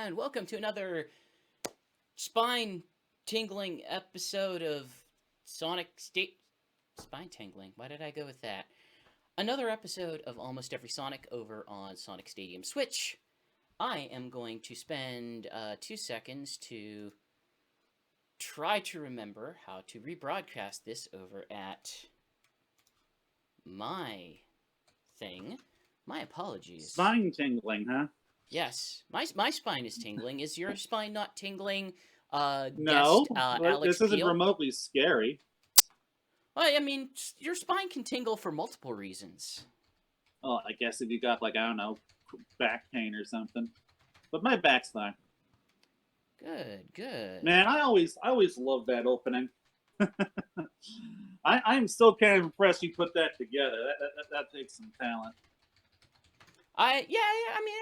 and welcome to another spine-tingling episode of Sonic State... Spine tingling? Why did I go with that? Another episode of Almost Every Sonic over on Sonic Stadium Switch. I am going to spend 2 seconds to try to remember how to rebroadcast this over at my thing. My apologies. Spine tingling, huh? Yes, my spine is tingling. Is your spine not tingling? No, Alex this isn't Peel? remotely scary. Well, I mean, your spine can tingle for multiple reasons. Oh, I guess if you got, like, I don't know, back pain or something. But my back's fine. Good. Man, I always love that opening. I'm still kind of impressed you put that together. That takes some talent. I mean,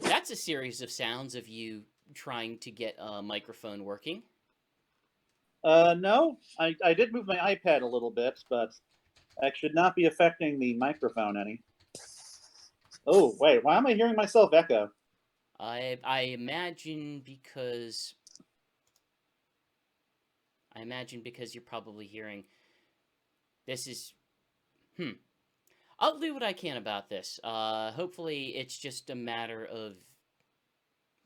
that's a series of sounds of you trying to get a microphone working. No, I did move my iPad a little bit, but that should not be affecting the microphone any. Oh, wait, why am I hearing myself echo? I imagine because you're probably hearing... This is... I'll do what I can about this. Hopefully it's just a matter of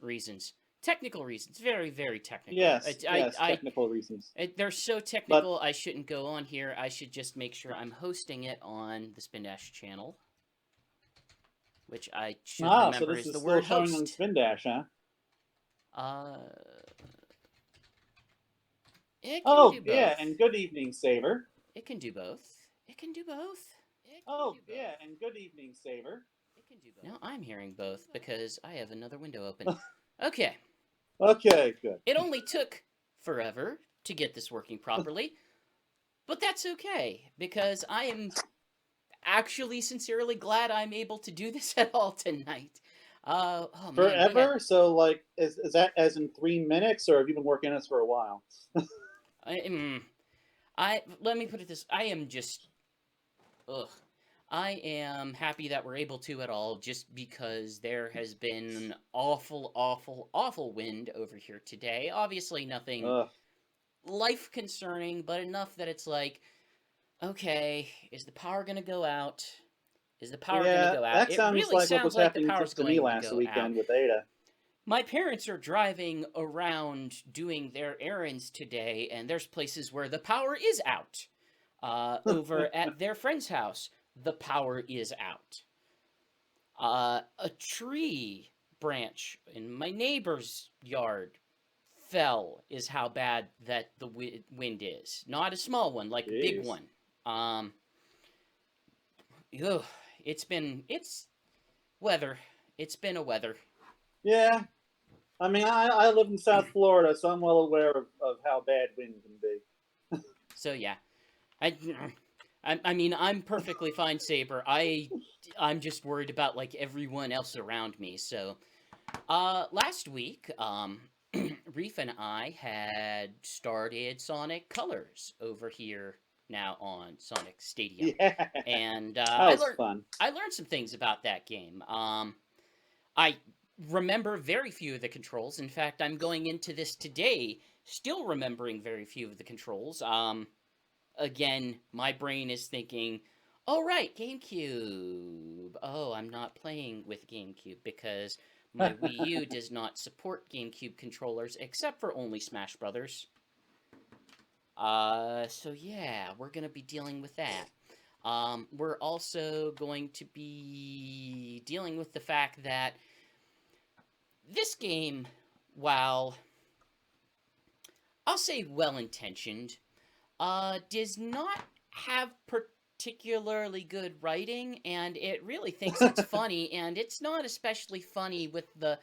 reasons. Technical reasons. Very, very technical. Yes, technical reasons. They're so technical, but I shouldn't go on here. I should just make sure I'm hosting it on the Spin Dash channel. Which I should remember so this is the still word showing host. on Spin Dash, huh? It can do both. Yeah, and good evening, Saber. It can do both. And good evening, Saber. Now I'm hearing both because I have another window open. Okay. Okay, good. It only took forever to get this working properly, but that's okay because I am actually sincerely glad I'm able to do this at all tonight. Forever? Man, so, like, is that as in 3 minutes, or have you been working on this for a while? Let me put it this: I am just, I am happy that we're able to at all, just because there has been an awful wind over here today. Obviously, nothing life concerning, but enough that it's like, okay, is the power gonna go out? Is the power gonna go out? That sounds really like what was happening to me last weekend with Ada. My parents are driving around doing their errands today, and there's places where the power is out. Over at their friend's house, the power is out. A tree branch in my neighbor's yard fell, is how bad that the wind is. Not a small one, like a big one. It's been a weather. Yeah. I mean, I live in South Florida, so I'm well aware of how bad wind can be. So, yeah. I mean, I'm perfectly fine, Saber. I'm just worried about, like, everyone else around me. So, last week, Reef and I had started Sonic Colors over here now on Sonic Stadium. Yeah. And that was fun. I learned some things about that game. I remember very few of the controls. In fact, I'm going into this today still remembering very few of the controls. Again, my brain is thinking, oh, right, GameCube. Oh, I'm not playing with GameCube because my Wii U does not support GameCube controllers except for only Smash Brothers. So yeah, we're going to be dealing with that. We're also going to be dealing with the fact that this game, while I'll say well-intentioned, does not have particularly good writing, and it really thinks it's funny, and it's not especially funny with the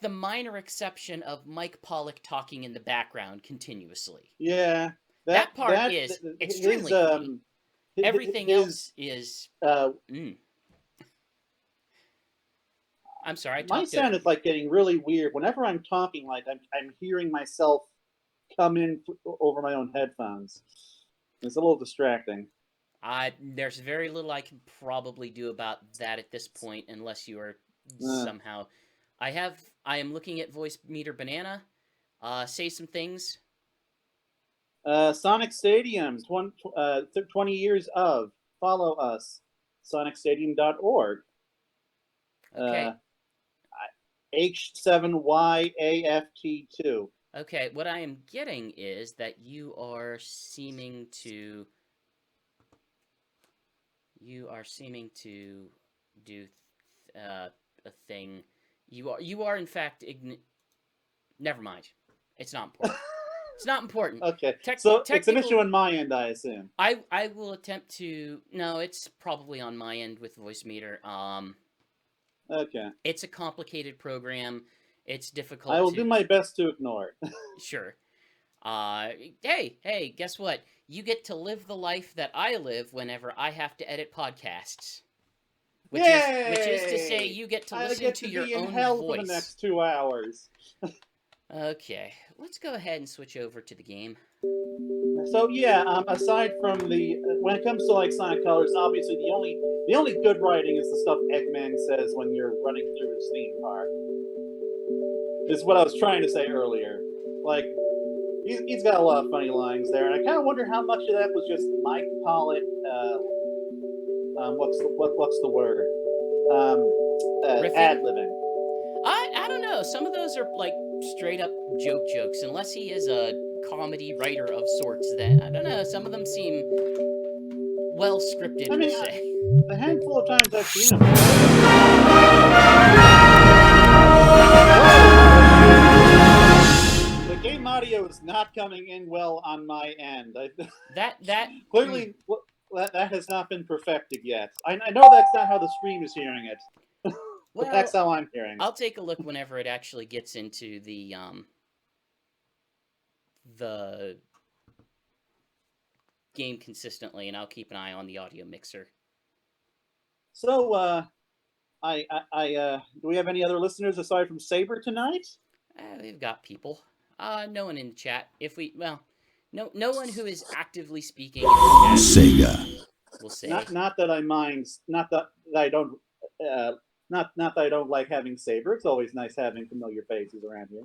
minor exception of Mike Pollock talking in the background continuously. Yeah. That part is extremely funny. Everything else is... I'm sorry, my sound is like getting really weird. Whenever I'm talking, like I'm hearing myself come in over my own headphones. It's a little distracting. There's very little I can probably do about that at this point, unless you are Uh, somehow. I am looking at Voice Meter Banana. Say some things. Sonic Stadium, 20 years of. Follow us, sonicstadium.org. Okay. H7YAFT2. Okay, what I am getting is that you are seeming to do a thing. You are in fact never mind. It's not important. It's not important. Okay, so it's an issue Technical. on my end, I assume. I will attempt to. No, it's probably on my end with Voice Meter. Okay, It's a complicated program. It's I difficult will to. do my best to ignore it. Sure. Hey, guess what? You get to live the life that I live whenever I have to edit podcasts. Which is to say, Yay! you get to I listen get to to your be in own hell for the voice. next 2 hours. Okay, let's go ahead and switch over to the game. So yeah, aside from when it comes to like Sonic Colors, obviously the only good writing is the stuff Eggman says when you're running through his theme park. Is what I was trying to say earlier. Like he's got a lot of funny lines there, and I kind of wonder how much of that was just Mike Pollitt. What's the word? Ad libbing. I don't know. Some of those are like straight up jokes, unless he is a comedy writer of sorts. That I don't know. Some of them seem well scripted. I mean, we'll say. the handful of times I've seen him. The game audio is not coming in well on my end. That clearly that has not been perfected yet. I know that's not how the stream is hearing it, but that's how I'm hearing it. I'll take a look whenever it actually gets into the game consistently, and I'll keep an eye on the audio mixer. So, do we have any other listeners aside from Saber tonight? We've got people. No one in the chat. No one who is actively speaking in the chat. Sega. We'll say. Not that I mind. Not that I don't. Not that I don't like having Saber. It's always nice having familiar faces around here.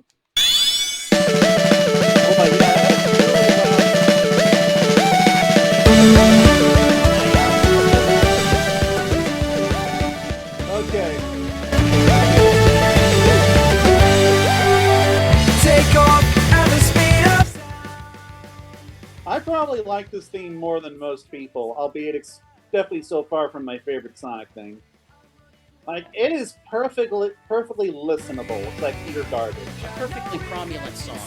Oh my God. Okay. Take off at the speed of I probably like this theme more than most people, albeit it's definitely so far from my favorite Sonic thing. Like, it is perfectly listenable. It's like pure garbage. A perfectly cromulent song.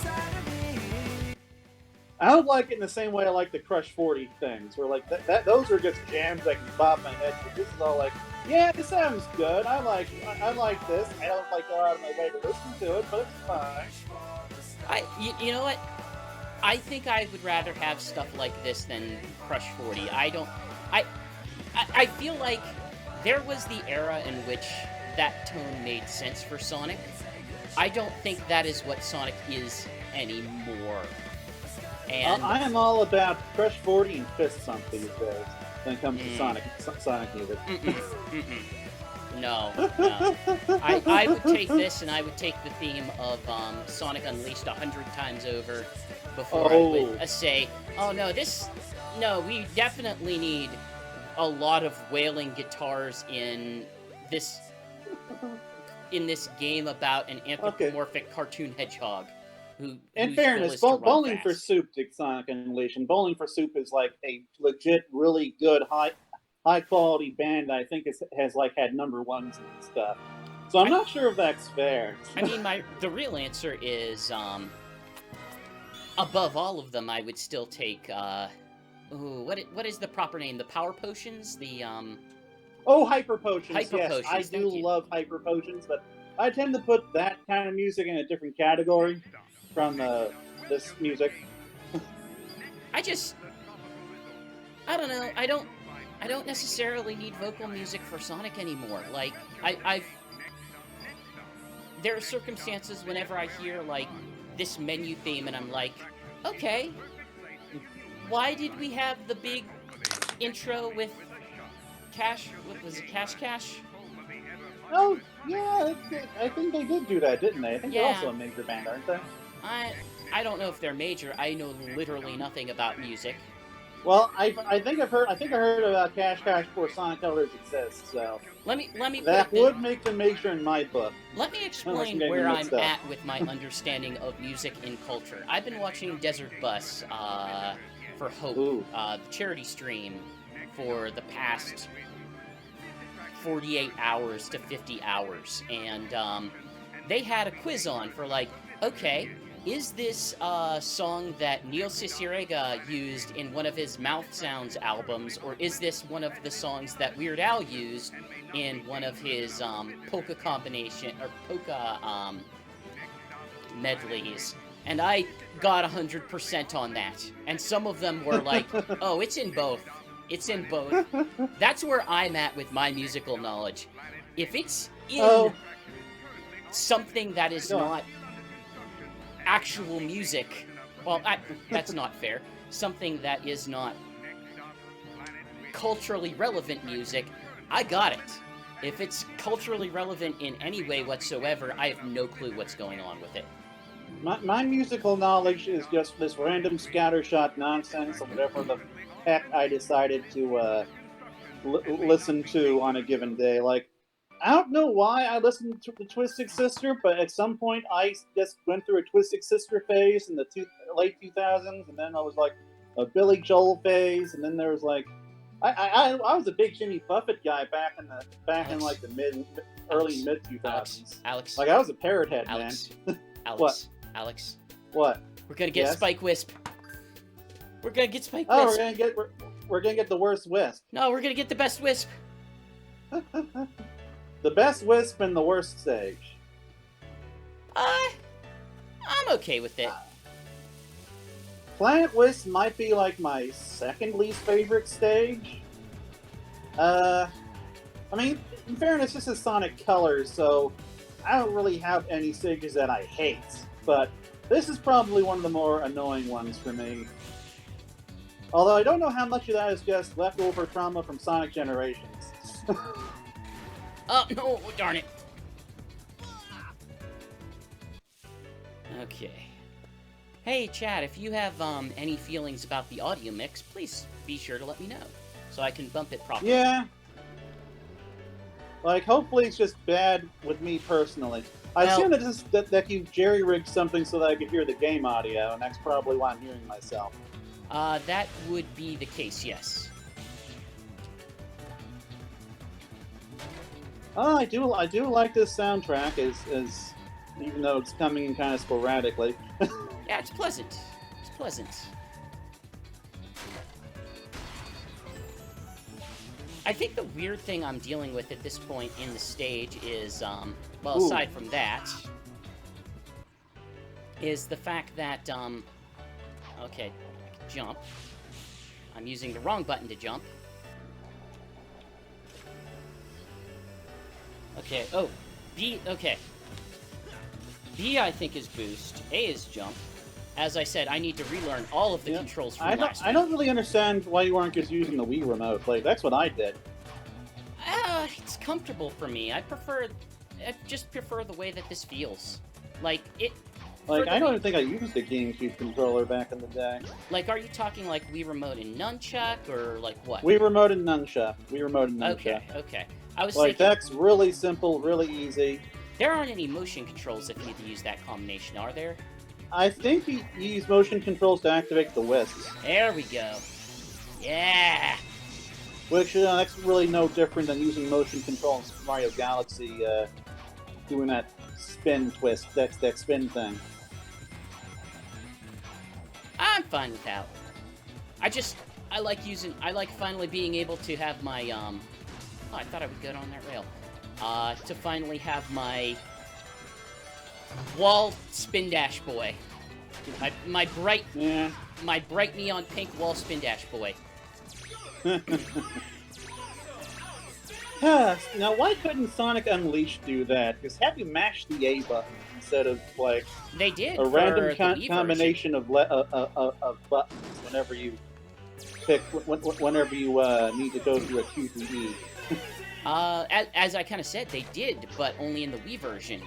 I don't like it in the same way I like the Crush 40 things, where like those are just jams I can bop my head to. This is all like, yeah, this sounds good. I like this. I don't like go out of my way to listen to it, but it's fine. You know what? I think I would rather have stuff like this than Crush 40. I feel like there was the era in which that tone made sense for Sonic. I don't think that is what Sonic is anymore. And I am all about Crush 40 and fist bump these days when it comes to Sonic music. No. I would take this, and I would take the theme of Sonic Unleashed 100 times over before I would say, oh no, we definitely need a lot of wailing guitars in this game about an anthropomorphic cartoon hedgehog. In fairness, Bowling for Soup did Sonic Unleashed, and Bowling for Soup is like a legit, really good, high quality band that I think has like had number ones and stuff. So I'm not sure if that's fair. I mean, the real answer is, above all of them, I would still take, what is the proper name? The Power Potions? Hyper Potions. Hyper yes, Potions. I do love Hyper Potions, but I tend to put that kind of music in a different category from this music. I don't know. I don't necessarily need vocal music for Sonic anymore. Like, there are circumstances whenever I hear, like, this menu theme and I'm like, okay, why did we have the big intro with Cash? What was it, Cash Cash? Oh, yeah, I think they did do that, didn't they? I think they're Yeah. also a major band, aren't they? I don't know if they're major. I know literally nothing about music. Well, I think I heard about Cash Cash before Sonic Colors exists, so Let me that put it would make them major in my book. Let me explain getting where them I'm mixed up. at with my understanding of music and culture. I've been watching Desert Bus for Hope, the charity stream, for the past 48 hours to 50 hours, and they had a quiz on for like, okay, is this a song that Neil Cicierega used in one of his Mouth Sounds albums, or is this one of the songs that Weird Al used in one of his polka combination or polka medleys? And I got 100% on that. And some of them were like, oh, it's in both. It's in both. That's where I'm at with my musical knowledge. If it's in something that is not actual music, well, that's not fair. Something that is not culturally relevant music, I got it. If it's culturally relevant in any way whatsoever, I have no clue what's going on with it. My musical knowledge is just this random scattershot nonsense of whatever the heck I decided to listen to on a given day. Like, I don't know why I listened to the Twisted Sister, but at some point I just went through a Twisted Sister phase in the late 2000s, and then I was like a Billy Joel phase, and then there was like I was a big Jimmy Buffett guy back in like the early mid 2000s. Alex, like I was a Parrot Head, Alex, man. Alex, What? Alex, what? We're gonna get Spike Wisp. We're gonna get Spike Oh, Wisp. we're gonna get the worst Wisp. No, we're gonna get the best Wisp. The best Wisp and the worst stage. I'm okay with it. Planet Wisp might be like my second least favorite stage. I mean, in fairness, this is Sonic Colors, so I don't really have any stages that I hate, but this is probably one of the more annoying ones for me. Although I don't know how much of that is just leftover trauma from Sonic Generations. Oh, no, darn it. Okay. Hey, Chad, if you have any feelings about the audio mix, please be sure to let me know, so I can bump it properly. Yeah. Like, hopefully it's just bad with me personally. I assume that you jerry-rigged something so that I could hear the game audio, and that's probably why I'm hearing myself. That would be the case, yes. Oh, I do like this soundtrack, as even though it's coming in kind of sporadically. Yeah, it's pleasant. It's pleasant. I think the weird thing I'm dealing with at this point in the stage is, well, aside from that, is the fact that, okay, jump. I'm using the wrong button to jump. Okay, oh, B, okay. B, I think, is boost. A is jump. As I said, I need to relearn all of the controls from last week. I don't really understand why you weren't just using the Wii remote. Like, that's what I did. It's comfortable for me. I just prefer the way that this feels. Like, Like, I don't even think I used the GameCube controller back in the day. Like, are you talking like Wii Remote and Nunchuck, or like what? Wii Remote and Nunchuck. Okay. I was like, thinking, that's really simple, really easy. There aren't any motion controls if you need to use that combination, are there? I think you use motion controls to activate the Wisps. There we go. Yeah! Which, that's really no different than using motion controls in Mario Galaxy, doing that spin twist, that spin thing. I'm fine with that. I like finally being able to have my, oh, I thought I would go on that rail. To finally have my wall spin dash boy. My bright neon pink wall spin dash boy. Now, why couldn't Sonic Unleashed do that? Because have you mashed the A button instead of, like, they did a random for the Wii combination of buttons whenever you pick whenever you need to go through a QTE. As I kind of said, they did, but only in the Wii version.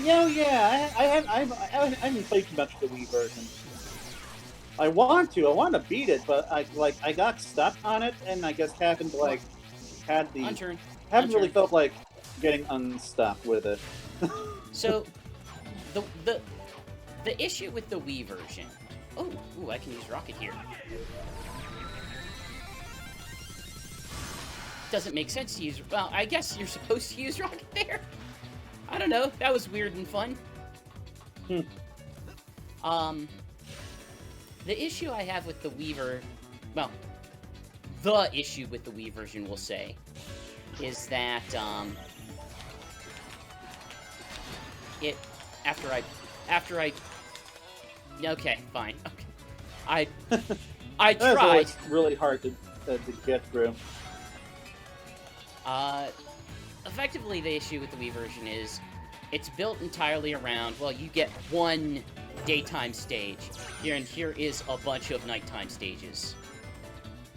Yeah, I haven't played too much of the Wii version. I want to beat it, but I got stuck on it, and I guess haven't really felt like getting unstuck with it. So, the issue with the Wii version. Ooh, I can use Rocket here. Doesn't make sense to use. Well, I guess you're supposed to use Rocket there. I don't know. That was weird and fun. The issue I have with the Wii the issue with the Wii version, we'll say, is that okay, fine. Okay, I That's tried. always really hard to get through. Effectively, the issue with the Wii version is it's built entirely around, well, you get one daytime stage here, and here is a bunch of nighttime stages.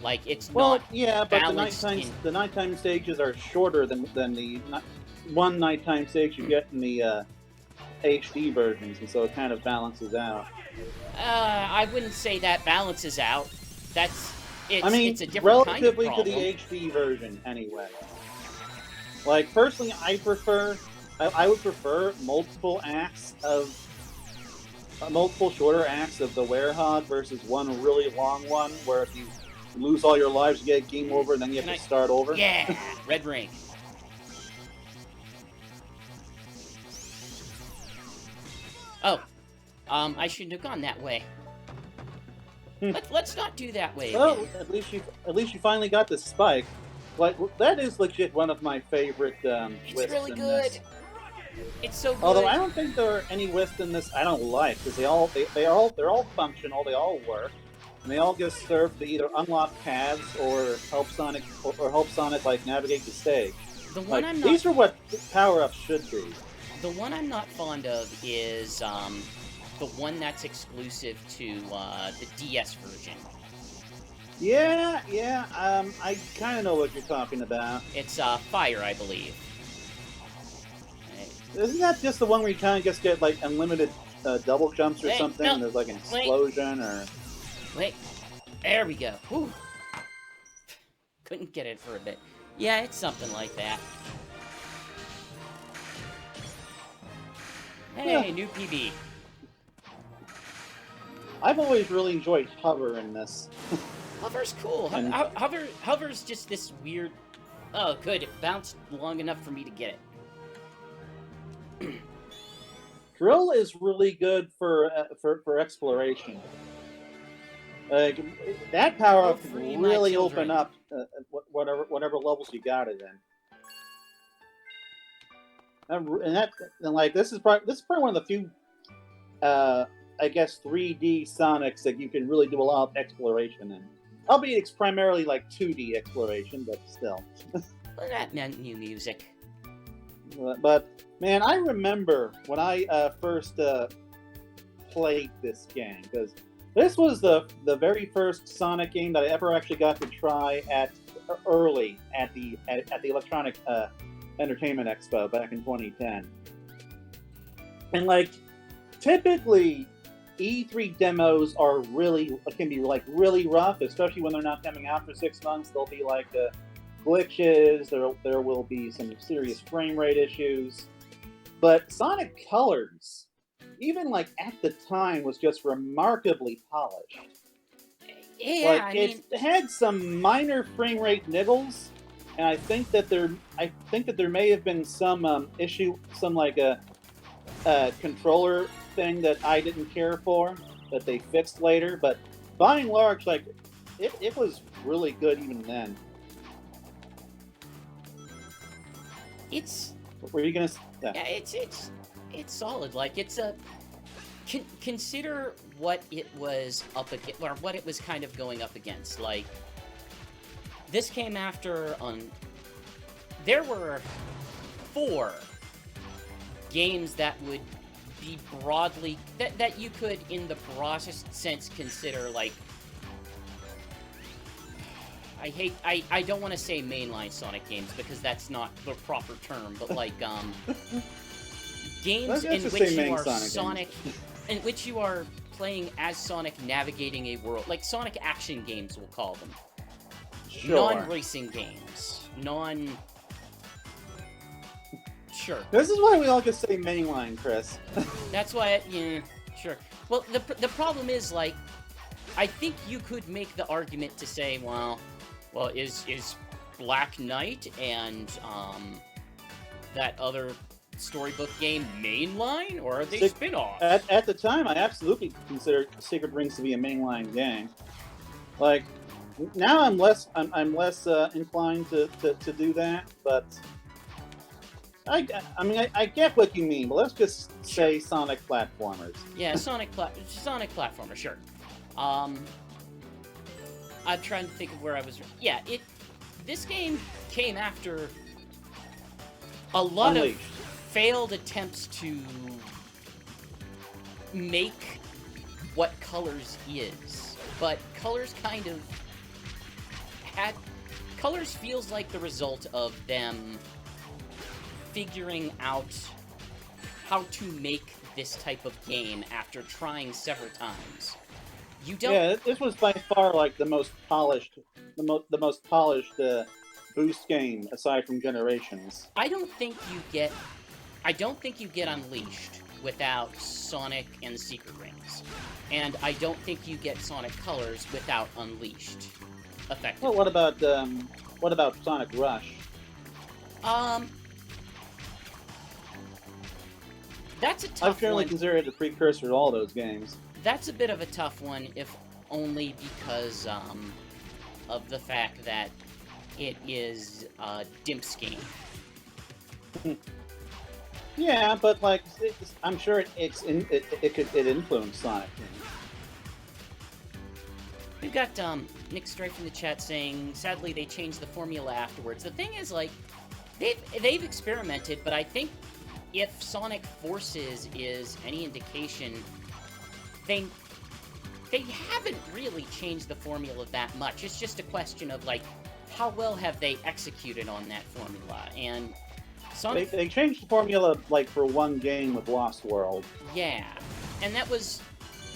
Like, it's not yeah, but the nighttime stages are shorter than the one nighttime stage you get in the HD versions, and so it kind of balances out. I wouldn't say that balances out. It's a different relatively kind of to the HD version, anyway. Like, personally, I would prefer multiple shorter acts of the Werehog versus one really long one, where if you lose all your lives, you get game over, and then you have to start over. Yeah, red ring. Oh, I shouldn't have gone that way. Let's not do that way. Well, again. at least you finally got the spike. Like, that is legit one of my favorite It's Wisps really in good. this. It's so good. Although I don't think there are any Wisps in this I don't like, because they're all functional, they all work, and they all just serve to either unlock paths or help Sonic like navigate the stage. The one like, I'm not. These are what power-ups should be. The one I'm not fond of is the one that's exclusive to the DS version. Yeah, I kind of know what you're talking about. It's Fire, I believe. Isn't that just the one where you kind of just get, like, unlimited double jumps or something? No, and there's, like, an explosion or... Wait. There we go. Whew. Couldn't get it for a bit. Yeah, it's something like that. Hey, Yeah. new PB. I've always really enjoyed Hover in this. Hover's cool. And- Hover's just this weird... Oh, good. It bounced long enough for me to get it. Drill is really good for exploration. Like, that power up can free my really children. open up whatever levels you got it in. This is probably one of the few, I guess, 3D Sonics that you can really do a lot of exploration in. Albeit it's primarily like 2D exploration, but still. Well, that meant new music. But man, I remember when I first played this game, because this was the very first Sonic game that I ever actually got to try early at the Electronic Entertainment Expo back in 2010. And like, typically E3 demos can be like really rough, especially when they're not coming out for 6 months. They'll be like glitches. There will be some serious frame rate issues. But Sonic Colors, even like at the time, was just remarkably polished. Yeah, Like, it had some minor frame rate niggles, and I think that there may have been some issue, some like a controller thing that I didn't care for that they fixed later. But by and large, like it was really good even then. It's What were you gonna? yeah, it's solid. Like, it's a consider what it was up against, or what it was kind of going up against. Like, this came after there were 4 games that would be broadly that you could, in the broadest sense, consider like I don't want to say mainline Sonic games because that's not the proper term, but like games in which you are Sonic, in which you are playing as Sonic navigating a world, like Sonic action games, we'll call them. Sure. Non-racing games. Sure. This is why we all just say mainline, Chris. That's why, yeah, sure. Well, the problem is, like, I think you could make the argument to say, well, is Black Knight and that other storybook game mainline, or are they spin-offs? At the time, I absolutely considered Secret Rings to be a mainline game. Like, now I'm less inclined to do that, but I mean I get what you mean. But let's just say Sonic platformers. Yeah, Sonic platformer, sure. I'm trying to think of where I was. Yeah, this game came after a lot of failed attempts to make what Colors is, but Colors kind of Colors feels like the result of them figuring out how to make this type of game after trying several times. You don't. Yeah, this was by far like the most polished, boost game aside from Generations. I don't think you get Unleashed without Sonic and the Secret Rings, and I don't think you get Sonic Colors without Unleashed. Effectively. Well, what about Sonic Rush? That's a tough one. I've generally considered it a precursor to all those games. That's a bit of a tough one, if only because of the fact that it is a Dimps game. Yeah, but like I'm sure it influenced Sonic. We've got Nick Strife in the chat saying, sadly they changed the formula afterwards. The thing is, like, they've experimented, but I think if Sonic Forces is any indication, they haven't really changed the formula that much. It's just a question of, like, how well have they executed on that formula? And Sonic... They changed the formula, like, for one game with Lost World. Yeah. And that was...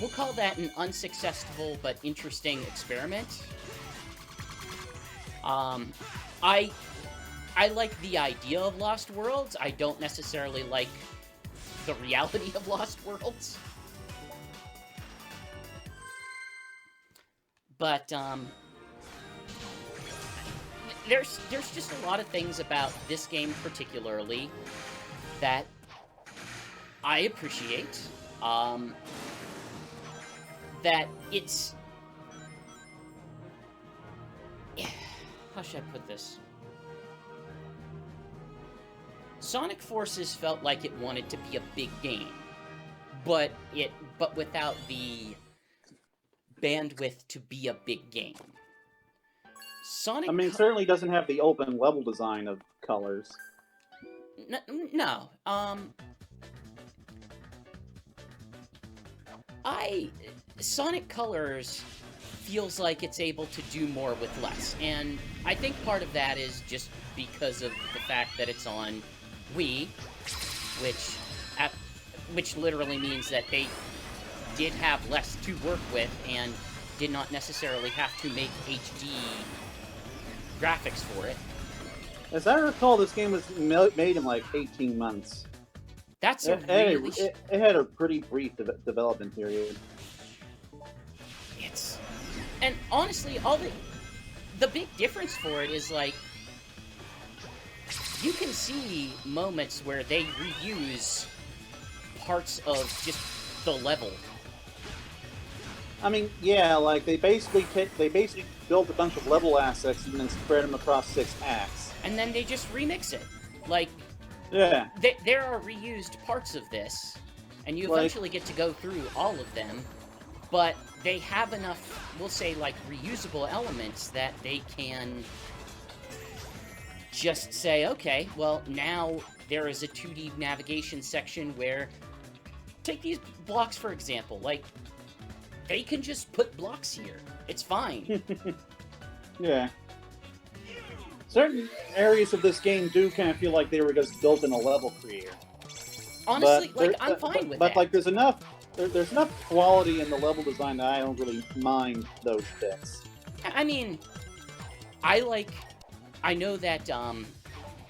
We'll call that an unsuccessful but interesting experiment. I like the idea of Lost Worlds. I don't necessarily like the reality of Lost Worlds. But, there's just a lot of things about this game particularly that I appreciate. That it's... How should I put this? Sonic Forces felt like it wanted to be a big game, but without the bandwidth to be a big game. Sonic... I mean, it certainly doesn't have the open level design of Colors. No. Sonic Colors feels like it's able to do more with less, and I think part of that is just because of the fact that it's on Wii, which literally means that they did have less to work with and did not necessarily have to make HD graphics for it. As I recall, this game was made in like 18 months. That's it had a pretty brief development period. And honestly, the big difference for it is, like, you can see moments where they reuse parts of just the level. I mean, yeah, like they basically built a bunch of level assets and then spread them across 6 acts. And then they just remix it. Like, yeah, there are reused parts of this, and you eventually get to go through all of them. But they have enough, we'll say, like, reusable elements that they can just say, okay, well, now there is a 2D navigation section where... Take these blocks, for example. Like, they can just put blocks here. It's fine. Yeah. certain areas of this game do kind of feel like they were just built in a level creator. Honestly, like, I'm fine with that. Like there's enough quality in the level design that I don't really mind those bits. I mean, I know that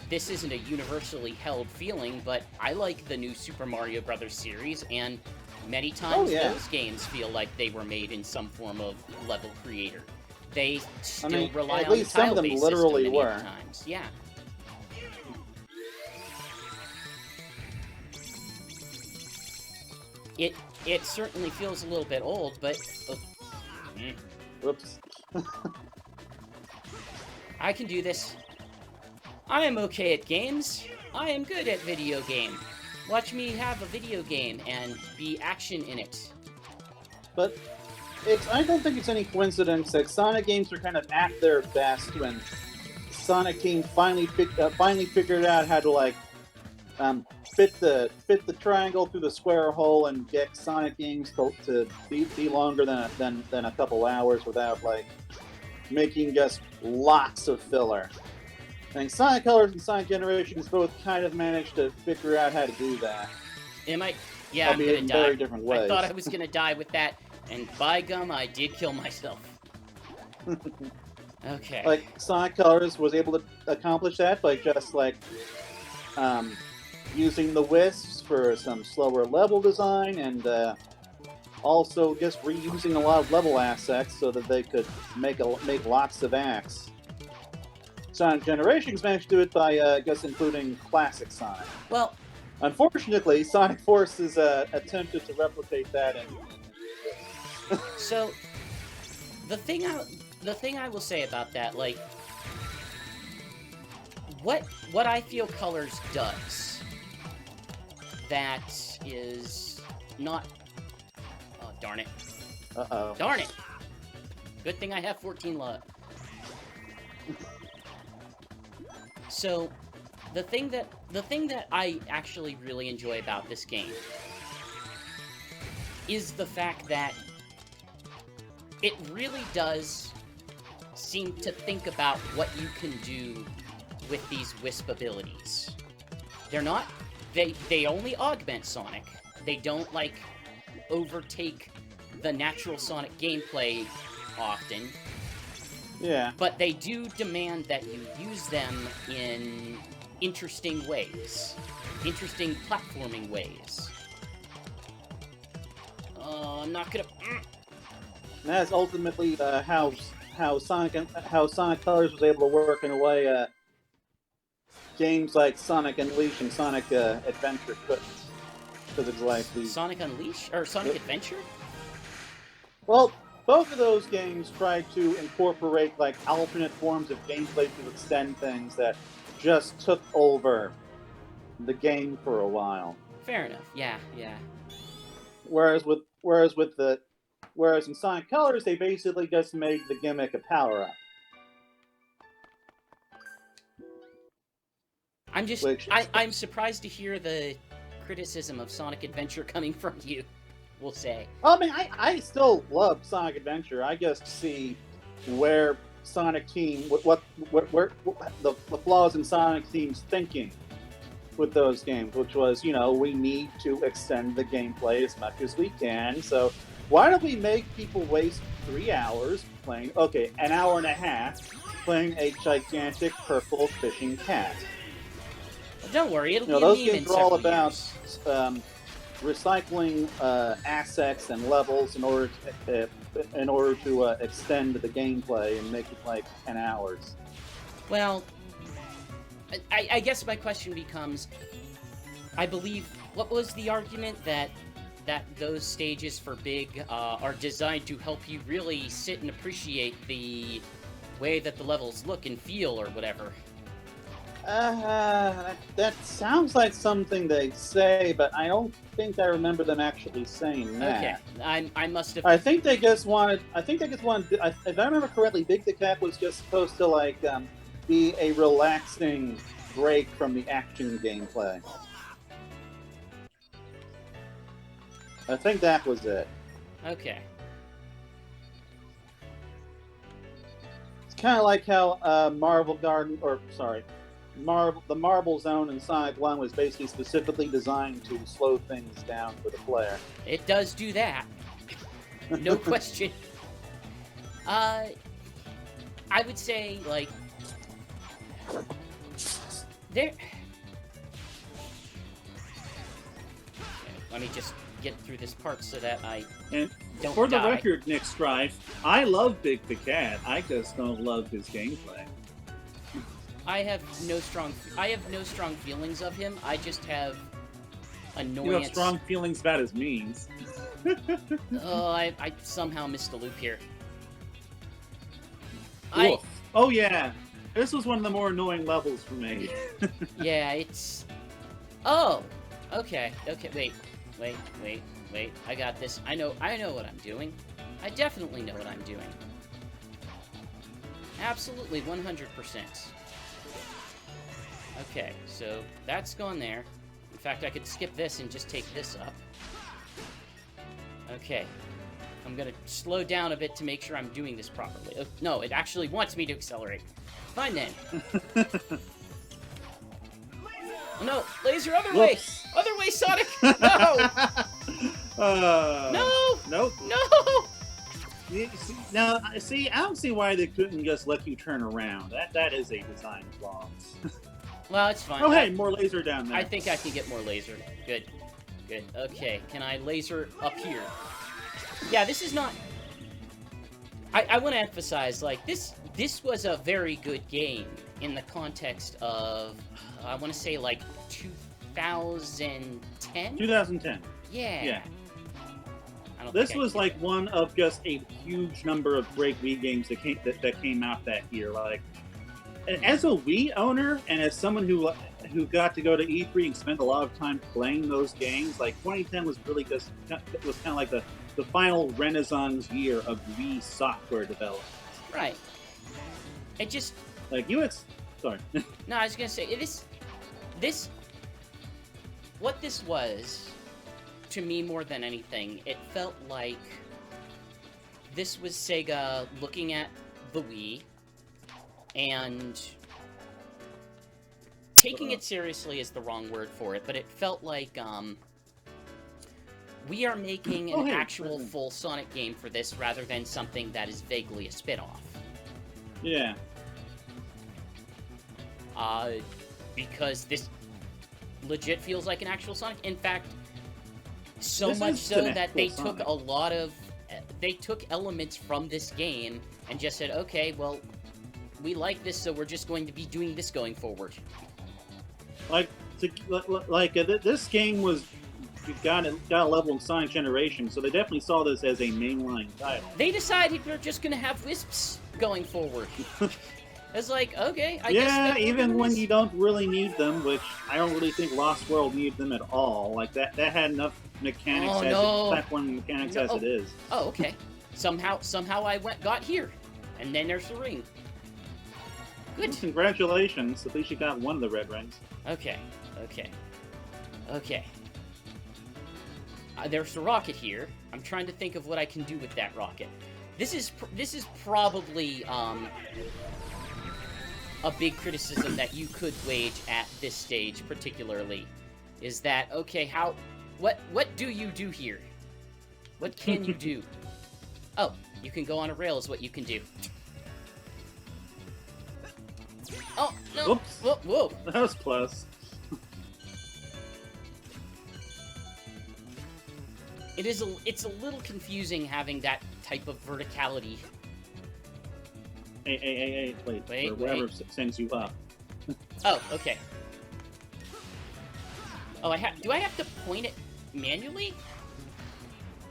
this isn't a universally held feeling, but I like the new Super Mario Brothers series, and many times those games feel like they were made in some form of level creator. They still rely on the tile-based system. At least some of them literally were. Times. Yeah. It certainly feels a little bit old, but... Whoops. I can do this. I am okay at games. I am good at video game. Watch me have a video game and be action in it. But I don't think it's any coincidence that Sonic games are kind of at their best when Sonic Team finally figured out how to like fit the triangle through the square hole and get Sonic games to be longer than a couple hours without like making just lots of filler. I think Sonic Colors and Sonic Generations both kind of managed to figure out how to do that. Yeah, I'm gonna die. Very different ways. I thought I was gonna die with that, and by gum, I did kill myself. Okay. Like Sonic Colors was able to accomplish that by just like using the Wisps for some slower level design, and also just reusing a lot of level assets so that they could make lots of acts. Sonic Generations managed to do it by just including classic Sonic. Well, unfortunately, Sonic Forces attempted to replicate that. So, the thing I will say about that, like, what I feel Colors does that is not. Oh, darn it! Uh-oh. Darn it! Good thing I have 14 love. So, the thing that I actually really enjoy about this game is the fact that it really does seem to think about what you can do with these Wisp abilities. They're not... They only augment Sonic. They don't, like, overtake the natural Sonic gameplay often. Yeah. But they do demand that you use them in interesting ways. Interesting platforming ways. I'm not gonna... And that's ultimately how Sonic Colors was able to work in a way games like Sonic Unleashed and Sonic Adventure couldn't. Because it's like the... Sonic Unleashed? Or Sonic Adventure? Well, both of those games tried to incorporate like alternate forms of gameplay to extend things that just took over the game for a while. Fair enough. Yeah. Whereas in Sonic Colors, they basically just made the gimmick a power-up. I'm surprised to hear the criticism of Sonic Adventure coming from you. We'll say. I mean, I still love Sonic Adventure. I just see where Sonic Team, where the flaws in Sonic Team's thinking with those games, which was, we need to extend the gameplay as much as we can. So why don't we make people waste 3 hours playing? Okay, an hour and a half playing a gigantic purple fishing cat. Well, don't worry, it'll be those a meme games in are all several about. years. Recycling assets and levels in order to extend the gameplay and make it like 10 hours. Well, I guess my question becomes, I believe, what was the argument that those stages for Big are designed to help you really sit and appreciate the way that the levels look and feel or whatever? That sounds like something they say, but I don't think I remember them actually saying that. Okay, I must have. I think they just wanted. If I remember correctly, Big the Cat was just supposed to like be a relaxing break from the action gameplay. I think that was it. Okay. kind of like how Marvel Garden, or sorry, the Marble Zone in Sonic 1 was basically specifically designed to slow things down for the player. It does do that. No question. I would say, like, there... Let me just get through this part so that I And don't for the die. record, Nick Strife, I love Big the Cat. I just don't love his gameplay. I have no strong feelings of him. I just have annoyance. You have strong feelings about his memes. Oh, I somehow missed a loop here. Oof. Oh yeah, this was one of the more annoying levels for me. Yeah, it's... Oh! Okay, wait. I got this. I know what I'm doing. I definitely know what I'm doing. Absolutely, 100%. Okay, so that's gone there. In fact, I could skip this and just take this up. Okay. I'm gonna slow down a bit to make sure I'm doing this properly. Oh, no, it actually wants me to accelerate. Fine then. No, laser, other way! Other way, Sonic! No! No! Nope. No! Now, see, I don't see why they couldn't just let you turn around. That is a design flaw. Well, it's fine. Oh, hey, more laser down there. I think I can get more laser. Good. Good. Okay, can I laser up here? Yeah, this is not... I want to emphasize, like, this was a very good game in the context of, I want to say, like, 2010? 2010. Yeah. Yeah. I don't This think I was can like one of just a huge number of great Wii games that came out that year. Like, as a Wii owner and as someone who got to go to E3 and spent a lot of time playing those games, like 2010 was really just kind of like the final renaissance year of Wii software development. Right. It just... Like, you had... Sorry. No, I was gonna say, this... What this was, to me more than anything, it felt like this was Sega looking at the Wii and taking it seriously is the wrong word for it, but it felt like, we are making an actual full Sonic game for this rather than something that is vaguely a spin-off. Yeah. Because this legit feels like an actual Sonic. In fact, so much so that they took a lot of... They took elements from this game and just said, okay, well, we like this, so we're just going to be doing this going forward. This game was... got a level in Sonic Generation, so they definitely saw this as a mainline title. They decided we're just going to have Wisps going forward. It's like, okay, I guess... Yeah, even when you don't really need them, which I don't really think Lost World needed them at all. Like, that had enough mechanics platform mechanics as it is. Oh, okay. Somehow I got here. And then there's the ring. Good. Well, congratulations. At least you got one of the red rings. Okay. There's the rocket here. I'm trying to think of what I can do with that rocket. This is probably a big criticism that you could wage at this stage, particularly, is that, okay, what do you do here? What can you do? Oh, you can go on a rail is what you can do. Oh, no! Oops. Whoa! That was close. It's a little confusing having that type of verticality. Hey, wait. Whatever sends you up. Oh, okay. Oh, do I have to point it manually?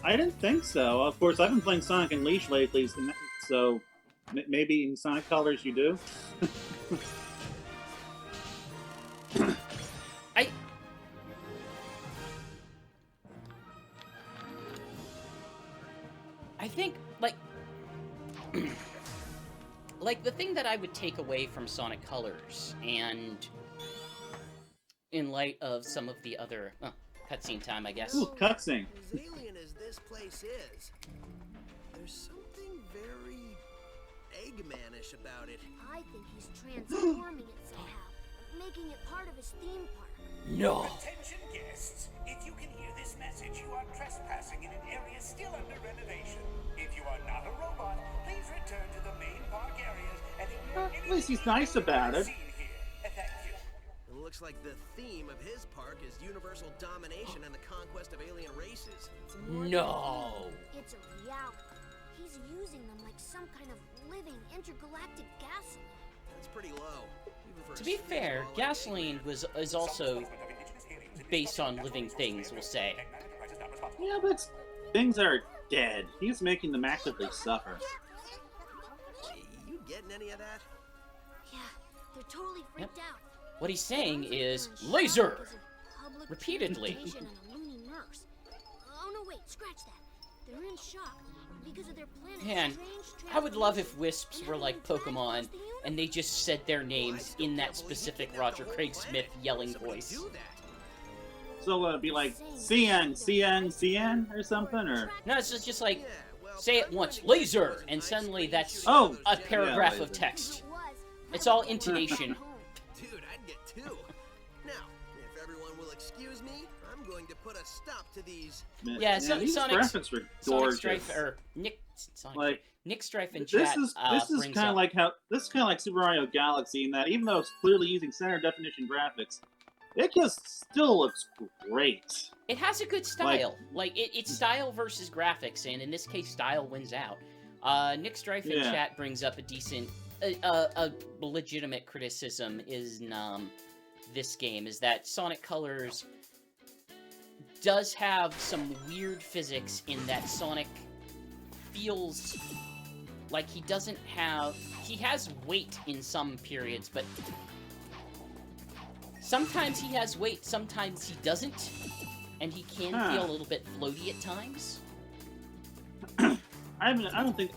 I didn't think so. Of course, I've been playing Sonic Unleashed lately, so maybe in Sonic Colors you do? I think, like... like, the thing that I would take away from Sonic Colors, and in light of some of the other... Oh, cutscene time, I guess. Ooh, cutscene. As alien as this place is, there's something very Eggman-ish about it. I think he's transforming it somehow, making it part of his theme park. No. Attention guests, if you can hear this message, you are trespassing in an area still under renovation. If you are not a robot, please return to the main park areas and ignore At least he's nice about it. seen here. Thank you. It looks like the theme of his park is universal domination and the conquest of alien races. It's more than No. a theme, it's a reality. He's using them like some kind of living intergalactic gasoline. That's pretty low. Even for To a be space fair, holiday. gasoline is also based on living things, we'll say. Yeah, but things are dead. He's making them actively suffer. You getting any of that? Yeah, they're totally freaked out. What he's saying Sounds like is they're in shock laser. because of public Repeatedly. transportation and a loony nurse. Oh no, wait, scratch that. They're in shock because of their planet's Man, strange I would love if transformation Wisps and were having like them fly Pokemon across the universe. and they just said their names in that specific Roger Craig Smith yelling voice. So it'd be like CN, CN, CN or something, or No, it's just like, say it once, laser, and suddenly that's oh, a paragraph yeah, of laser. text. It was. It's all intonation. Dude, I'd get two. Now, if everyone will excuse me, I'm going to put a stop to these. Man, Yeah, man, these Sonic's- graphics were Sonic gorgeous. Strife, or Sonic, Like, Nick Strife in this chat is this is brings kind up, of like how this is kind of like Super Mario Galaxy in that even though it's clearly using center definition graphics, it just still looks great. it has a good style. Like, it's style versus graphics, and in this case, style wins out. Nick Strife in Yeah. chat brings up a decent, a legitimate criticism in this game, is that Sonic Colors does have some weird physics in that Sonic feels like he doesn't have... He has weight in some periods, but sometimes he has weight, sometimes he doesn't, and he can feel a little bit floaty at times. I don't think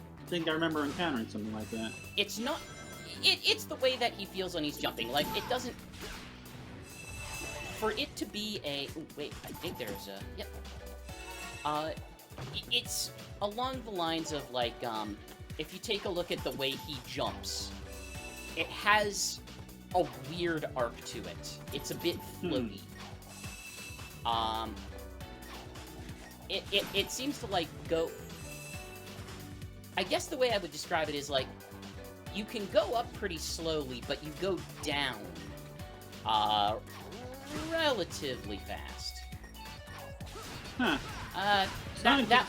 I remember encountering something like that. It's not... It's the way that he feels when he's jumping. Like, it doesn't... For it to be a... Ooh, wait, I think there's a... Yep. It's along the lines of, like, if you take a look at the way he jumps, it has a weird arc to it. It's a bit floaty. It seems to, like, go... I guess the way I would describe it is, like, you can go up pretty slowly, but you go down relatively fast. Huh. That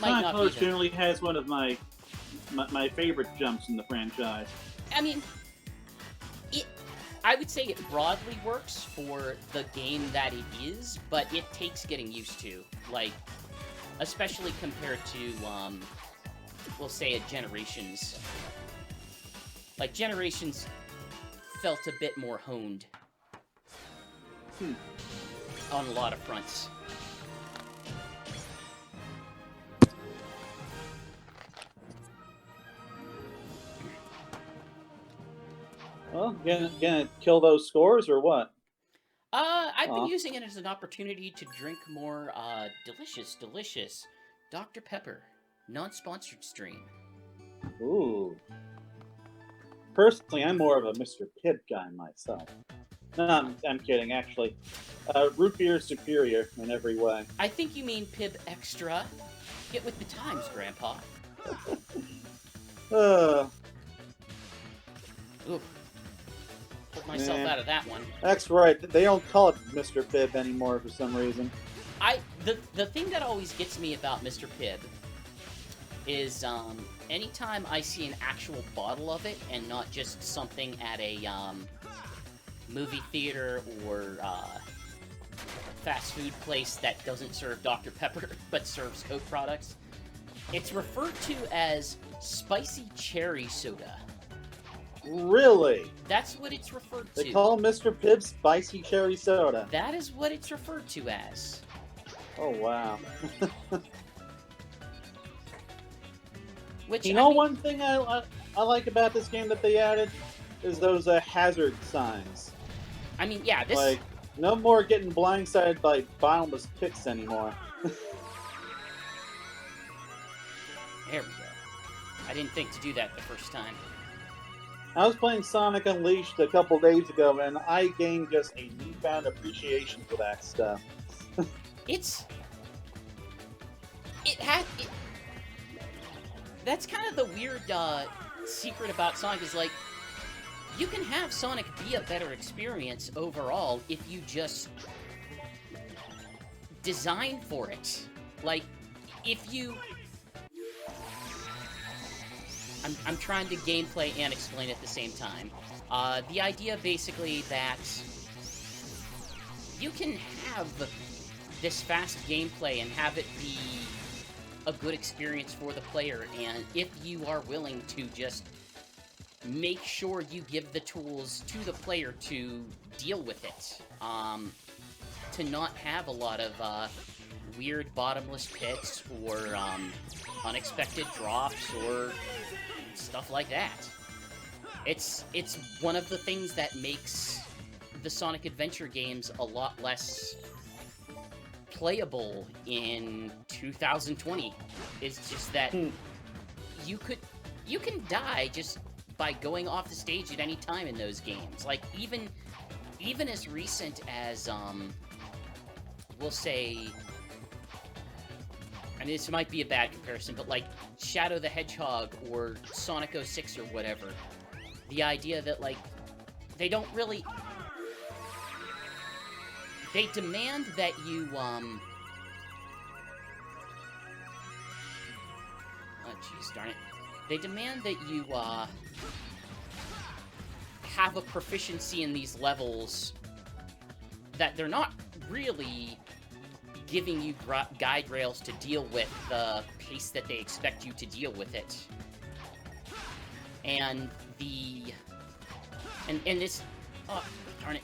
might Sonic not Colors be the... generally has one of my favorite jumps in the franchise. I mean, I would say it broadly works for the game that it is, but it takes getting used to. Like, especially compared to, we'll say a Generations. Like, Generations felt a bit more honed. On a lot of fronts. Well, gonna kill those scores or what? I've been Aw. using it as an opportunity to drink more, delicious Dr. Pepper. Non-sponsored stream. Ooh. Personally, I'm more of a Mr. Pibb guy myself. No, I'm kidding, actually. Root beer is superior in every way. I think you mean Pib Extra. Get with the times, Grandpa. Ooh. Pulled myself Nah. out of that one. That's right. They don't call it Mr. Pibb anymore for some reason. The thing that always gets me about Mr. Pibb is, anytime I see an actual bottle of it and not just something at a, movie theater or, fast food place that doesn't serve Dr. Pepper but serves Coke products, it's referred to as spicy cherry soda. Really? That's what it's referred They to. call Mr. Pibb spicy cherry soda. That is what it's referred to as. Oh, wow. Which, You I know, mean, one thing I like about this game that they added is those hazard signs. I mean, yeah, this... Like, no more getting blindsided by bottomless pits anymore. There we go. I didn't think to do that the first time. I was playing Sonic Unleashed a couple days ago, and I gained just a newfound appreciation for that stuff. That's kind of the weird secret about Sonic is like, you can have Sonic be a better experience overall if you just design for it. Like, if you... I'm trying to gameplay and explain at the same time. The idea basically that you can have this fast gameplay and have it be a good experience for the player, and if you are willing to just make sure you give the tools to the player to deal with it, to not have a lot of weird bottomless pits or unexpected drops or stuff like that. It's one of the things that makes the Sonic Adventure games a lot less playable in 2020. It's just that you can die just by going off the stage at any time in those games. Like, even as recent as we'll say, and this might be a bad comparison, but like Shadow the Hedgehog or Sonic 06 or whatever, the idea that, like, they don't really... They demand that you, oh, jeez, darn it. They demand that you, have a proficiency in these levels that they're not really giving you guide rails to deal with the pace that they expect you to deal with it. And this... Oh, darn it.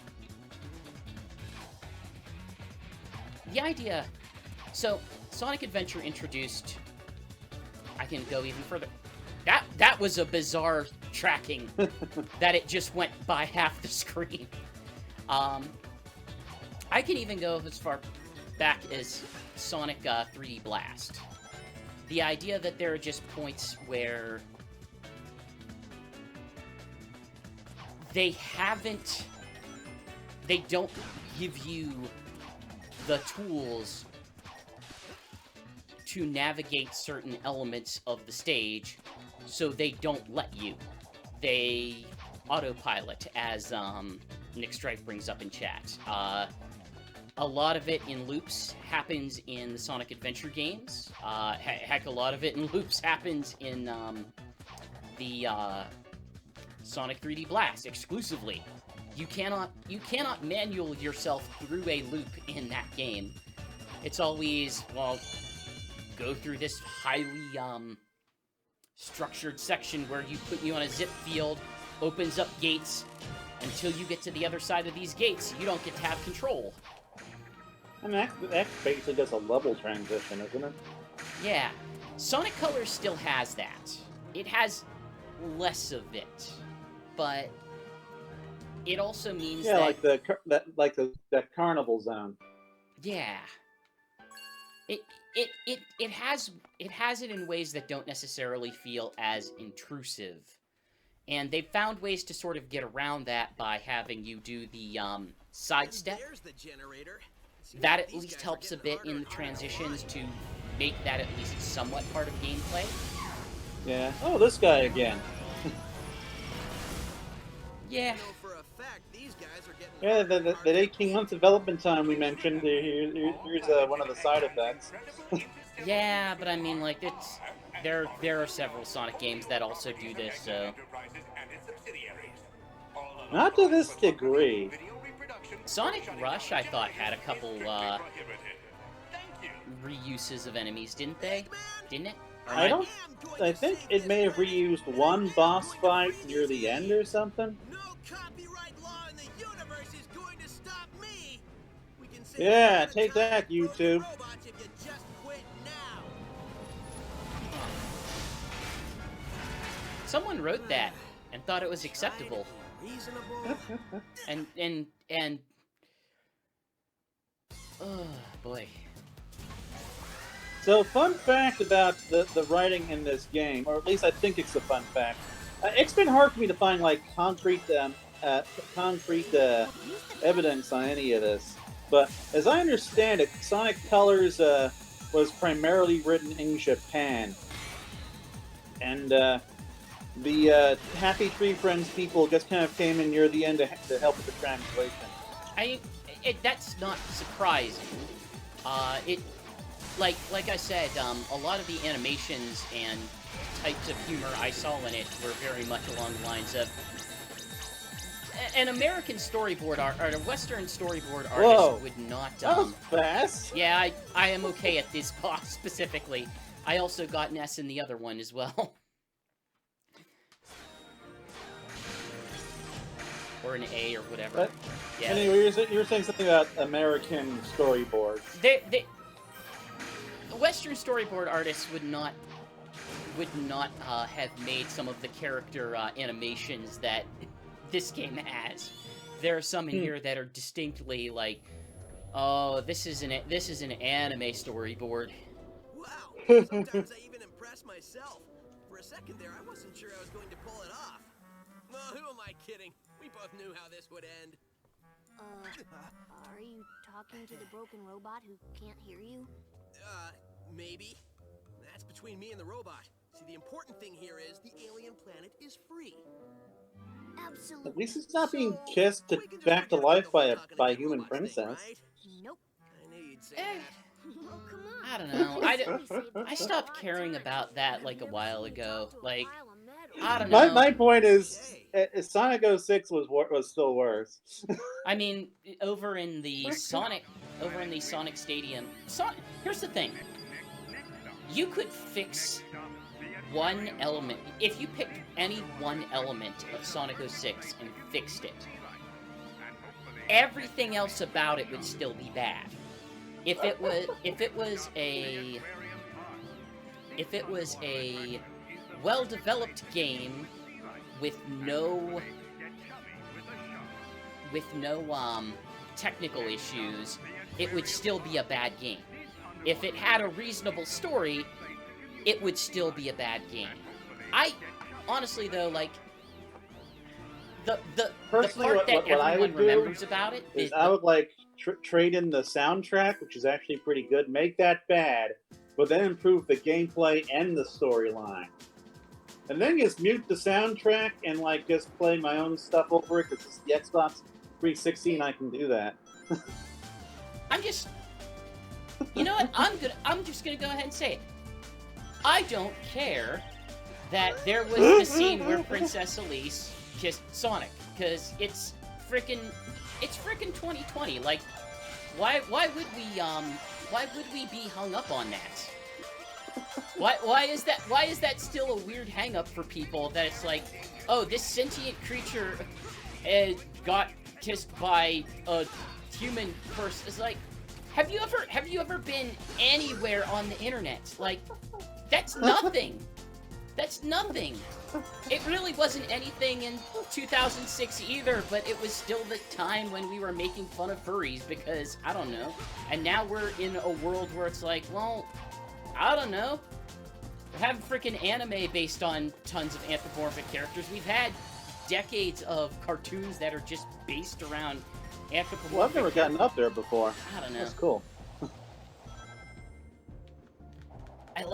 The idea... So, Sonic Adventure introduced... I can go even further. That was a bizarre tracking that it just went by half the screen. I can even go as far back as Sonic 3D Blast. The idea that there are just points where they don't give you the tools to navigate certain elements of the stage, so they don't let you. They autopilot, as Nick Strife brings up in chat. A lot of it in loops happens in the Sonic Adventure games. Heck, a lot of it in loops happens in the Sonic 3D Blast exclusively. You cannot manual yourself through a loop in that game. It's always, well, go through this highly structured section where you put you on a zip field, opens up gates. Until you get to the other side of these gates, you don't get to have control. I mean, that basically does a level transition, isn't it? Yeah. Sonic Colors still has that. It has less of it, but it also means that... Yeah, like that carnival zone. Yeah. It has it in ways that don't necessarily feel as intrusive. And they've found ways to sort of get around that by having you do the sidestep. That at least helps a bit in the transitions to make that at least somewhat part of gameplay. Yeah. Oh, this guy again. Yeah. Yeah, that 18-month development time we mentioned. Here's one of the side effects. Yeah, but I mean, like, it's... There are several Sonic games that also do this, so... Not to this degree. Sonic Rush, I thought, had a couple, reuses of enemies, didn't they? Didn't it? I think it may have reused one boss fight near the end or something. Yeah, take that, YouTube. Someone wrote that and thought it was acceptable. and oh boy. So, fun fact about the writing in this game, or at least I think it's a fun fact. It's been hard for me to find like concrete evidence on any of this. But as I understand it, Sonic Colors was primarily written in Japan, and the Happy Tree Friends people just kind of came in near the end to help with the translation. That's not surprising. Like I said, a lot of the animations and types of humor I saw in it were very much along the lines of an American storyboard art or a Western storyboard artist would not. That was fast. Yeah, I am okay at this boss specifically. I also got an S in the other one as well. Or an A or whatever. But, yeah. Anyway, you're saying something about American storyboards. The Western storyboard artists would not have made some of the character animations that this game has. There are some in here that are distinctly like, oh, this is an anime storyboard. Wow. Sometimes I even impress myself. For a second there, I wasn't sure I was going to pull it off. Well, who am I kidding? We both knew how this would end. Are you talking to the broken robot who can't hear you? Maybe. That's between me and the robot. See, the important thing here is the alien planet is free. Absolutely. At least it's not being kissed back to life by a human princess. Right? Nope. I knew you'd say that. Oh, come on. I don't know. I stopped caring about that like a while ago. Like, I don't know. My point is, Sonic 06 was still worse. I mean, over in the Sonic Stadium. Here's the thing. You could fix one element. If you picked any one element of Sonic 06 and fixed it, everything else about it would still be bad. If it was a well-developed game with no technical issues, it would still be a bad game. If it had a reasonable story, it would still be a bad game. I honestly though, like the part that everyone remembers about it is I would like trade in the soundtrack, which is actually pretty good, make that bad, but then improve the gameplay and the storyline. And then just mute the soundtrack and like just play my own stuff over it because it's the Xbox 360 and I can do that. You know what? I'm just gonna go ahead and say it. I don't care that there was the scene where Princess Elise kissed Sonic, because it's frickin' 2020. Like, why would we be hung up on that? Why is that still a weird hang up for people that it's like, oh, this sentient creature got kissed by a human person? It's like, have you ever been anywhere on the internet? Like, that's nothing. That's nothing. It really wasn't anything in 2006 either, but it was still the time when we were making fun of furries because, I don't know. And now we're in a world where it's like, well, I don't know. We have freaking anime based on tons of anthropomorphic characters. We've had decades of cartoons that are just based around anthropomorphic. Well, I've never gotten up there before. I don't know. That's cool. I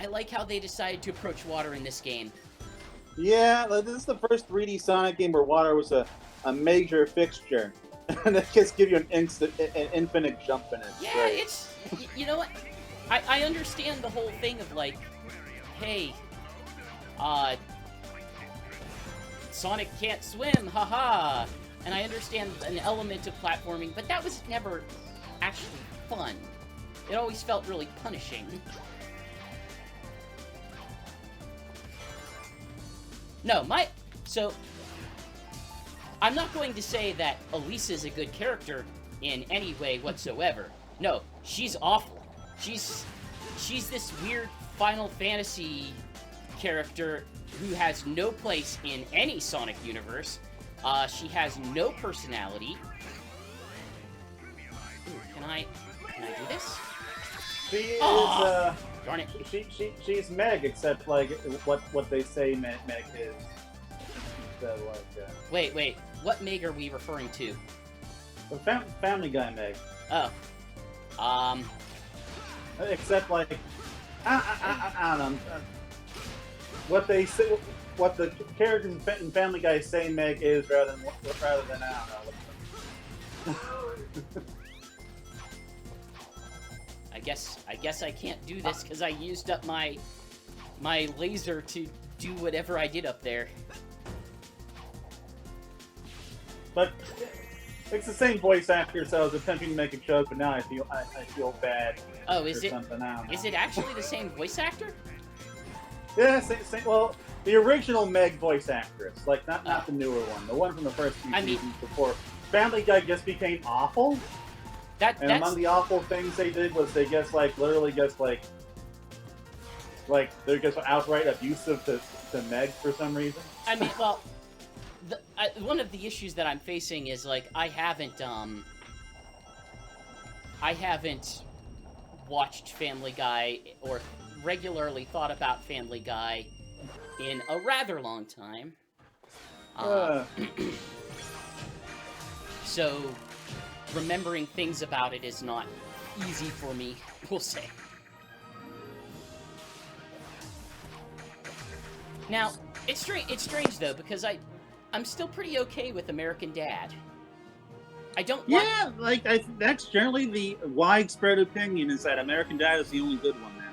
like how they decided to approach water in this game. Yeah, this is the first 3D Sonic game where water was a major fixture. And they just give you an infinite jump in it. Yeah, Great. it's... You know what? I understand the whole thing of like, hey, Sonic can't swim, haha. And I understand an element of platforming, but that was never actually fun. It always felt really punishing. No, so, I'm not going to say that Elise is a good character in any way whatsoever. No, she's awful. She's this weird Final Fantasy character who has no place in any Sonic universe. She has no personality. Ooh, can I do this? She is, Darn it. She's Meg, except like what they say Meg is. Instead, Wait. What Meg are we referring to? the Family Guy Meg. Oh. Except like I don't know. What they say, what the characters in Family Guy say Meg is rather than I don't know. I guess I can't do this because I used up my laser to do whatever I did up there. But it's the same voice actor, so I was attempting to make a joke, but now I feel bad. Oh, is it? Something. I don't know. Is it actually the same voice actor? Yeah, well, the original Meg voice actress, like not the newer one, the one from the first few seasons before Family Guy just became awful. And among the awful things they did was they literally they're just outright abusive to Meg for some reason. I mean, well, one of the issues that I'm facing is like I haven't watched Family Guy or regularly thought about Family Guy in a rather long time. So remembering things about it is not easy for me, we'll say. Now, it's strange though, because I'm still pretty okay with American Dad. I don't that's generally the widespread opinion is that American Dad is the only good one now.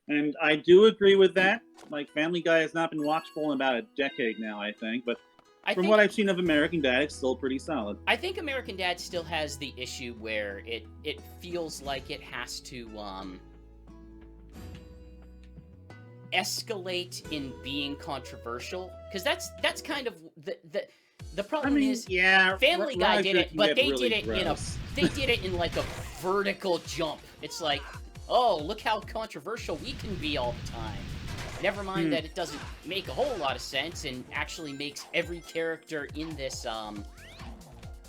And I do agree with that. Like, Family Guy has not been watchable in about a decade now, I think, but from what I've seen of American Dad, it's still pretty solid. I think American Dad still has the issue where it feels like it has to escalate in being controversial, because that's kind of the problem. Family Guy did it, but they did it in like a vertical jump. It's like, oh, look how controversial we can be all the time. Never mind that it doesn't make a whole lot of sense and actually makes every character in this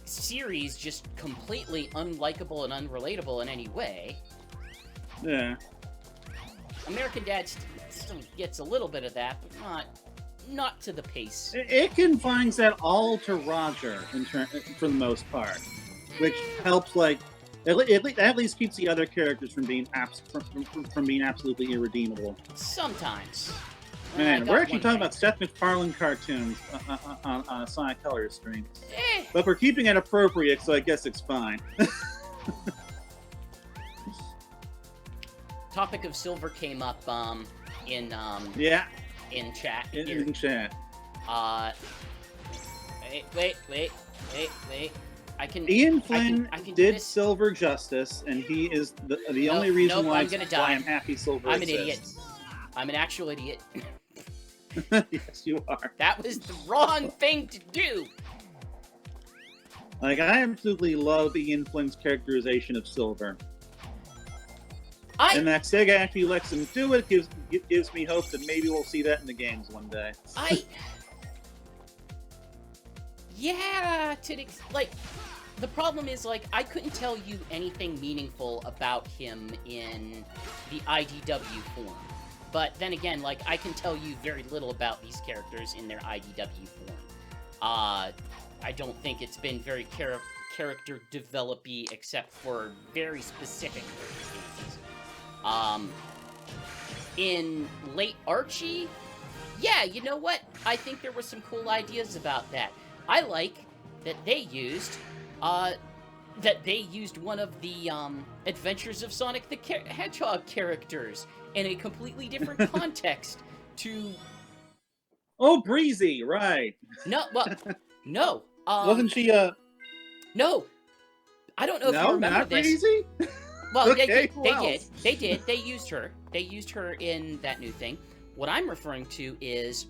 series just completely unlikable and unrelatable in any way. Yeah. American Dad still gets a little bit of that, but not to the pace. It confines that all to Roger for the most part, which helps, like, at least keeps the other characters from being absolutely irredeemable. Sometimes. Man, we're actually talking about Seth MacFarlane cartoons on a Sonic Colors stream. But we're keeping it appropriate, so I guess it's fine. Topic of Silver came up in chat. In chat. Wait. Ian Flynn I can did Silver justice, and he is the only reason why I'm happy Silver I'm exists. an idiot. I'm an actual idiot. Yes, you are. That was the wrong thing to do. Like, I absolutely love Ian Flynn's characterization of Silver. And that Sega actually lets him do it gives me hope that maybe we'll see that in the games one day. The problem is, like, I couldn't tell you anything meaningful about him in the IDW form. But then again, like, I can tell you very little about these characters in their IDW form. I don't think it's been very character developy except for very specific circumstances. In late Archie, yeah, you know what? I think there were some cool ideas about that. I like that they used one of the Adventures of Sonic the Hedgehog characters in a completely different context to... Oh, Breezy, right. No. Wasn't she, No. I don't know if you remember this. Breezy? Well, okay, they did. They used her. They used her in that new thing. What I'm referring to is,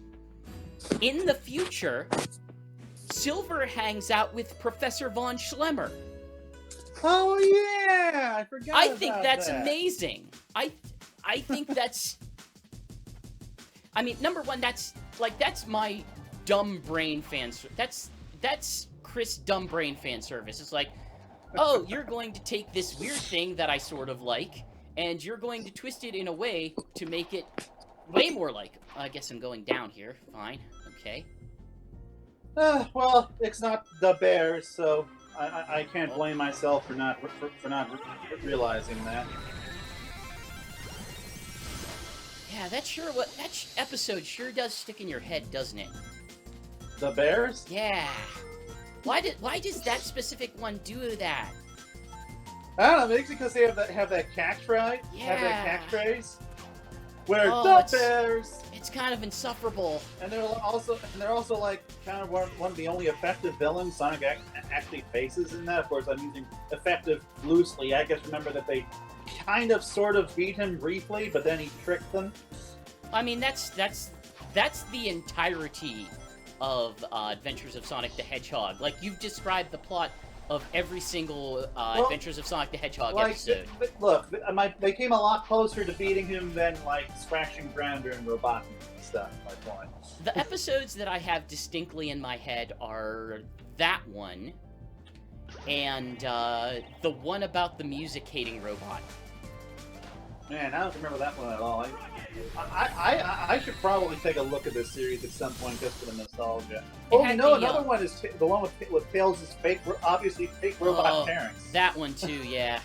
in the future, Silver hangs out with Professor von Schlemmer. Oh yeah, I forgot. I think that's amazing. I think that's. I mean, number one, that's my dumb brain fan. That's Chris dumb brain fan service. It's like, oh, you're going to take this weird thing that I sort of like, and you're going to twist it in a way to make it way more like... I guess I'm going down here. Fine. Okay. Well, it's not the Bears, so I can't blame myself for not realizing that. Yeah, that episode sure does stick in your head, doesn't it? The Bears? Yeah. Why does that specific one do that? I don't know. Maybe because they have that catchphrase. Yeah. Have that catchphrase. We're Oh, the it's- Bears. It's kind of insufferable. And they're also like kind of one of the only effective villains Sonic actually faces in that. Of course, I'm using effective loosely. I guess remember that they kind of sort of beat him briefly, but then he tricked them. I mean, that's the entirety of Adventures of Sonic the Hedgehog. Like, you've described the plot of every single Adventures of Sonic the Hedgehog episode. Look, they came a lot closer to beating him than like Scratching Grounder and Robotnik and stuff. My point. The episodes that I have distinctly in my head are that one, and the one about the music-hating robot. Man, I don't remember that one at all. I should probably take a look at this series at some point just for the nostalgia. Oh, you know, another one is the one with Tails' obviously fake robot parents. That one too, yeah.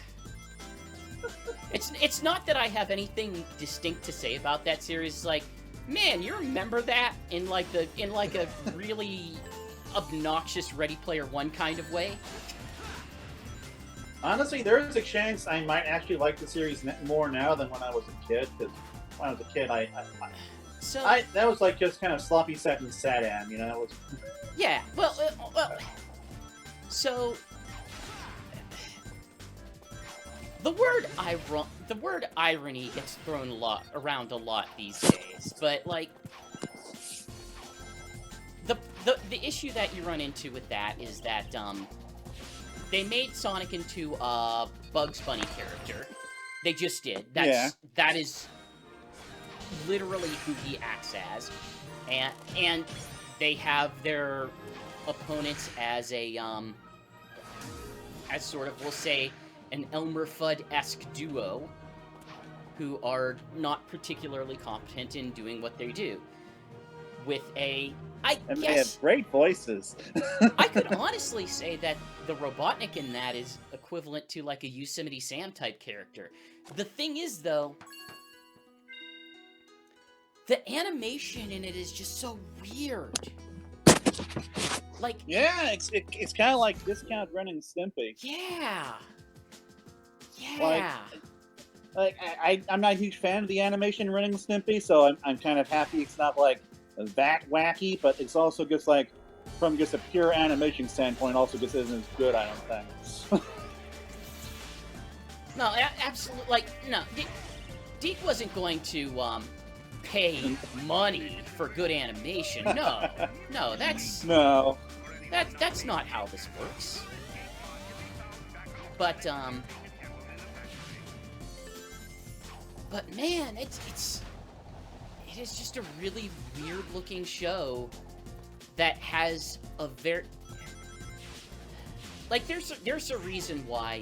It's not that I have anything distinct to say about that series. It's like, man, you remember that in like a really obnoxious Ready Player One kind of way? Honestly, there is a chance I might actually like the series more now than when I was a kid. Because when I was a kid, that was like just kind of sloppy set and Saddam, you know. It was. Yeah, well, so the word irony gets thrown around a lot these days, but like the issue that you run into with that is that they made Sonic into a Bugs Bunny character. They just did. That is literally who he acts as, and they have their opponents as a as sort of, we'll say, an Elmer Fudd-esque duo who are not particularly competent in doing what they do. With they have great voices. I could honestly say that the Robotnik in that is equivalent to like a Yosemite Sam type character. The thing is, though, the animation in it is just so weird. Like, yeah, it's kind of like Discount Ren and Stimpy. Yeah. I'm not a huge fan of the animation in Ren and Stimpy, so I'm kind of happy it's not like that wacky, but it's also just like, from just a pure animation standpoint, also just isn't as good, I don't think. No, absolutely. Like, no, Deke wasn't going to pay money for good animation. No, that's not how this works. But man, it is just a really weird looking show that has a very, like, there's a reason why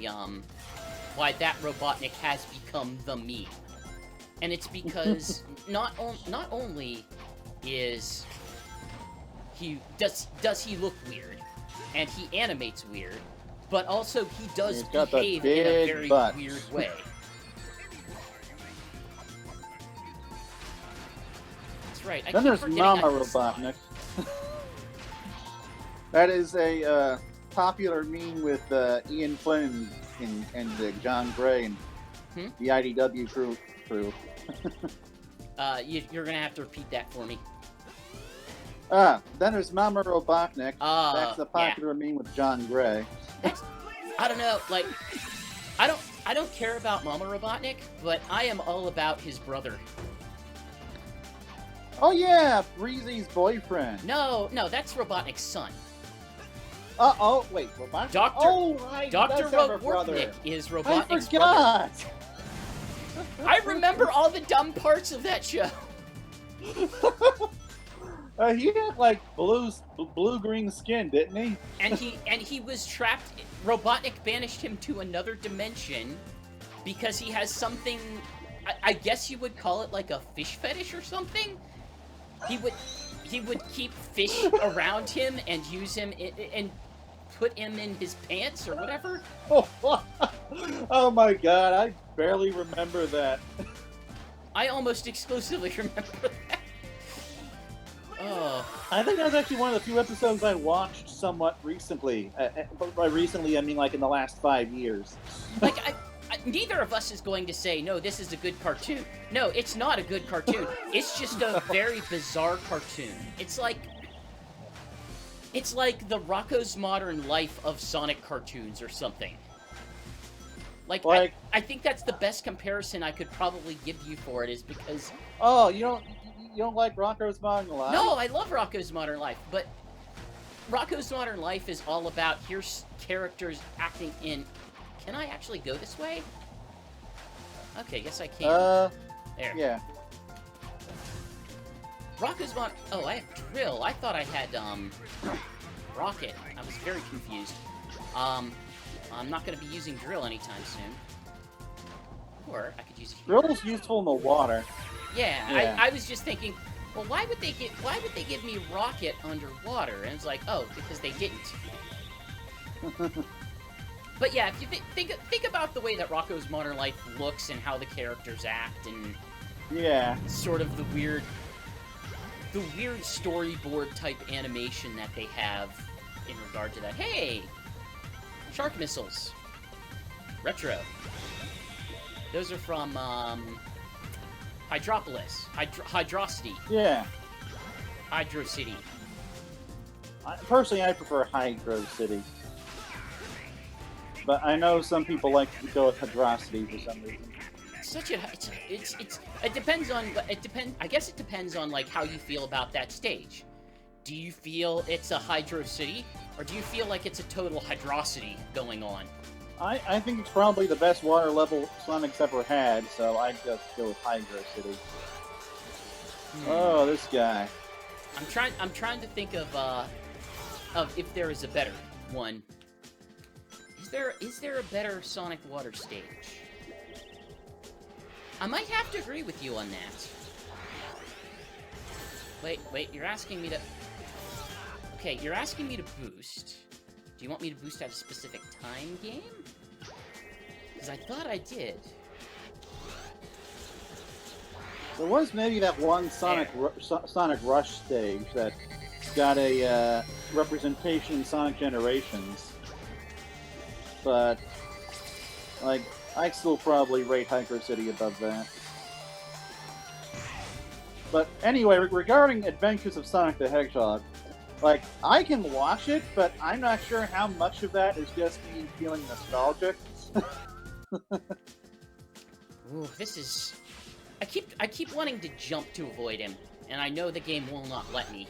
that Robotnik has become the meme. And it's because not only is does he look weird, and he animates weird, but also he does behave in a very weird way. That's right. Then there's Mama Robotnik. That is a popular meme with Ian Flynn and John Gray and the IDW crew. You're gonna have to repeat that for me. Then there's Mama Robotnik. That's the popular meme with John Gray. I don't know, like, I don't care about Mama Robotnik, but I am all about his brother. Oh yeah, Breezy's boyfriend. No, that's Robotnik's son. Wait, Robotnik? Dr. Robotnik is Robotnik's brother. I forgot! I remember all the dumb parts of that show. He had like blue-green skin, didn't he? And he was trapped. Robotnik banished him to another dimension because he has something. I guess you would call it like a fish fetish or something. He would keep fish around him and use him and put him in his pants or whatever. Oh my god, I barely remember that. I almost exclusively remember that. Oh. I think that was actually one of the few episodes I watched somewhat recently. By recently, I mean like in the last 5 years. Like, neither of us is going to say, no, this is a good cartoon. No, it's not a good cartoon. It's just a very bizarre cartoon. It's like the Rocko's Modern Life of Sonic cartoons or something. Like I think that's the best comparison I could probably give you for it, is because... Oh, you don't like Rocko's Modern Life? No, I love Rocko's Modern Life, but Rocko's Modern Life is all about, here's characters acting in... Can I actually go this way? Okay, yes I can. There. Yeah. Rocko's Modern... Oh, I have Drill. I thought I had, Rocket. I was very confused. I'm not going to be using Drill anytime soon. Or I could use it here. Drill's useful in the water. Yeah. I was just thinking, well, why would they give me Rocket underwater? And it's like, oh, because they didn't. But yeah, if you think about the way that Rocko's Modern Life looks and how the characters act, and sort of the weird storyboard type animation that they have in regard to that. Hey, shark missiles, retro. Those are from Hydropolis, Hydrocity. Yeah. Hydro City. Personally, I prefer Hydro City. But I know some people like to go with Hydrocity for some reason. It depends on, I guess it depends on, like, how you feel about that stage. Do you feel it's a Hydro City, or do you feel like it's a total Hydrocity going on? I think it's probably the best water level Sonic's ever had, so I'd just go with Hydro City. Oh, this guy. I'm trying to think of if there is a better one. Is there a better Sonic water stage? I might have to agree with you on that. Wait, you're asking me to... Okay, you're asking me to boost. Do you want me to boost at a specific time game? Because I thought I did. There was maybe that one Sonic Rush stage that got a representation in Sonic Generations. But, like, I'd still probably rate Hydro City above that. But anyway, regarding Adventures of Sonic the Hedgehog, like, I can watch it, but I'm not sure how much of that is just me feeling nostalgic. Ooh, this is... I keep wanting to jump to avoid him, and I know the game will not let me.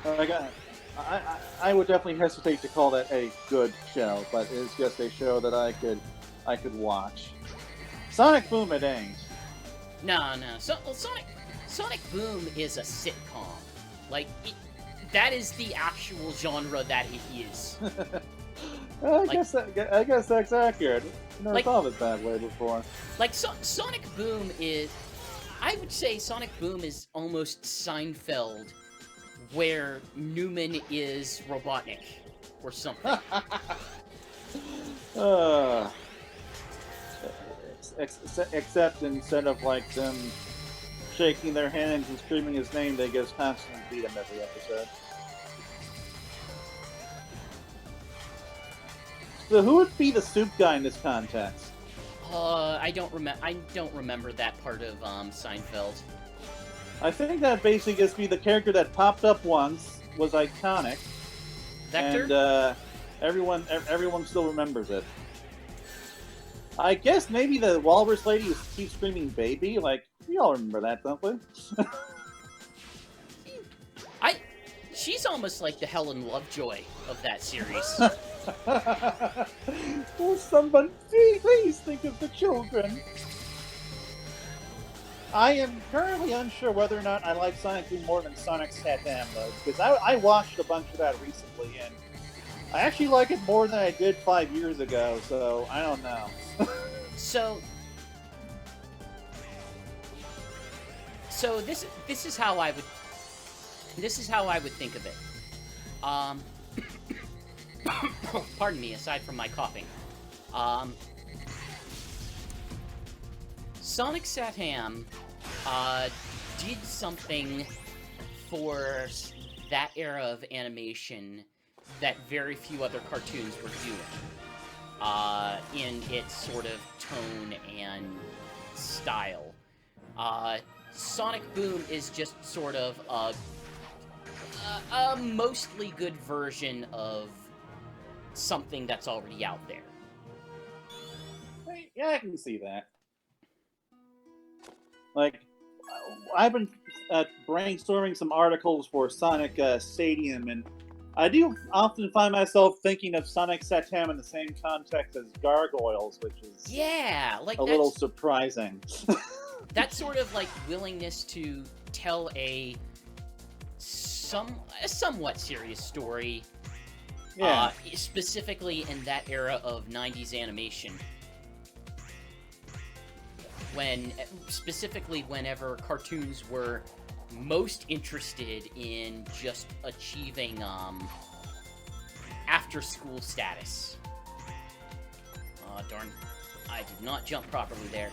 I would definitely hesitate to call that a good show, but it's just a show that I could watch. Sonic Boom it ain't. No. Sonic Boom is a sitcom. Like, that is the actual genre that it is. I guess that's accurate. I never thought of it that way before. Like, Sonic Boom is... I would say Sonic Boom is almost Seinfeld, where Newman is Robotnik, or something. Except instead of, like, them shaking their hands and screaming his name, they just constantly beat him every episode. So who would be the soup guy in this contest? I don't remember that part of Seinfeld. I think that basically gets me the character that popped up once, was iconic, Vector? And everyone still remembers it. I guess maybe the walrus lady who keeps screaming "baby." Like, we all remember that, don't we? She's almost like the Helen Lovejoy of that series. Oh, somebody, please think of the children. I am currently unsure whether or not I like Sonic Boom more than Sonic Satam, though, because I watched a bunch of that recently, and I actually like it more than I did 5 years ago, so I don't know. So this is how I would think of it. Pardon me, aside from my coughing. Sonic Satam did something for that era of animation that very few other cartoons were doing in its sort of tone and style. Sonic Boom is just sort of a mostly good version of something that's already out there. Yeah, I can see that. Like, I've been brainstorming some articles for Sonic Stadium, and I do often find myself thinking of Sonic Satam in the same context as Gargoyles, which is Like a little surprising. That sort of like willingness to tell a somewhat serious story, specifically in that era of 90s animation. Specifically whenever cartoons were most interested in just achieving after-school status. Oh, darn. I did not jump properly there.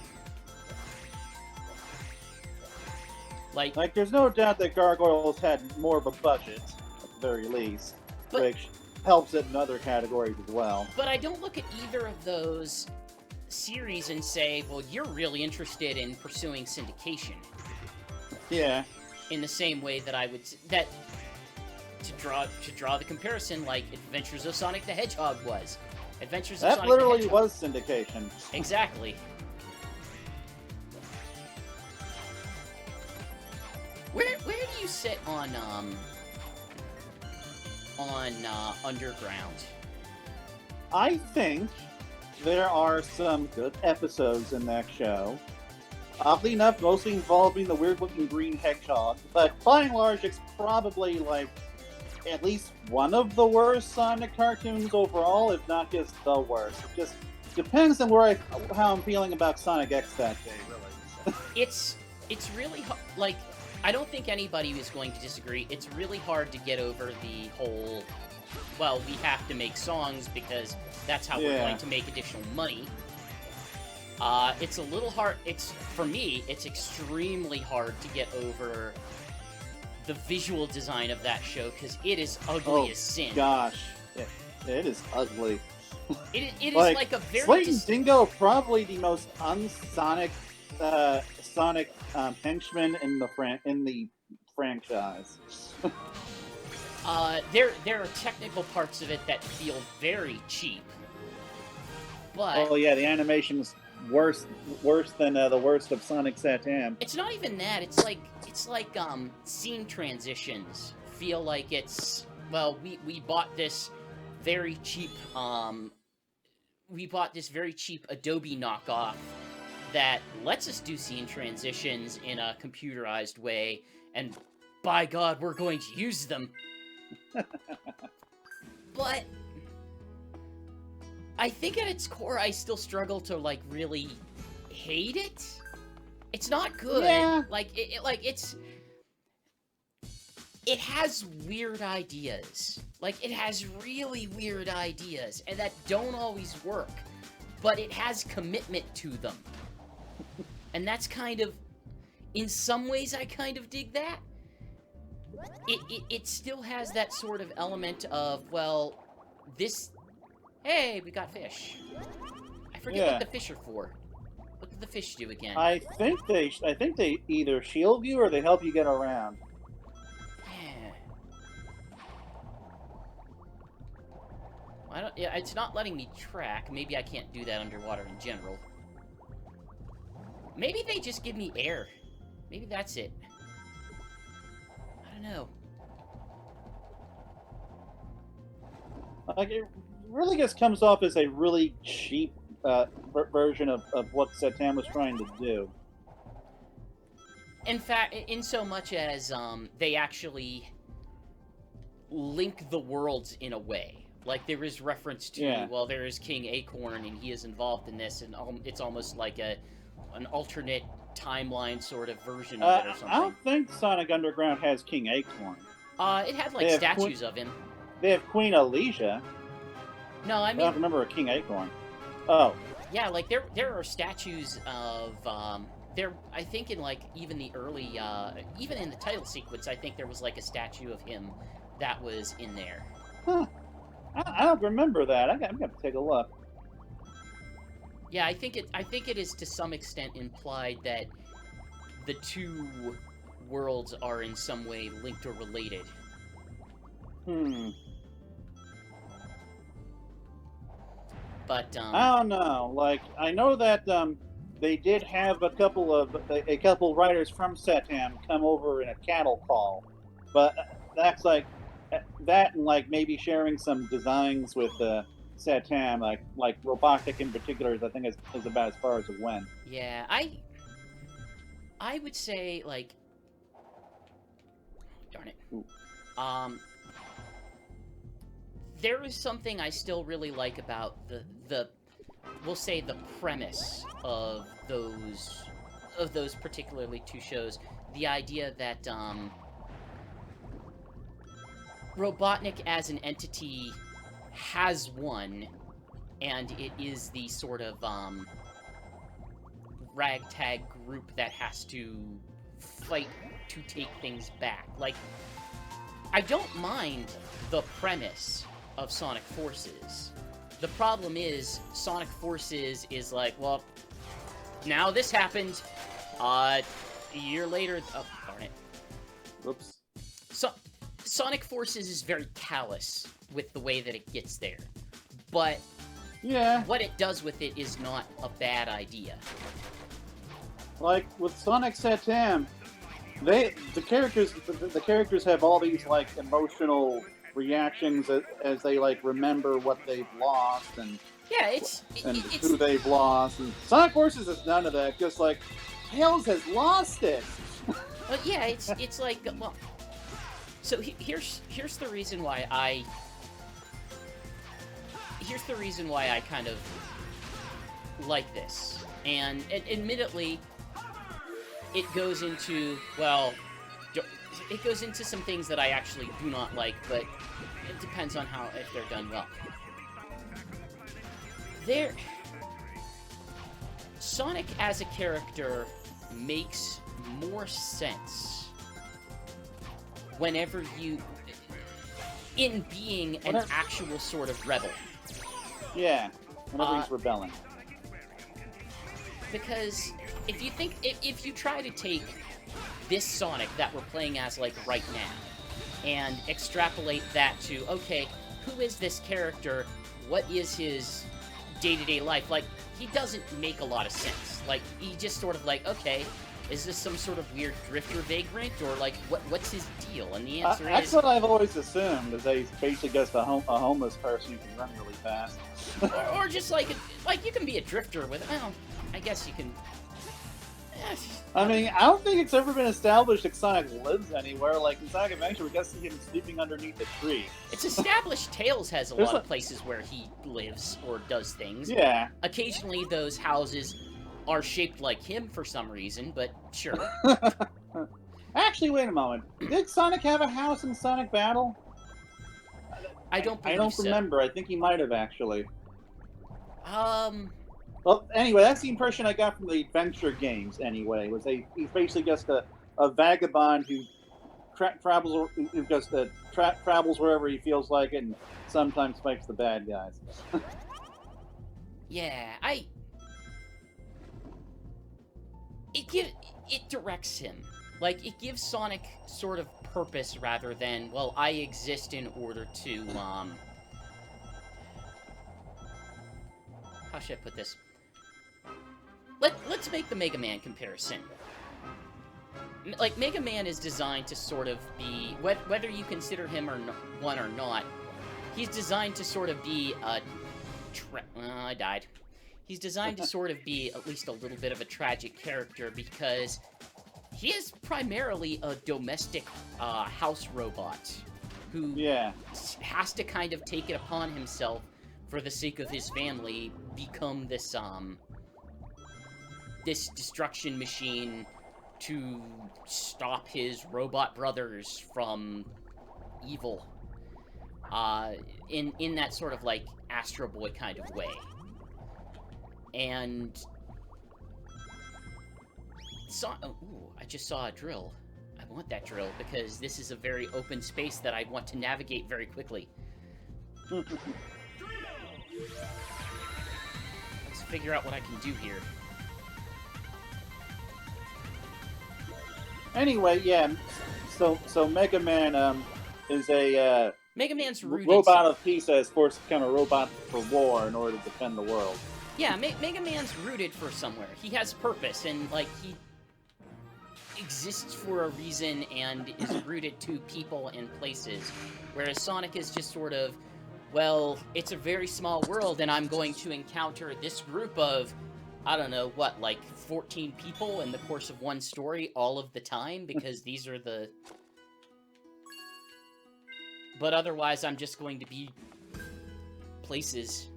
Like, there's no doubt that Gargoyles had more of a budget, at the very least, but, which helps it in other categories as well. But I don't look at either of those series and say, well, you're really interested in pursuing syndication. Yeah. In the same way that I would to draw the comparison, like Adventures of Sonic the Hedgehog was. Adventures of Sonic the Hedgehog. That literally was syndication. Exactly. Where do you sit on Underground? I think there are some good episodes in that show. Oddly enough, mostly involving the weird-looking green hedgehog, but by and large, it's probably, like, at least one of the worst Sonic cartoons overall, if not just the worst. It just depends on how I'm feeling about Sonic X that day, really. It's really like, I don't think anybody is going to disagree. It's really hard to get over the whole, well, we have to make songs because that's how we're going to make additional money. It's a little hard. For me, it's extremely hard to get over the visual design of that show because it is ugly as sin. Gosh, it is ugly. It is like a very Slate and Dingo, probably the most unsonic Sonic henchman in the franchise. There are technical parts of it that feel very cheap, but oh yeah, the animation's worse than the worst of Sonic Satam. It's not even that. It's like scene transitions feel like it's, well, we bought this very cheap Adobe knockoff that lets us do scene transitions in a computerized way, and by God, we're going to use them. But I think at its core, I still struggle to, like, really hate it. It's not good. Yeah. It has weird ideas. Like, it has really weird ideas, and that don't always work. But it has commitment to them. And that's kind of, in some ways, I kind of dig that. It still has that sort of element of, well, this... Hey, we got fish. I forget what the fish are for. What did the fish do again? I think they either shield you or they help you get around. Yeah. It's not letting me track. Maybe I can't do that underwater in general. Maybe they just give me air. Maybe that's it. I don't know. Like, it really just comes off as a really cheap version of what Satam was trying to do. In fact, in so much as they actually link the worlds in a way. Like, there is reference to, Yeah. well, there is King Acorn, and he is involved in this, and it's almost like an alternate timeline sort of version of it or I something. don't think Sonic Underground has King Acorn. It had, like, They have statues of him. They have Queen Alicia. No, I I mean, don't remember a King Acorn. Oh, yeah, like, there are statues of, there, I think in, like, even the early, even in the title sequence, I think there was, like, a statue of him that was in there. huh. I don't remember that. I'm gonna take a look. Yeah, I think it is to some extent implied that the two worlds are in some way linked or related. But I don't know. Like, I know that they did have a couple writers from Satam come over in a cattle call, but that's like that, and like maybe sharing some designs with Satam, like Robotnik in particular, I think is about as far as it went. yeah, I would say, like, darn it. Ooh. There is something I still really like about the we'll say the premise of those particularly two shows. The idea that Robotnik as an entity has won, and it is the sort of ragtag group that has to fight to take things back. Like, I don't mind the premise of Sonic Forces. The problem is, Sonic Forces is like, well, now this happened, a year later, oh, darn it. Whoops. So, Sonic Forces is very callous with the way that it gets there. But Yeah, what it does with it is not a bad idea. like with Sonic Satam, the characters have all these like emotional reactions as they like remember what they've lost and Yeah, it's who they've lost. And Sonic Forces has none of that. Just like Tails has lost it. but yeah, it's like, well, so here's the reason why I kind of like this, and admittedly, it goes into, well, it goes into some things that I actually do not like, but it depends on if they're done well. Sonic as a character makes more sense whenever in being an actual sort of rebel. Yeah, whenever he's rebelling. Because if you try to take this Sonic that we're playing as, like, right now, and extrapolate that to, okay, who is this character? What is his day-to-day life? Like, he doesn't make a lot of sense. Like, he just sort of like, okay, is this some sort of weird drifter vagrant, or like, what's his deal? And the answer That's is, what I've always assumed, is that he's basically just a homeless person who can run really fast. or just like you can be a drifter with, well, I guess you can. I mean, I don't think it's ever been established that Sonic lives anywhere. Like in Sonic Adventure, we got to see him sleeping underneath a tree. It's established Tails has a lot of places where he lives or does things. Yeah. Occasionally those houses are shaped like him for some reason, but sure. Actually, wait a moment. Did Sonic have a house in Sonic Battle? I don't believe I don't so. remember. I think he might have, actually. Well, anyway, that's the impression I got from the adventure games. Anyway, was he's basically just a vagabond who travels travels wherever he feels like it, and sometimes fights the bad guys. yeah, it directs him. Like, it gives Sonic sort of purpose rather than, well, I exist in order to how should I put this? Let's make the Mega Man comparison. Like, Mega Man is designed to sort of be, whether you consider him one or not, he's designed to sort of be a I died. He's designed to sort of be at least a little bit of a tragic character because he is primarily a domestic house robot who has to kind of take it upon himself for the sake of his family, become this this destruction machine to stop his robot brothers from evil. In that sort of like Astro Boy kind of way. And ooh, I just saw a drill. I want that drill because this is a very open space that I want to navigate very quickly. Let's figure out what I can do here. Anyway, yeah. So Mega Man is a Mega Man's rooted robot of peace that is forced to become a robot for war in order to defend the world. Yeah, Mega Man's rooted for somewhere. He has purpose, and like he exists for a reason and is rooted to people and places. Whereas Sonic is just sort of, well, it's a very small world, and I'm going to encounter this group of, I don't know, what, like 14 people in the course of one story all of the time, because these are the... But otherwise, I'm just going to be places.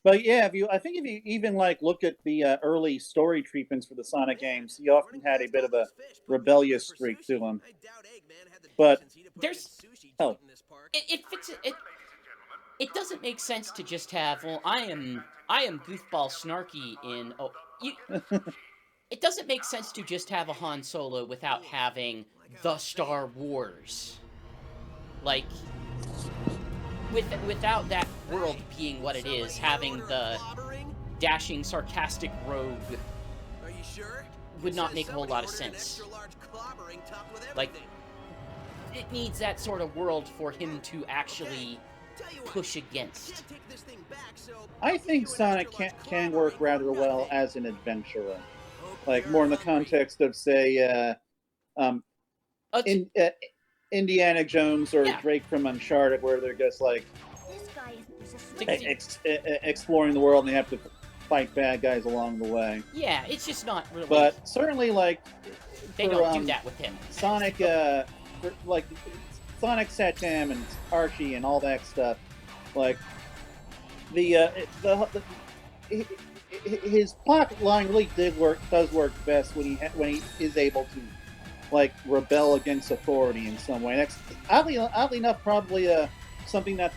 But yeah, I think if you even like look at the early story treatments for the Sonic games, he often had a bit of a rebellious streak to him. But there's it fits it. It doesn't make sense to just have, well, I am goofball snarky in it doesn't make sense to just have a Han Solo without having the Star Wars. Like, without that world being what it is, having the dashing, sarcastic rogue would not make a whole lot of sense. Like, it needs that sort of world for him to actually push against. I think Sonic can work rather well as an adventurer. Like, more in the context of, say, Indiana Jones or Drake from Uncharted, where they're just like exploring the world and they have to fight bad guys along the way. Yeah, it's just not really. But certainly, like, they don't do that with him. Sonic, like Sonic, Satam, and Archie, and all that stuff. Like his plot line really does work best when he is able to, like, rebel against authority in some way. That's oddly enough probably something that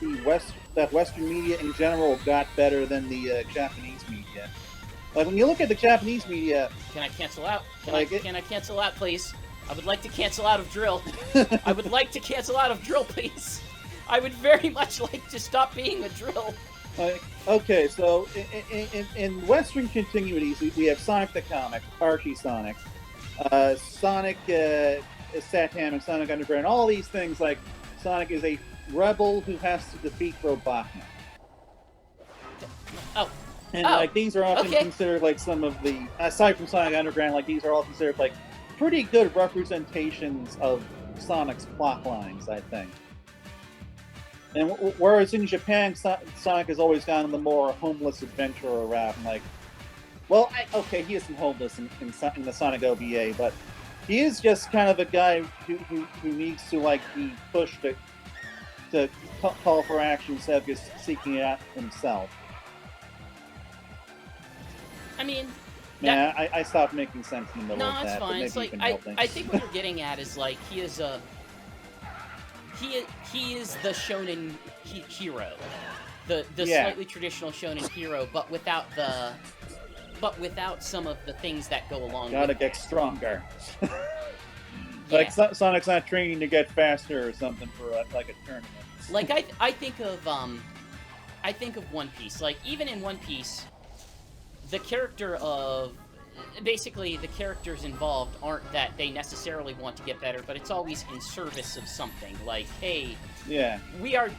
Western media in general got better than the Japanese media. Like, when you look at the Japanese media, can I cancel out? Can I cancel out, please? I would like to cancel out of drill. I would like to cancel out of drill, please. I would very much like to stop being a drill. Okay, so in Western continuities, we have Sonic the Comic, Archie Sonic, Sonic Satam, and Sonic Underground. All these things, like, Sonic is a rebel who has to defeat Robotnik. Oh. And, like, these are often considered, like, some of the, aside from Sonic Underground, like, these are all considered, like, pretty good representations of Sonic's plot lines, I think. And whereas in Japan, Sonic has always gone the more homeless adventurer route. And, like, well, he isn't homeless in the Sonic OVA, but he is just kind of a guy who needs to, like, be pushed to call for action instead of just seeking it out himself. I mean... Yeah, I stopped making sense in the middle of that. No, it's fine. It's like, I think what you're getting at is, like, he is the shonen hero, the slightly traditional shonen hero, but without some of the things that go along. Gotta with get stronger. Like, Sonic's not training to get faster or something for like a tournament. Like, I think of One Piece. Like, even in One Piece, the characters involved aren't that they necessarily want to get better, but it's always in service of something. Like, hey, we are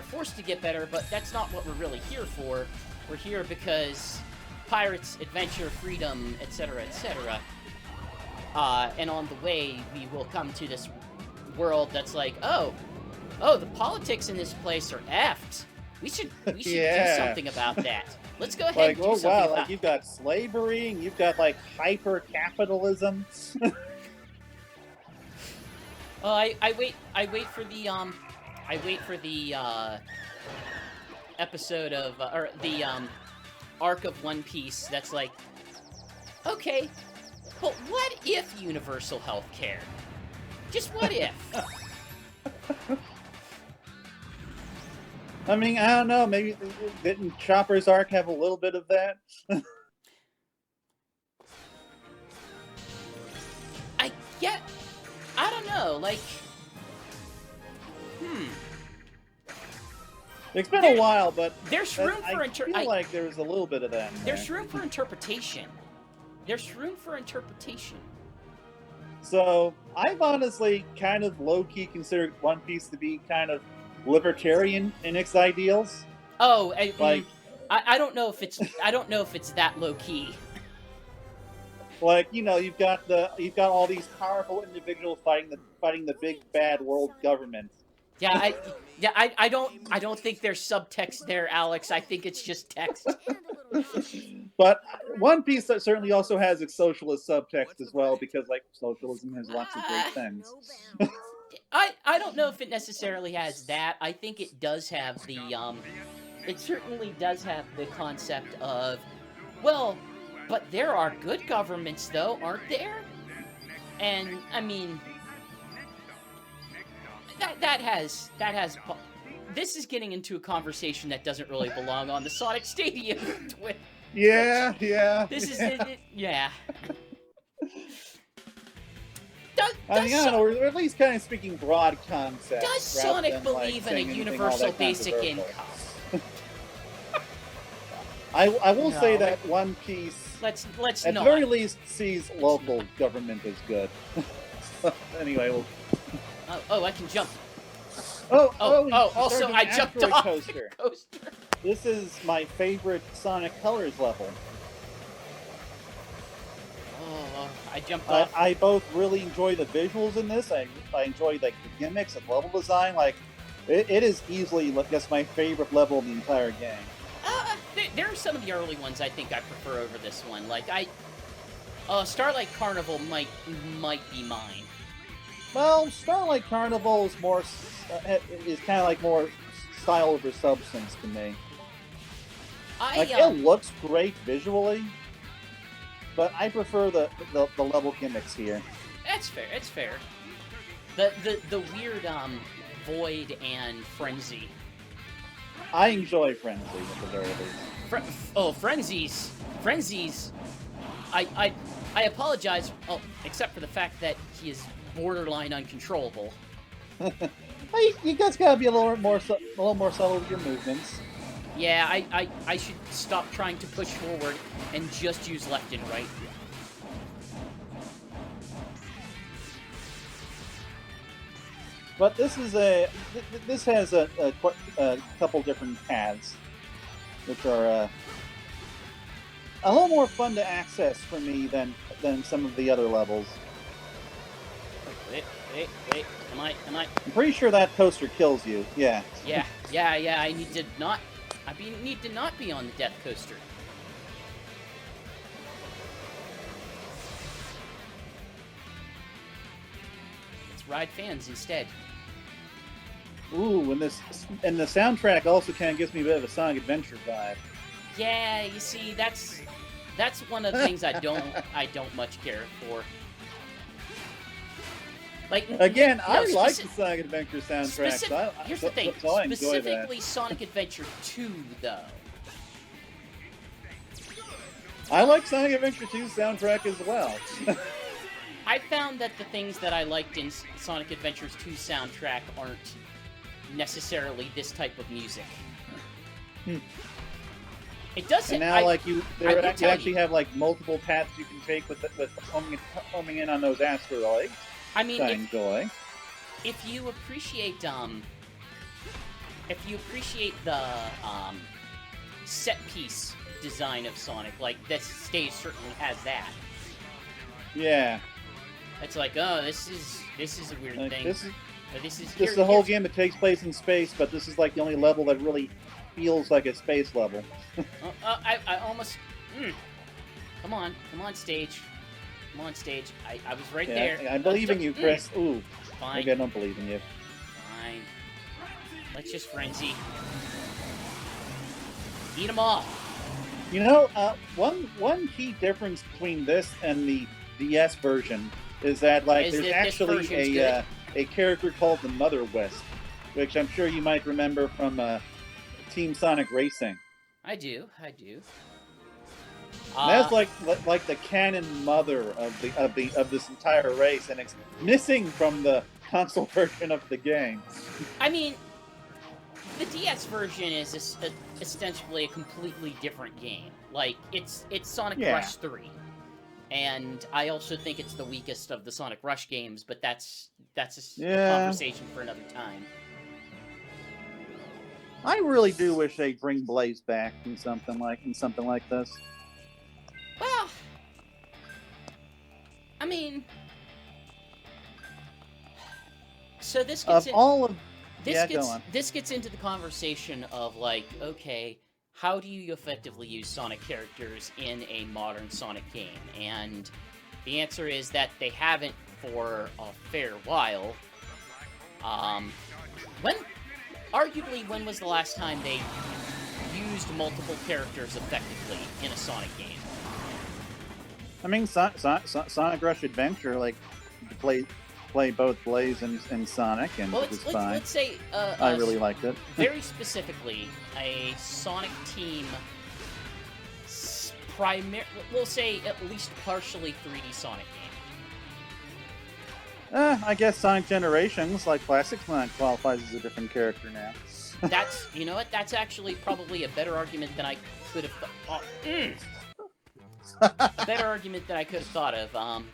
forced to get better, but that's not what we're really here for. We're here because pirates, adventure, freedom, etc., etc. And on the way, we will come to this world that's like, oh, the politics in this place are effed. We should do something about that. Let's go ahead Like, and do oh something wow, about like you've got slavery, and you've got like hyper capitalism. I wait for the episode of or the arc of One Piece that's like, okay, but what if universal health care? Just what if? I mean, I don't know. Maybe didn't Chopper's arc have a little bit of that? I don't know, like, It's been a while, but there's room for I feel like there was a little bit of that. In there's there. room for interpretation. There's room for interpretation. So I've honestly kind of low-key considered One Piece to be kind of libertarian in its ideals. Oh, Like- I don't know if it's that low key. Like, you know, you've got all these powerful individuals fighting the big bad world government. Yeah, I don't think there's subtext there, Alex. I think it's just text. And a little fish. But One Piece certainly also has its socialist subtext as well, because like socialism has lots of great things. No bounds. I don't know if it necessarily has that. I think it does have the it certainly does have the concept of, well, but there are good governments though, aren't there? And I mean that has this is getting into a conversation that doesn't really belong on the Sonic Stadium Twitch. Yeah. This is yeah. I mean, I don't know, we're at least kind of speaking broad concepts. Does rather Sonic than, believe like, in a saying anything all universal that basic controversial. income? I will say No. that One Piece, Let's at the not. very least, sees local government as good. Anyway, we'll... Oh, I can jump. Oh, Also starting I an jumped Asteroid off coaster. the coaster. This is my favorite Sonic Colors level. Oh, I jumped off. I both really enjoy the visuals in this. I enjoy like the gimmicks and level design. Like, it is easily, I guess, my favorite level in the entire game. There are some of the early ones I think I prefer over this one. Like Starlight Carnival might be mine. Well, Starlight Carnival is more is kind of like more style over substance to me. Like, it looks great visually, but I prefer the level gimmicks here. That's fair. It's fair. The weird Void and Frenzy. I enjoy Frenzy at the very least. Frenzy's. I apologize. Oh, except for the fact that he is borderline uncontrollable. You guys gotta be a little more subtle with your movements. Yeah, I should stop trying to push forward and just use left and right. But this has a couple different paths, which are a little more fun to access for me than some of the other levels. Wait. Am I? I'm pretty sure that coaster kills you. Yeah. Yeah. I need to not be on the death coaster. Let's ride fans instead. Ooh, and the soundtrack also kind of gives me a bit of a Sonic Adventure vibe. Yeah, you see, that's one of the things I don't much care for. Like Again, no, I like the Sonic Adventure soundtrack. Here's the thing. So I enjoy Specifically, that. Sonic Adventure 2, though. I like Sonic Adventure 2 soundtrack as well. I found that the things that I liked in Sonic Adventure 2 soundtrack aren't necessarily this type of music. It doesn't. And now, you actually you. have like multiple paths you can take with homing in on those asteroids. I mean, I enjoy. If you appreciate the set piece design of Sonic, like this stage certainly has that. Yeah. It's like, oh, this is a weird thing. This is But this is the whole game that takes place in space, but this is like the only level that really feels like a space level. I almost. Come on, stage. Come on, stage. I was right there. I believe in you, Chris. Ooh, Fine. maybe I don't believe in you. Fine. Let's just frenzy. Eat them all. You know, one key difference between this and the DS version is that there's actually a character called the Mother Wisp, which I'm sure you might remember from Team Sonic Racing. I do. That's like the canon mother of this entire race, and it's missing from the console version of the game. I mean, the DS version is ostensibly a completely different game. Like, it's Sonic Rush 3. And I also think it's the weakest of the Sonic Rush games, but that's a conversation for another time. I really do wish they'd bring Blaze back in something like this. Well, I mean, so this gets this gets into the conversation of like, okay, how do you effectively use Sonic characters in a modern Sonic game? And the answer is that they haven't for a fair while. When was the last time they used multiple characters effectively in a Sonic game? I mean, Sonic Rush Adventure, like, play both Blaze and Sonic, and it was fine. Let's say I really liked it. Very specifically, a Sonic team, we'll say at least partially 3D Sonic game. I guess Sonic Generations, like Classic Sonic, qualifies as a different character now. That's, you know what? That's actually probably a better argument than I could have thought. A better argument than I could have thought of.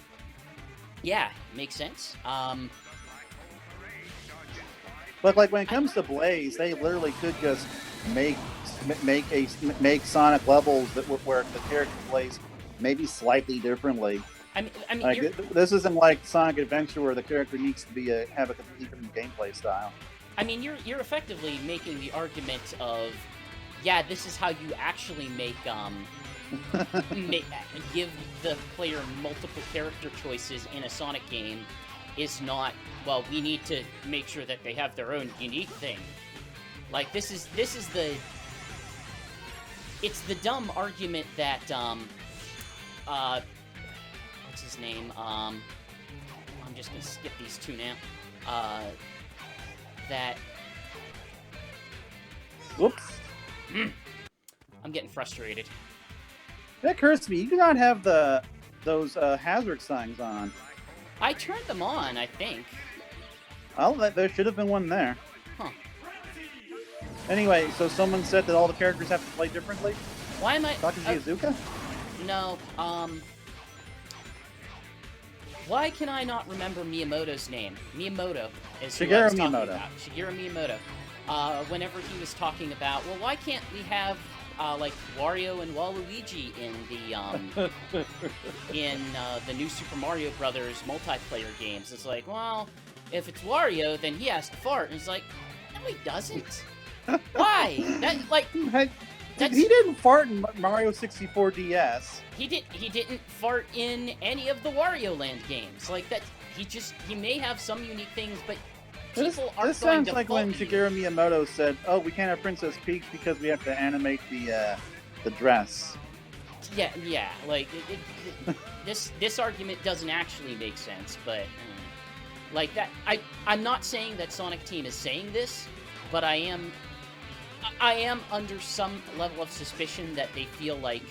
Yeah, makes sense. But like when it comes to Blaze, they literally could just make Sonic levels where the character plays maybe slightly differently. I mean, like, this isn't like Sonic Adventure where the character needs to be have a completely different gameplay style. I mean, you're effectively making the argument of, yeah, this is how you actually give the player multiple character choices in a Sonic game. Is not, well, we need to make sure that they have their own unique thing. Like, this is it's the dumb argument that what's his name? I'm just gonna skip these two now. That. Whoops. I'm getting frustrated. It occurs to me, you do not have those hazard signs on. I turned them on, I think. Oh, there should have been one there. Huh. Anyway, so someone said that all the characters have to play differently? Why am I... Dr. Shizuka? No, why can I not remember Miyamoto's name? Miyamoto is who I was talking about. Shigeru Miyamoto. Whenever he was talking about, well, why can't we have, like, Wario and Waluigi in the new Super Mario Brothers multiplayer games? It's like, well, if it's Wario, then he has to fart. And it's like, no, he doesn't. Why? That, like... He didn't fart in Mario 64 DS. He didn't fart in any of the Wario Land games. Like that, he may have some unique things, but people aren't this going sounds to like when Shigeru Miyamoto said, "Oh, we can't have Princess Peach because we have to animate the dress." Yeah. Like this argument doesn't actually make sense, but like that. I'm not saying that Sonic Team is saying this, but I am under some level of suspicion that they feel like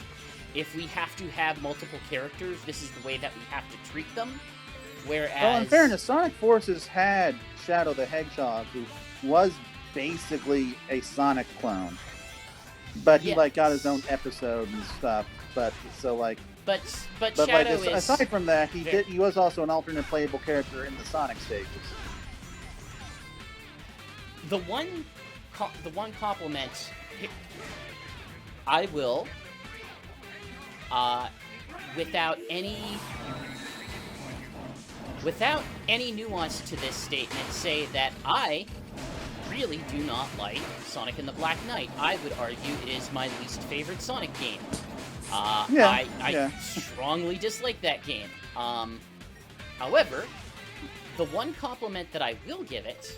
if we have to have multiple characters, this is the way that we have to treat them. Whereas... Well, in fairness, Sonic Forces had Shadow the Hedgehog, who was basically a Sonic clone. But he, got his own episode and stuff. But Shadow is... Aside from that, he was also an alternate playable character in the Sonic stages. The one compliment I will, without any nuance to this statement, say that I really do not like Sonic and the Black Knight. I would argue it is my least favorite Sonic game. I strongly dislike that game. However, the one compliment that I will give it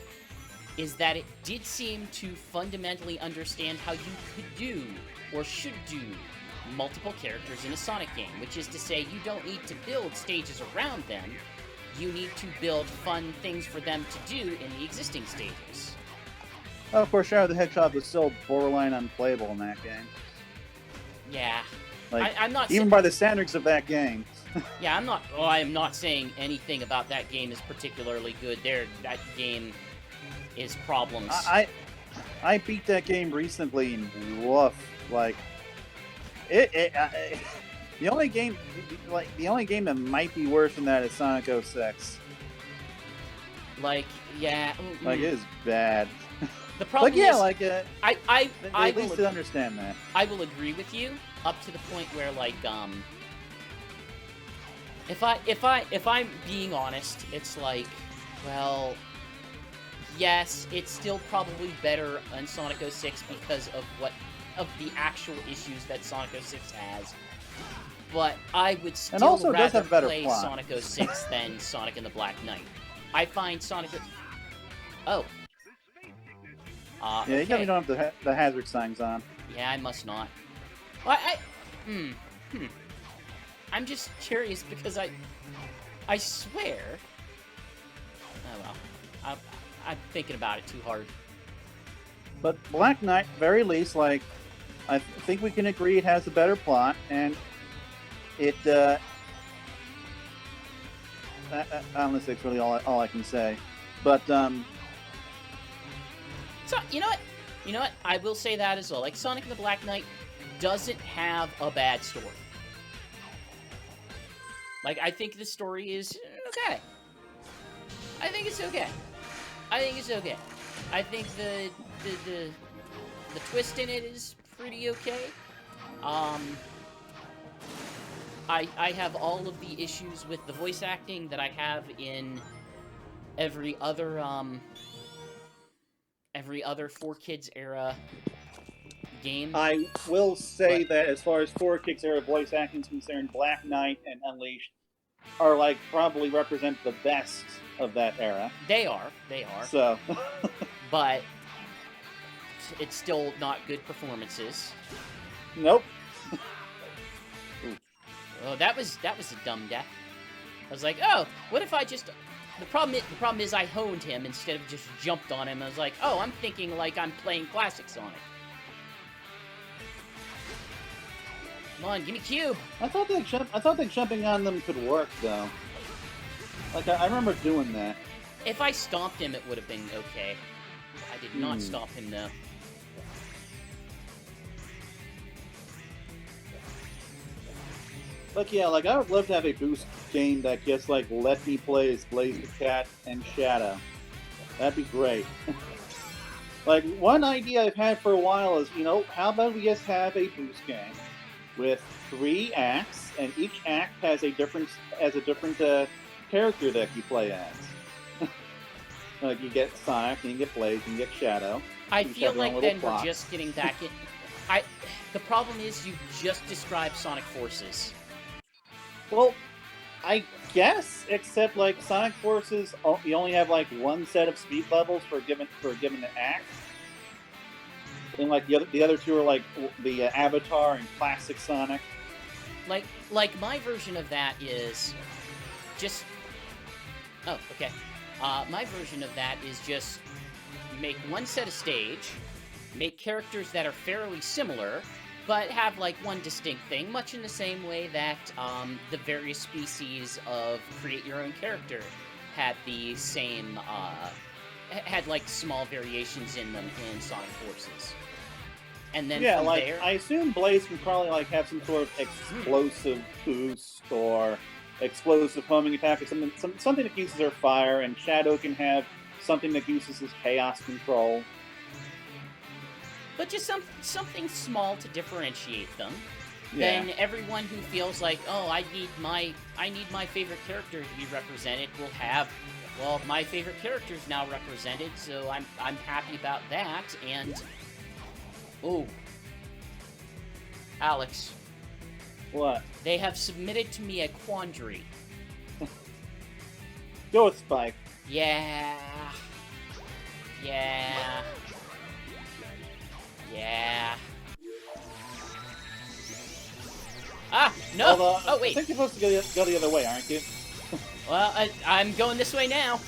is that it did seem to fundamentally understand how you could do, or should do, multiple characters in a Sonic game, which is to say you don't need to build stages around them, you need to build fun things for them to do in the existing stages. Of course, Shadow the Hedgehog was still borderline unplayable in that game. Yeah. Like, I'm not even by the standards of that game. Yeah, I am not saying anything about that game is particularly good. That game is problems. I beat that game recently, and woof, like the only game that might be worse than that is Sonic 06. Like, yeah, like it is bad. The problem is, I at least to understand that. I will agree with you up to the point where, like, if I'm being honest, it's like, well, yes, it's still probably better on Sonic 06 because of the actual issues that Sonic 06 has. But I would still rather play plot. Sonic 06 than Sonic and the Black Knight. I find Sonic... Oh. Yeah, you don't have the hazard signs on. Yeah, I must not. Well, I'm just curious because I swear... Oh well. I'm thinking about it too hard. But Black Knight, very least, like, I think we can agree it has a better plot, and it, honestly, it's really all I can say. But, So, you know what? I will say that as well. Like, Sonic and the Black Knight doesn't have a bad story. Like, I think the story is okay. I think it's okay. I think the twist in it is pretty okay. I have all of the issues with the voice acting that I have in every other 4Kids era game. I will say that as far as 4Kids era voice acting is concerned, Black Knight and Unleashed are, like, probably represent the best of that era. They are. So, but it's still not good performances. Nope. Oh, that was a dumb death. I was like, oh, what if I just... The problem is I honed him instead of just jumped on him. I was like, oh, I'm thinking like I'm playing classic Sonic. Come on, give me cube. I thought that jumping on them could work, though. Like, I remember doing that. If I stomped him, it would have been okay. I did not stomp him, though. Like, yeah, like, I would love to have a boost game that just, like, let me play as Blaze the Cat and Shadow. That'd be great. Like, one idea I've had for a while is, how about we just have a boost game with 3 acts, and each act has a different character that you play as. Like, you get Sonic, and you get Blaze, and you get Shadow. I feel like then we're just getting back in... The problem is you just described Sonic Forces. Well, I guess, except, like, Sonic Forces, you only have, like, one set of speed levels for a given act. And, like, the other two are, like, the Avatar and Classic Sonic. Like, my version of that is just... Oh, okay. My version of that is just make one set of stage, make characters that are fairly similar, but have, like, one distinct thing, much in the same way that the various species of Create Your Own Character had the same, had, like, small variations in them in Sonic Forces. And then from there... I assume Blaze can probably, like, have some sort of explosive boost or explosive homing attack or something that uses her fire, and Shadow can have something that uses his chaos control. But just something small to differentiate them. Yeah. Then everyone who feels like, oh, I need my favorite character to be represented will have Well, my favorite character is now represented, so I'm happy about that. And oh, Alex, What? they have submitted to me a quandary. Go with Spike. Yeah. Ah, no! Although, Oh, I wait. think you're supposed to go the other way, aren't you? Well, I'm going this way now.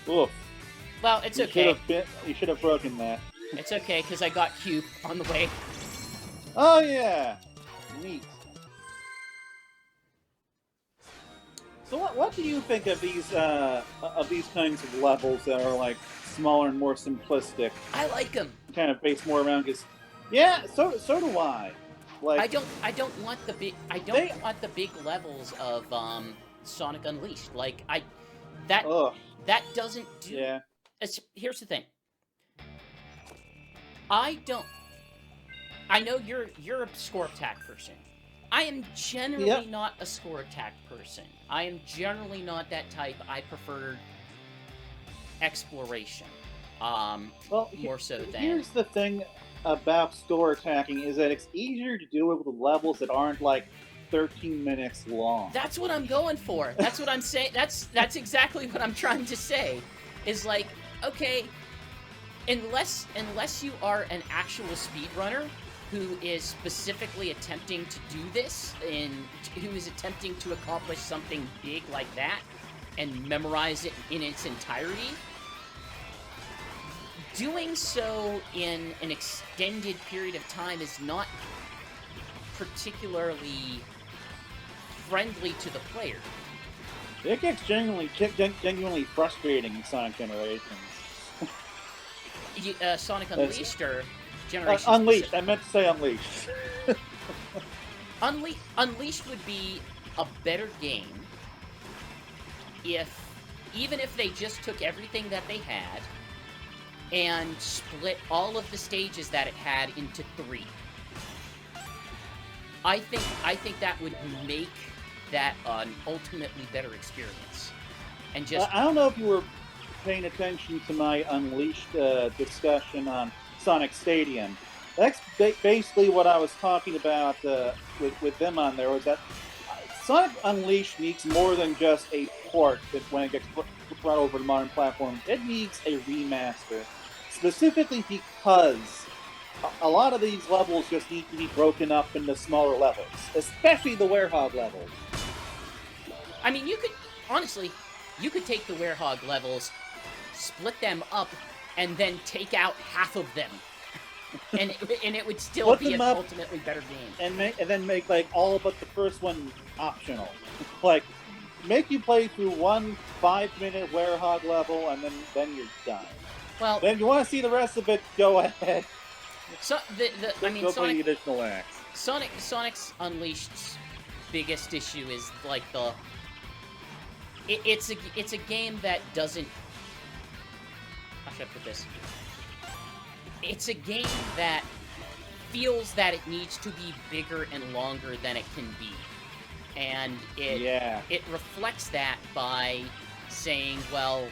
Oof. Well, it's okay. You should have broken that. It's okay, because I got Cube on the way. Oh yeah. Neat. So what do you think of these kinds of levels that are like smaller and more simplistic, I like them. kind of based more around? Cause yeah, so do I. Like I don't want the big want the big levels of Sonic Unleashed. Like that doesn't do. Yeah. Here's the thing. I know you're a score attack person. I am generally not a score attack person. I am generally not that type. I prefer exploration. More so than. Here's the thing about score attacking is that it's easier to do it with levels that aren't like 13 minutes long. That's what I'm going for. That's what I'm saying. That's exactly what I'm trying to say. Is like, okay, unless you are an actual speedrunner who is specifically attempting to do this, and who is attempting to accomplish something big like that, and memorize it in its entirety, doing so in an extended period of time is not particularly friendly to the player. It gets genuinely frustrating in Sonic Generations. Sonic Unleashed or Generations? Unleashed. Specific? I meant to say Unleashed. Unleashed would be a better game even if they just took everything that they had and split all of the stages that it had into 3. I think that would make that an ultimately better experience. And just I don't know if you were paying attention to my Unleashed discussion on Sonic Stadium. That's basically what I was talking about with them on there, was that Sonic Unleashed needs more than just a port that when it gets brought over to modern platforms. It needs a remaster. Specifically because a lot of these levels just need to be broken up into smaller levels. Especially the Werehog levels. I mean, you could take the Werehog levels, split them up, and then take out half of them. And it would still be an ultimately better game. And then make like all but the first one optional. Like, make you play through one 5-minute Werehog level, and then you're done. Well, then you want to see the rest of it, go ahead. So I mean, go play the additional acts. Sonic's Unleashed's biggest issue is like it's a game that doesn't. How should I put this? It's a game that feels that it needs to be bigger and longer than it can be, and it reflects that by saying, well,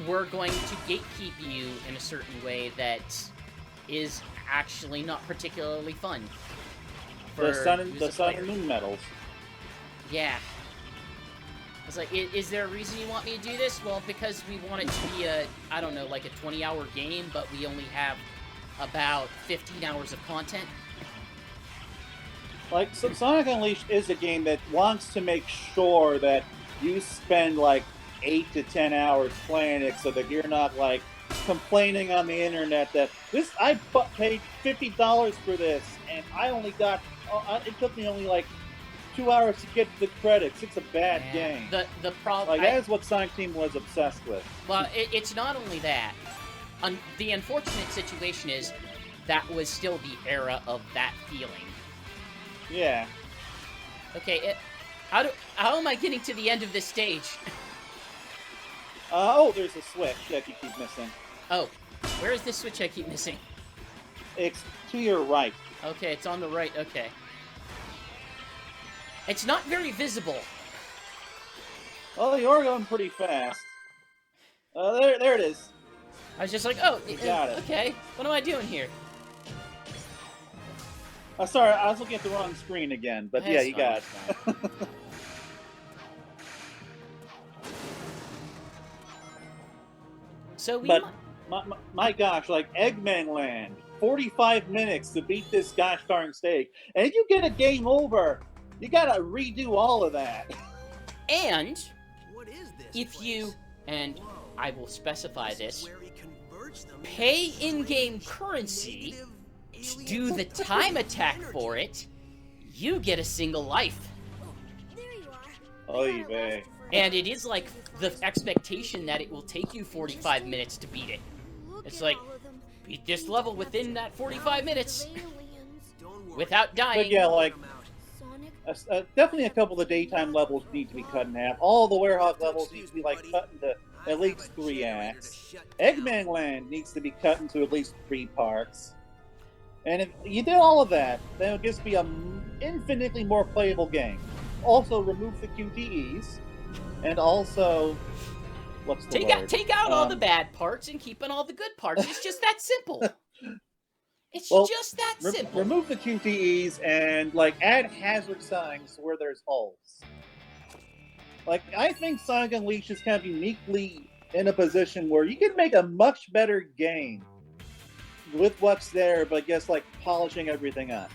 we're going to gatekeep you in a certain way that is actually not particularly fun. The Sun and Moon medals. Yeah. I was like, is there a reason you want me to do this? Well, because we want it to be I don't know, like a 20-hour game, but we only have about 15 hours of content. Like, so Sonic Unleashed is a game that wants to make sure that you spend like 8 to 10 hours playing it, so that you're not like complaining on the internet that I paid $50 for this and I only got it took me only like 2 hours to get the credits. It's a bad game. The problem, like, that's what Sonic Team was obsessed with. Well, it's not only that. The unfortunate situation is that was still the era of that feeling. Yeah. Okay. How am I getting to the end of this stage? There's a switch that you keep missing. Oh, where is this switch I keep missing? It's to your right. Okay, it's on the right. Okay. It's not very visible. Oh, you are going pretty fast. There it is. I was just like, oh, You got it. okay. What am I doing here? Sorry, I was looking at the wrong screen again, but yeah, That's you fine, got it. that's fine. So we But my gosh, like Eggman Land, 45 minutes to beat this gosh darn stage, and if you get a game over, you gotta redo all of that. and What is this if place? you, and Whoa. I will specify this, Where he converts them pay into in-game strange, currency negative alien do the time attack energy. for it, you get a single life. There you are. Oy vey. And it is like the expectation that it will take you 45 minutes to beat it. Look It's at like, all of them. beat this level within that 45 minutes Aliens. Don't worry. without dying. But yeah, like I'm out. Sonic. definitely a couple of the daytime levels need to be cut in half. All the warehouse levels need to be like cut into at least 3 acts. Eggman Land needs to be cut into at least 3 parts. And if you did all of that, then it would just be an infinitely more playable game. Also, remove the QTEs, and also, what's the word? Take out all the bad parts and keep in all the good parts. It's just that simple. It's Well, just that simple. Remove the QTEs and like add hazard signs where there's holes. Like I think Sonic Unleashed is kind of uniquely in a position where you can make a much better game with what's there, but just like polishing everything up.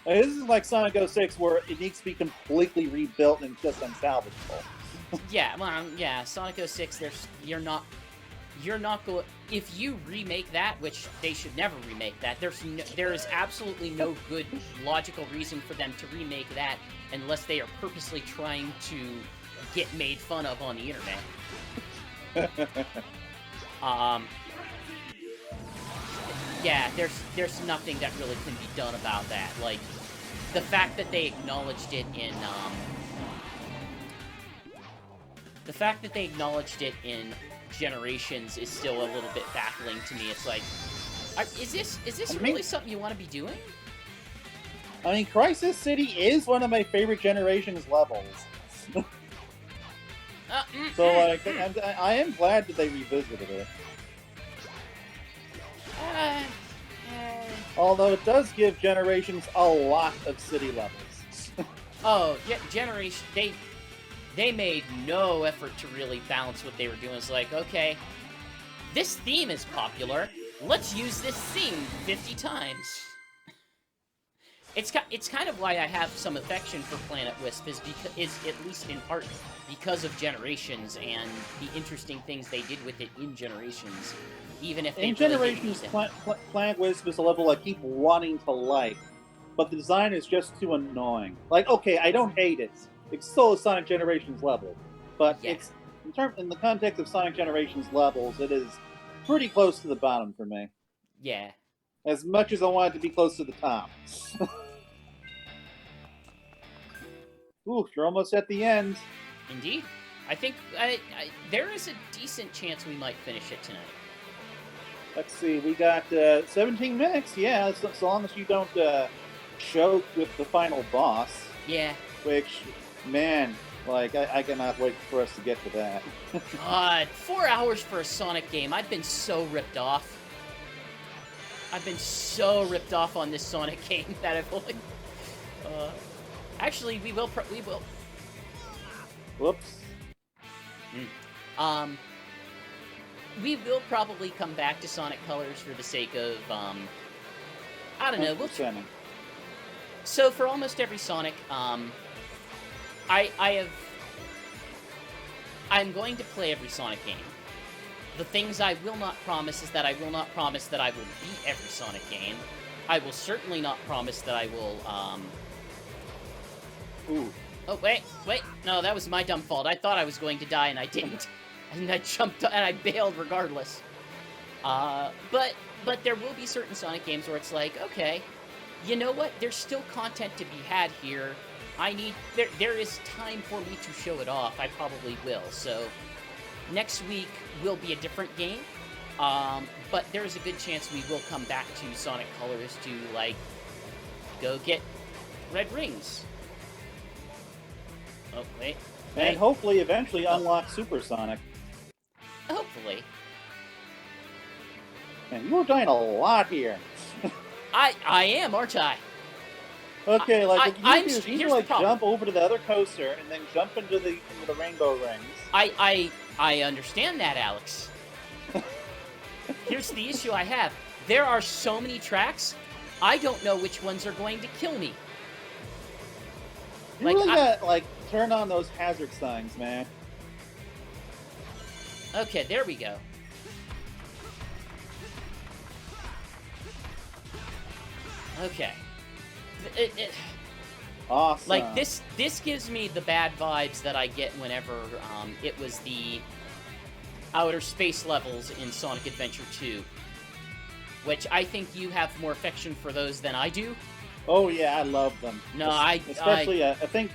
Like, this is like Sonic 06 where it needs to be completely rebuilt and just unsalvageable. Yeah, well, yeah, Sonic 06, you're not going, if you remake that, which they should never remake that, there is absolutely no good logical reason for them to remake that unless they are purposely trying to get made fun of on the internet. Yeah, there's nothing that really can be done about that. Like, the fact that they acknowledged it in, Generations is still a little bit baffling to me. It's like, is this really something you want to be doing? I mean, Crisis City is one of my favorite Generations levels. So, like, I am glad that they revisited it. Although it does give Generations a lot of city levels. Oh, yeah, Generation, they made no effort to really balance what they were doing. It's like, okay, this theme is popular. Let's use this theme 50 times. It's kind of why I have some affection for Planet Wisp, is at least in part because of Generations and the interesting things they did with it in Generations. Even if they in really Generations, Planet Wisp is a level I keep wanting to like, but the design is just too annoying. Like, okay, I don't hate it. It's still a Sonic Generations level, but Yeah. it's in the context of Sonic Generations levels, it is pretty close to the bottom for me. Yeah. As much as I want it to be close to the top. Ooh, you're almost at the end. Indeed. I think there is a decent chance we might finish it tonight. Let's see, we got 17 minutes. Yeah, so long as you don't choke with the final boss. Yeah. Which, man, like, I cannot wait for us to get to that. God, 4 hours for a Sonic game. I've been so ripped off. I've been so ripped off on this Sonic game that I've only... actually, we will... Whoops. We will probably come back to Sonic Colors for the sake of, I don't know, so for almost every Sonic, I'm going to play every Sonic game. The things I will not promise is that I will not promise that I will beat every Sonic game. I will certainly not promise that I will, Ooh. Oh, wait, no, that was my dumb fault. I thought I was going to die and I didn't. And I jumped, and I bailed regardless. But there will be certain Sonic games where it's like, okay, you know what? There's still content to be had here. There is time for me to show it off. I probably will. So, next week will be a different game. But there's a good chance we will come back to Sonic Colors to, like, go get red rings. Oh, wait. And Wait. hopefully, eventually, unlock Supersonic. Hopefully. Man, you're dying a lot here. I am, aren't I? Okay, like what you do is you need to here's the like problem. jump over to the other coaster and then jump into the rainbow rings. I understand that, Alex. Here's the issue I have. There are so many tracks, I don't know which ones are going to kill me. You really gotta like turn on those hazard signs, man. Okay, there we go. Okay. Awesome. Like, this gives me the bad vibes that I get whenever it was the outer space levels in Sonic Adventure 2. Which I think you have more affection for those than I do. Oh yeah, I love them. No, especially I think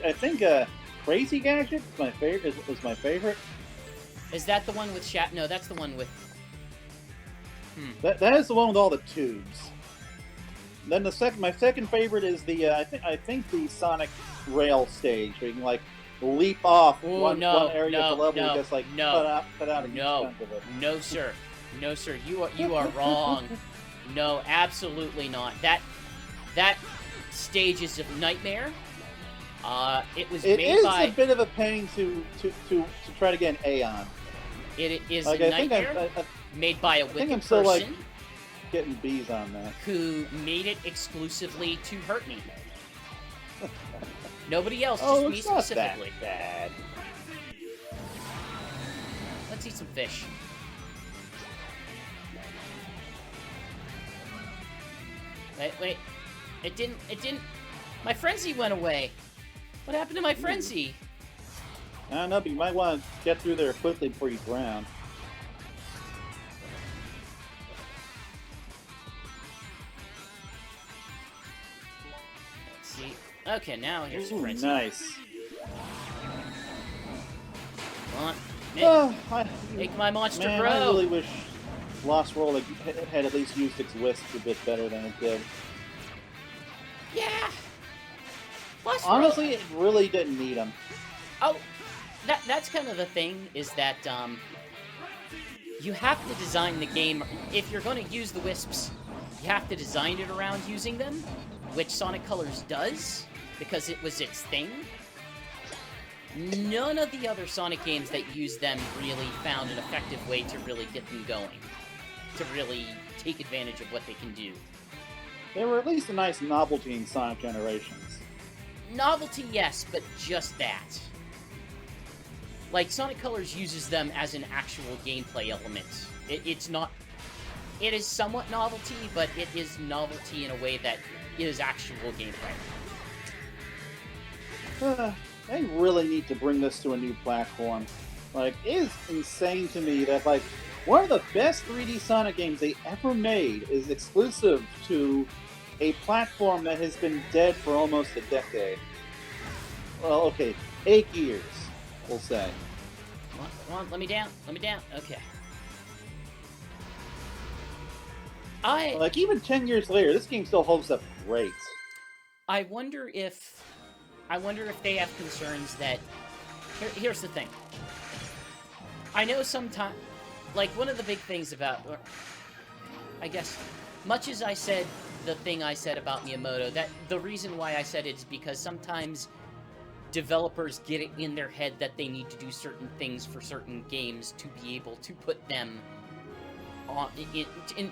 Crazy Gadget was my favorite. Was my favorite. Is that the one with Shat? No, that's the one with. That is the one with all the tubes. Then my second favorite is the I think the Sonic Rail stage where you can like leap off one area of the level and just like cut out a huge chunk of it. No sir, no sir, you are wrong. No, absolutely not. That stage is a nightmare. It was made by. It is a bit of a pain to try to get an A on. It is like, a nightmare made by a wicked person. Still, like, getting B's on that. Who made it exclusively to hurt me. Nobody else, just oh, me it's not specifically. That bad. Let's eat some fish. Wait. It didn't... My frenzy went away. What happened to my frenzy? I don't know, but you might want to get through there quickly before you drown. Let's see. Okay, now here's frenzy. Nice. Come on. Make my monster man, grow. I really wish Lost World had at least used its Wisp a bit better than it did. Yeah. Honestly, it really didn't need them. Oh, that's kind of the thing, is that you have to design the game. If you're going to use the Wisps, you have to design it around using them, which Sonic Colors does, because it was its thing. None of the other Sonic games that use them really found an effective way to really get them going, to really take advantage of what they can do. They were at least a nice novelty in Sonic Generations. Novelty, yes, but just that. Like, Sonic Colors uses them as an actual gameplay element. It's not... It is somewhat novelty, but it is novelty in a way that is actual gameplay. They really need to bring this to a new platform. Like, it is insane to me that, like, one of the best 3D Sonic games they ever made is exclusive to a platform that has been dead for almost a decade. Well, okay, 8 years, we'll say. Come on, let me down. Okay. Like, even 10 years later, this game still holds up great. I wonder if they have concerns that... Here's the thing. I know sometimes... Like, one of the big things about... I guess, much as I said the thing I said about Miyamoto, that the reason why I said it is because sometimes developers get it in their head that they need to do certain things for certain games to be able to put them on...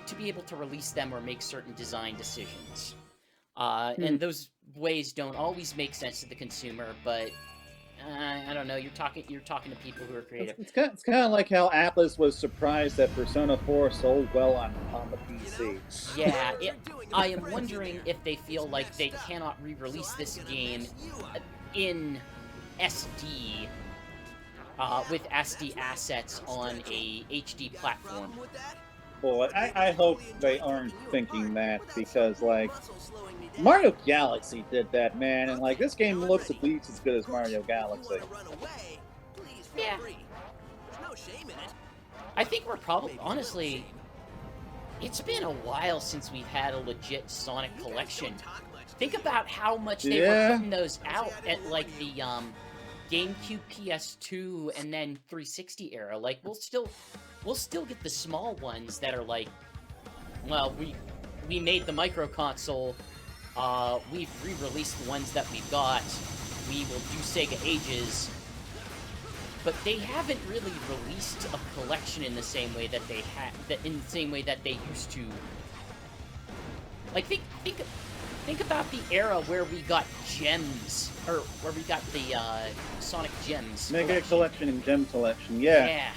to be able to release them or make certain design decisions. And those ways don't always make sense to the consumer, but I don't know. You're talking to people who are creative. It's kind of like how Atlas was surprised that Persona 4 sold well on the PC. Yeah, I am wondering if they feel like they cannot re-release this game in SD with SD assets on a HD platform. Well, I hope they aren't thinking that, because, like, Mario Galaxy did that, man, and, like, this game looks at least as good as Mario Galaxy. Yeah. I think we're probably, honestly, it's been a while since we've had a legit Sonic collection. Think about how much they were putting those out at, like, the GameCube, PS2, and then 360 era. Like, we'll still get the small ones that are like, well, we made the micro console. We've re-released the ones that we've got. We will do Sega Ages. But they haven't really released a collection in the same way that they used to. Like, think about the era where we got gems, or where we got the Sonic Gems. Mega collection and gem collection, yeah.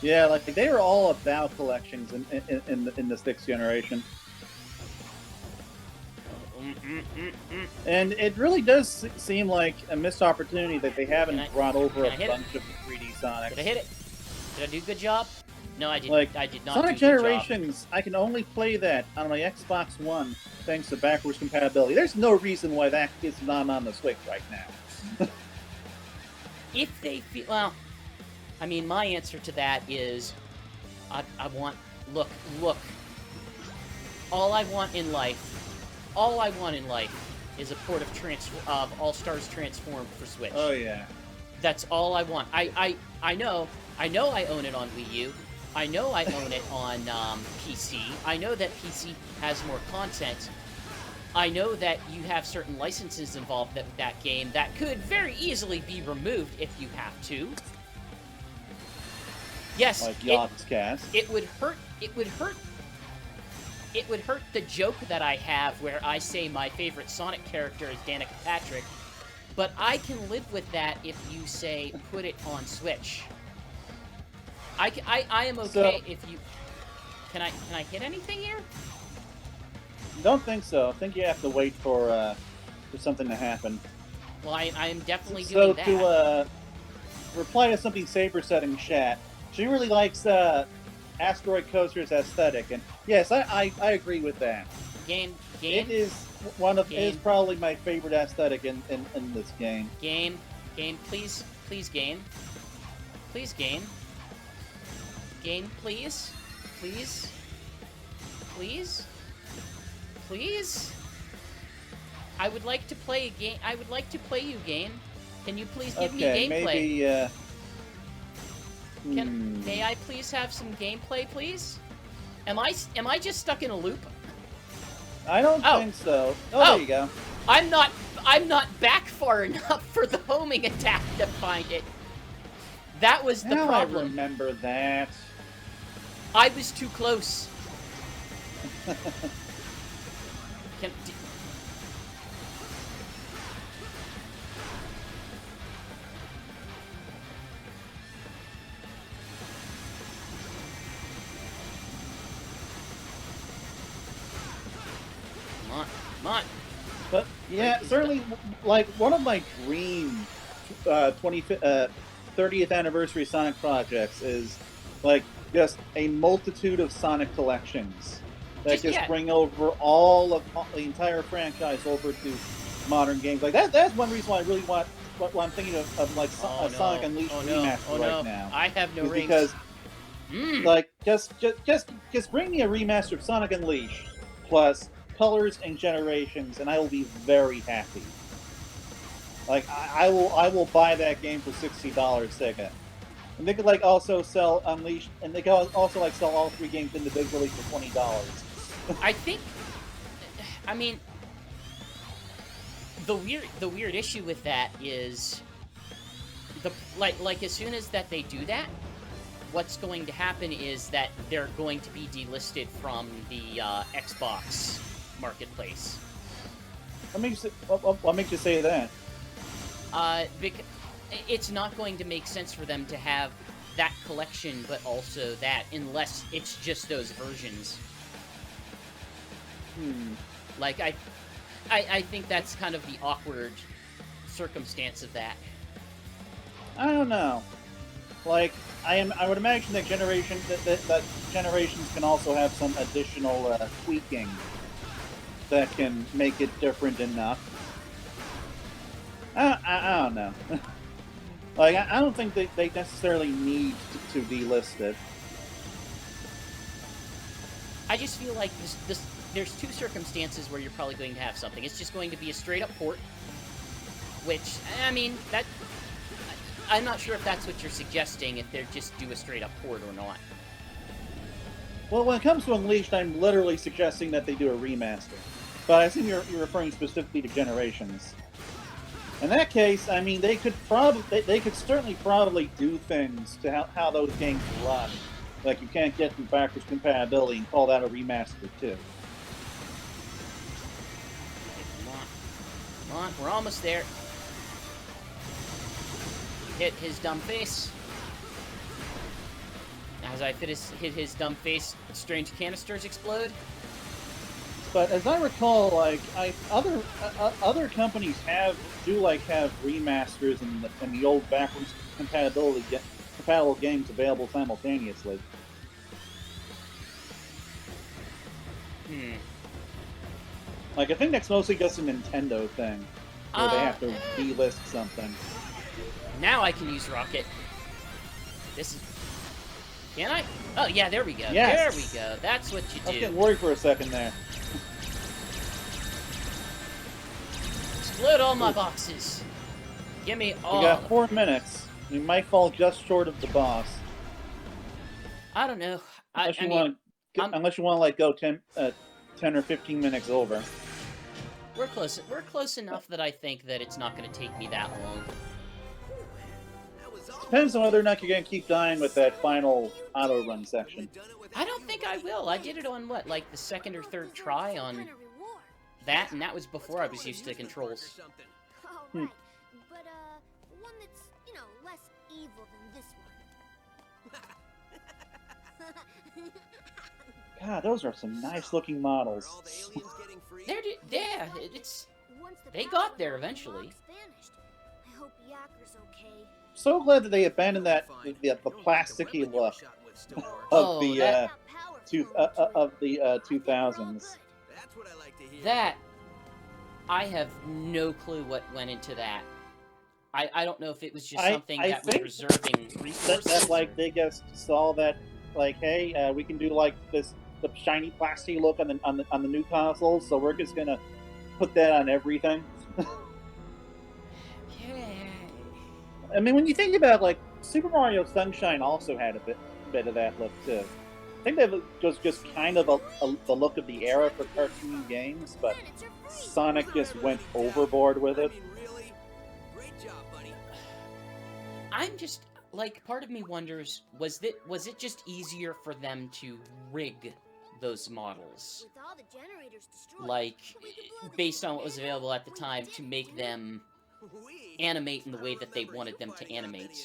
Yeah, like they were all about collections in the 6th generation. And it really does seem like a missed opportunity that they haven't brought over a bunch of 3D Sonics. Did I hit it? Did I do a good job? No, I did. Like, I did not. Sonic do a good Generations, I can only play that on my Xbox One thanks to backwards compatibility. There's no reason why that is not on the Switch right now. If they feel, well, I mean, my answer to that is, I want, look. All I want in life is a port of All Stars Transformed for Switch. Oh yeah. That's all I want. I know I own it on Wii U. I know I own it on PC. I know that PC has more content. I know that you have certain licenses involved with that game that could very easily be removed if you have to. Yes, like Yacht's Cast. It would hurt the joke that I have where I say my favorite Sonic character is Danica Patrick, but I can live with that if you say put it on Switch. I am okay if you... Can I hit anything here? Don't think so. I think you have to wait for something to happen. Well, I am definitely doing that. So to reply to something Saber said in chat, she really likes Asteroid Coaster's aesthetic, and yes, I agree with that. Game. It is it is probably my favorite aesthetic in this game. Game, please, game. Please, game. Game, please. Please. I would like to play a game. I would like to play you, game. Can you please give me gameplay? Maybe. May I please have some gameplay, please? Am I just stuck in a loop? I don't think so. Oh, there you go. I'm not back far enough for the homing attack to find it. That was the problem. I remember that. I was too close. Come on. But yeah, certainly, like one of my dream 30th anniversary Sonic projects is like just a multitude of Sonic collections that just bring over all of the entire franchise over to modern games. Like that's one reason why I really want. What I'm thinking of like Sonic Unleashed remaster right now. I have no rings. Because like just bring me a remaster of Sonic Unleashed plus Colors and Generations, and I will be very happy. Like I will buy that game for $60, Sega. And they could like also sell Unleashed, and they could also like sell all 3 games individually for $20. I mean, the weird issue with that is like as soon as that they do that, what's going to happen is that they're going to be delisted from the Xbox marketplace. What makes you say that? Because it's not going to make sense for them to have that collection, but also that, unless it's just those versions. Like, I think that's kind of the awkward circumstance of that. I don't know. Like, I would imagine that Generations can also have some additional tweaking that can make it different enough. I don't know. Like, I don't think they necessarily need to delist it. I just feel like there's 2 circumstances where you're probably going to have something. It's just going to be a straight-up port, which, I mean, I'm not sure if that's what you're suggesting, if they're just do a straight up port or not. Well, when it comes to Unleashed, I'm literally suggesting that they do a remaster. But I assume you're referring specifically to Generations. In that case, I mean, they could certainly probably do things to how those games run. Like you can't get through backwards compatibility and call that a remaster too. Come on, we're almost there. Hit his dumb face. As I hit his dumb face, strange canisters explode. But as I recall, like other companies have remasters and the old backwards compatible games available simultaneously. Like I think that's mostly just a Nintendo thing, where they have to delist something. Now I can use Rocket. This is. Can I? Oh yeah, there we go. Yes. There we go. That's what you do. I was getting worried for a second there. Explode all my boxes. Give me all. We got 4 minutes. We might fall just short of the boss. I don't know. Unless you want to like go 10 or 15 minutes over. We're close. We're close enough that I think that it's not going to take me that long. Depends on whether or not you're going to keep dying with that final auto run section. I don't think I will. I did it on what, like the second or third try on that, and that was before I was used to the controls. Oh, right. But, one that's, you know, less evil than this one. God, those are some nice looking models. Yeah, it's... They got there eventually. I hope Yakker's okay. So glad that they abandoned the plasticky look of the 2000s. That I have no clue what went into that. I don't know if it was just something that was reserving resources. That like they just saw that like, hey, we can do like the shiny plastic look on the new consoles, so we're just gonna put that on everything. I mean, when you think about like Super Mario Sunshine, also had a bit of that look too. I think that was just kind of the look of the era for cartoon games, but Sonic just went overboard with it. I'm just like, part of me wonders, was it just easier for them to rig those models, like based on what was available at the time, to make them animate in the way that they wanted them to animate?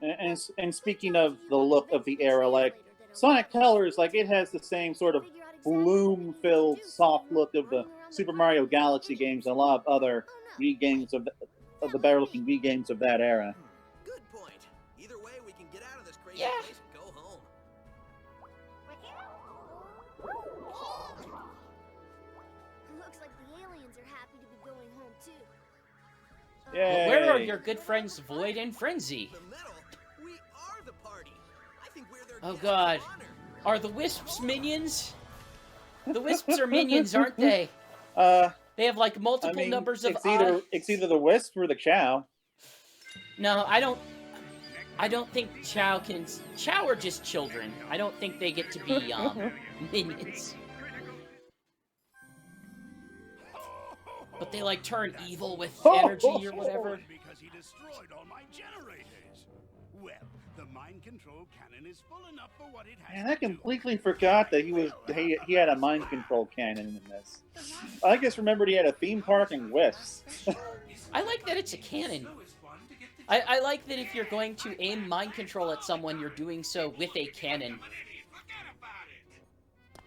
And speaking of the look of the era, like Sonic Colors, like it has the same sort of bloom-filled, soft look of the Super Mario Galaxy games and a lot of other Wii games of the better-looking Wii games of that era. Good point. Either way, we can get out of this crazy Yeah. place and go home. Looks like the aliens are happy to be going home too. Yay. But where are your good friends Void and Frenzy? The medal? We are the party. I think we're their Oh guest god. of honor. Are the Wisps minions? The Wisps are minions, aren't they? They have like multiple numbers of eyes. It's either the Wisp or the Chow. No, I don't think Chow are just children. I don't think they get to be minions. But they like turn evil with energy or whatever. Because he destroyed all my generators. Well, the mind control cannon is full enough for what it has. Man, I completely forgot that he had a mind control cannon in this. I just remembered he had a theme park and Wisps. I like that it's a cannon. I like that if you're going to aim mind control at someone, you're doing so with a cannon. Forget about it.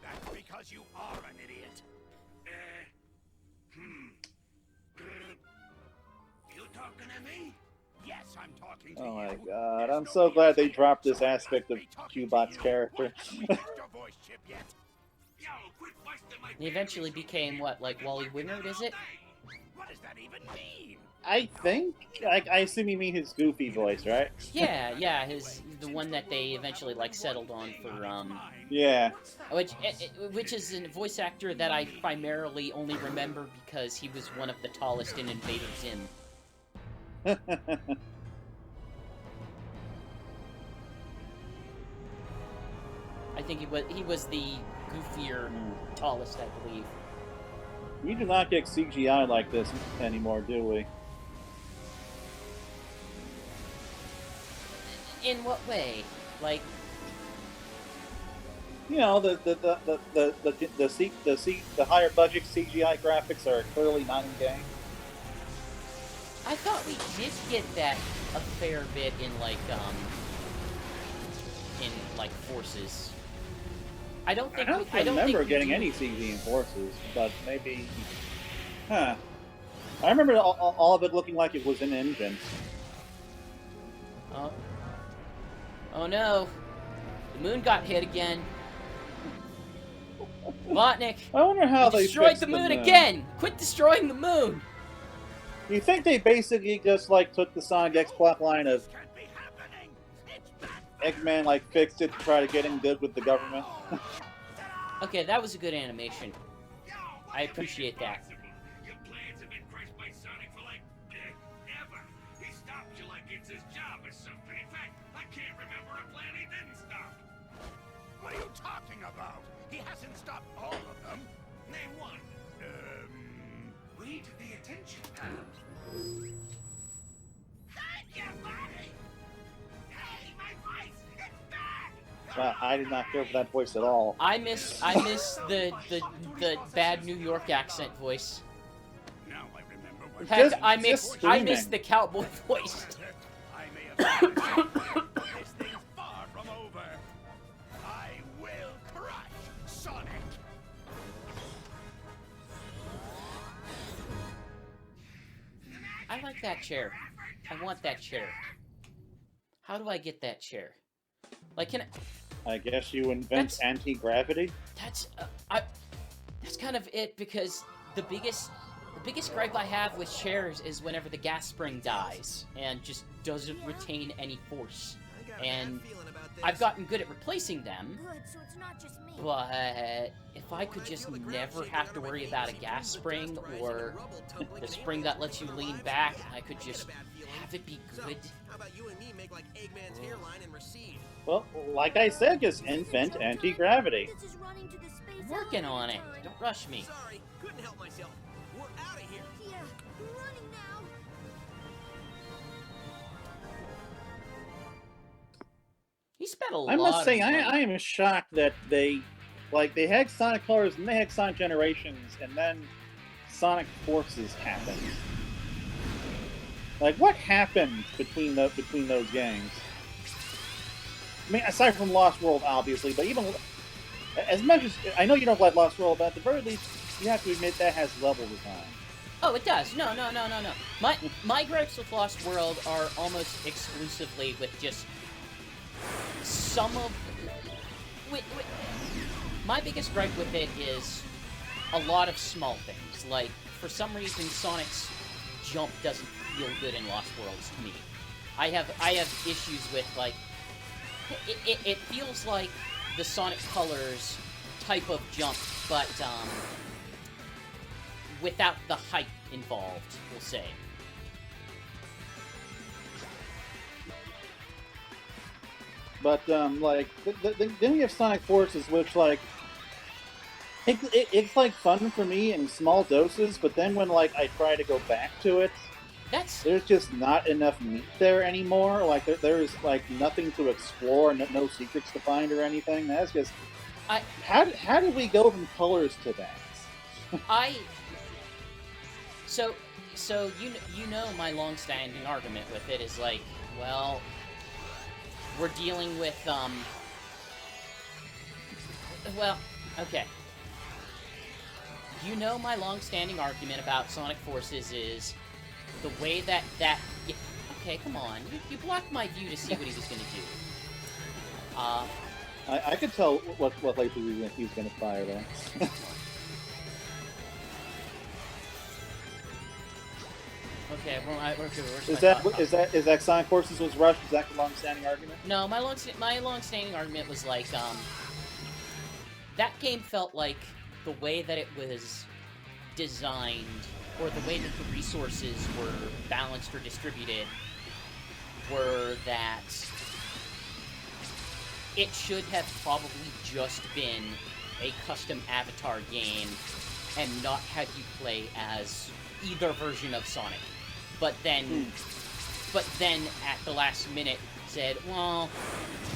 That's because you are an idiot. You talking to me? Yes, I'm talking to you. Oh my god, I'm so glad they dropped this aspect of Cubot's character. He eventually became what, like Wally Wingert, is it? What does that even mean? I think, I assume you mean his goofy voice, right? Yeah, the one that they eventually like settled on for Yeah. which is a voice actor that I primarily only remember because he was one of the tallest in Invader Zim. I think he was the goofier, tallest, I believe. We do not get CGI like this anymore, do we? In what way? Like, you know, the higher budget CGI graphics are clearly not in game. I thought we did get that a fair bit in like Forces. I don't remember getting any CG in Forces, but maybe. Huh. I remember all of it looking like it was an engine. Oh. Oh no. The moon got hit again. Botnik. I wonder how they destroyed the moon again. Quit destroying the moon. Do you think they basically just like took the Sonic X plotline of Eggman like fixed it to try to get in good with the government? Okay, that was a good animation. I appreciate that. Your plans have been crushed by Sonic for like ever. He stopped you like it's his job or something. In fact, I can't remember a plan he didn't stop. What are you talking about? He hasn't stopped all of them. Name one. Read the attention tab. Thank you, buddy! Hey, my voice! It's back! I did not care for that voice at all. I miss the bad New York accent voice. Now I remember what Heck, I screaming. miss the cowboy voice. I may have done. This thing's far from over. I will crush Sonic. I like that chair. I want that chair. How do I get that chair? Like, can I guess you invent anti-gravity? that's kind of it, because the biggest gripe I have with chairs is whenever the gas spring dies and just doesn't retain any force. And I've gotten good at replacing them, Good, so it's not just me. but if I could just never have to worry about a gas spring or the spring that lets you lean back, I could just have it be good. How about you and me make like Eggman's hairline and recede? Well, like I said, just invent anti-gravity. This is running to the space I'm working on it. elevator. Don't rush me. Sorry, couldn't help myself. We're out of here. Yeah, we're running now. He spent a lot. I must say, of money. I am shocked that they had Sonic Colors and they had Sonic Generations, and then Sonic Forces happened. Like, what happened between those games? I mean, aside from Lost World, obviously, but even as much as I know you don't like Lost World, but at the very least, you have to admit that has level design. Oh, it does. No. My gripes with Lost World are almost exclusively with just some of. My biggest gripe with it is a lot of small things. Like, for some reason, Sonic's jump doesn't feel good in Lost Worlds to me. I have issues with, like, it feels like the Sonic Colors type of jump, but without the height involved, we'll say. But like, then you have Sonic Forces, which like, it's like fun for me in small doses. But then when like I try to go back to it, there's just not enough meat there anymore. Like there is like nothing to explore, no secrets to find or anything. That's just how did we go from colors to that? So you know my long-standing argument with it is like, well, we're dealing with well, okay. You know my long-standing argument about Sonic Forces is the way that okay, come on, you blocked my view to see what he was gonna do. I could tell what laser he was gonna fire there. Okay, Is that Sonic Forces was rushed? Is that the long-standing argument? No, my long-standing argument was like, that game felt like the way that it was designed, or the way that the resources were balanced or distributed, were that it should have probably just been a custom Avatar game and not have you play as either version of Sonic. But then at the last minute said, well,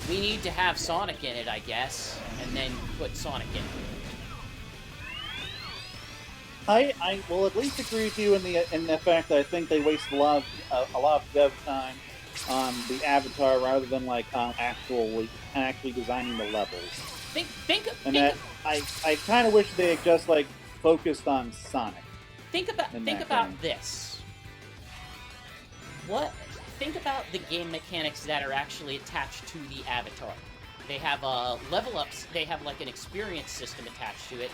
we need to have Sonic in it, I guess, and then put Sonic in. I will at least agree with you in the fact that I think they wasted a lot of dev time on the Avatar rather than like actually designing the levels. I kind of wish they had just like focused on Sonic. Think about this. Think about the game mechanics that are actually attached to the Avatar. They have level ups. They have like an experience system attached to it.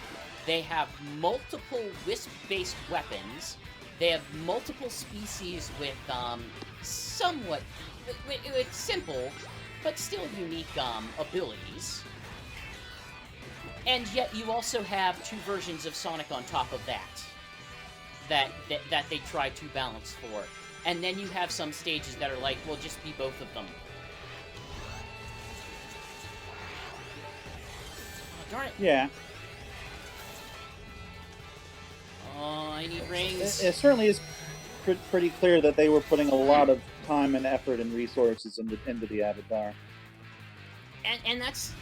They have multiple Wisp-based weapons. They have multiple species with somewhat with simple but still unique abilities. And yet you also have two versions of Sonic on top of that they try to balance for. And then you have some stages that are like, well, just be both of them. Oh, darn it. Yeah. Oh, I need rings. It certainly is pretty clear that they were putting a lot of time and effort and resources into the Avatar. And that's...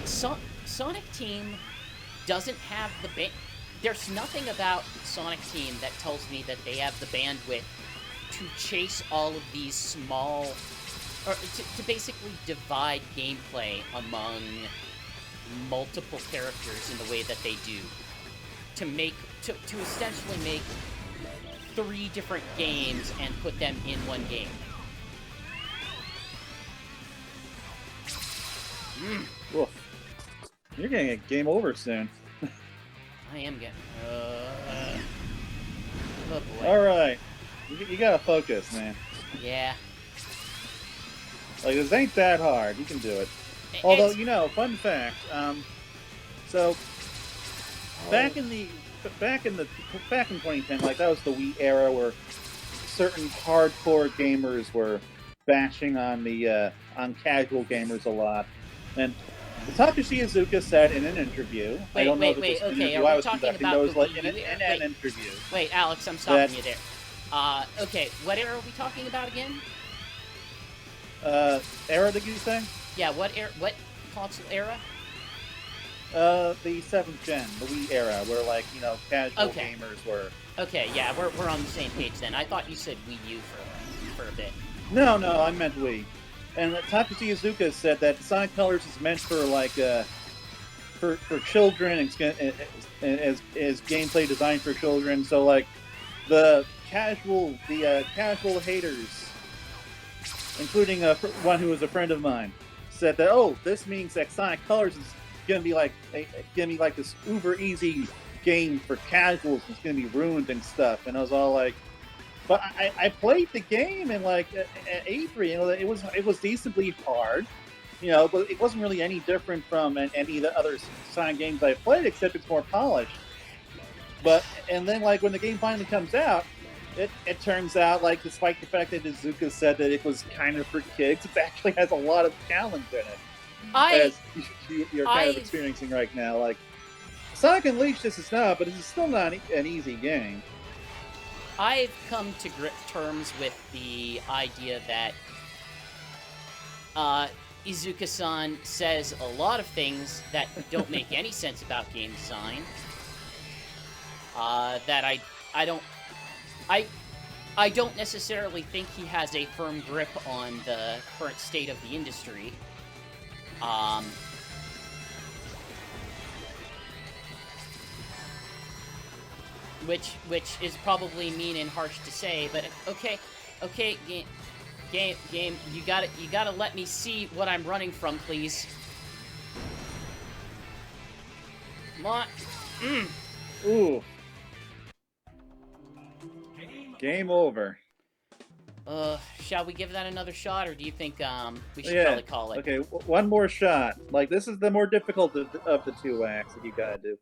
Sonic Team doesn't have the... There's nothing about Sonic Team that tells me that they have the bandwidth to chase all of these small... or to basically divide gameplay among multiple characters in the way that they do. To essentially make 3 different games and put them in one game. Woof. You're getting a game over soon. I am getting... oh boy. Alright. You gotta focus, man. Yeah. Like, this ain't that hard. You can do it. Although, you know, fun fact, back in 2010, like, that was the Wii era where certain hardcore gamers were bashing on the on casual gamers a lot. And Takashi Iizuka said in an interview, I don't know if this interview I was conducting, but it was like in an interview. Wait, Alex, I'm stopping you there. Okay, what era are we talking about again? Era, did you say? Yeah, what console era? The 7th gen, the Wii era, where, like, you know, casual gamers were... Okay, yeah, we're on the same page then. I thought you said Wii U for a bit. No, I meant Wii. And Takashi Iizuka said that Sonic Colors is meant for, like, for children, and is gameplay designed for children, so, like, the casual haters, including one who was a friend of mine, said that, oh, this means that Sonic Colors is gonna be like this uber easy game for casuals. It's gonna be ruined and stuff. And I was all like, but I played the game and like at E3, you know, it was decently hard, you know, but it wasn't really any different from any of the other Sonic games I played, except it's more polished. And then like when the game finally comes out, it turns out, like, despite the fact that Iizuka said that it was kind of for kids, it actually has a lot of challenge in it. As you're kind of experiencing right now. Like, Sonic Unleashed this is not, but this is still not an easy game. I've come to terms with the idea that Iizuka-san says a lot of things that don't make any sense about game design. That I don't necessarily think he has a firm grip on the current state of the industry. Which is probably mean and harsh to say, but okay, game, you gotta let me see what I'm running from, please. Come on. Ooh. Game over. Shall we give that another shot, or do you think we should probably call it? Okay, one more shot. Like, this is the more difficult of the 2 acts that you gotta do.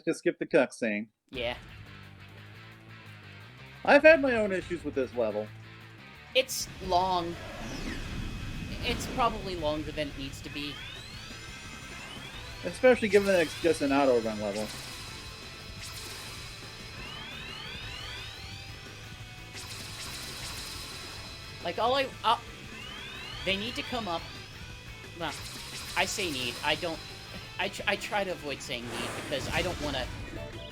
Just skip the cutscene. Yeah. I've had my own issues with this level. It's long. It's probably longer than it needs to be. Especially given that it's just an auto run level. Like, they need to come up... Well, I say need. I don't... I try to avoid saying need because I don't want to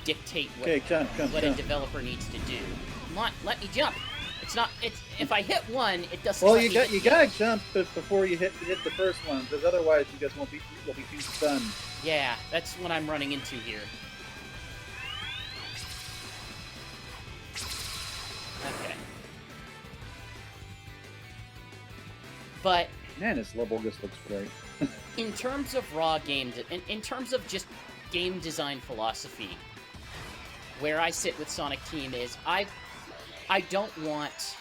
dictate what, Jump. a developer needs to do. Come on, let me jump. It's not... If I hit one, it doesn't... Well, let you me got hit you gotta jump before you hit the first one, because otherwise you just won't be too stunned. Yeah, that's what I'm running into here. Okay. But Man, this level just looks great. in terms of raw game, in terms of just game design philosophy, where I sit with Sonic Team is I don't want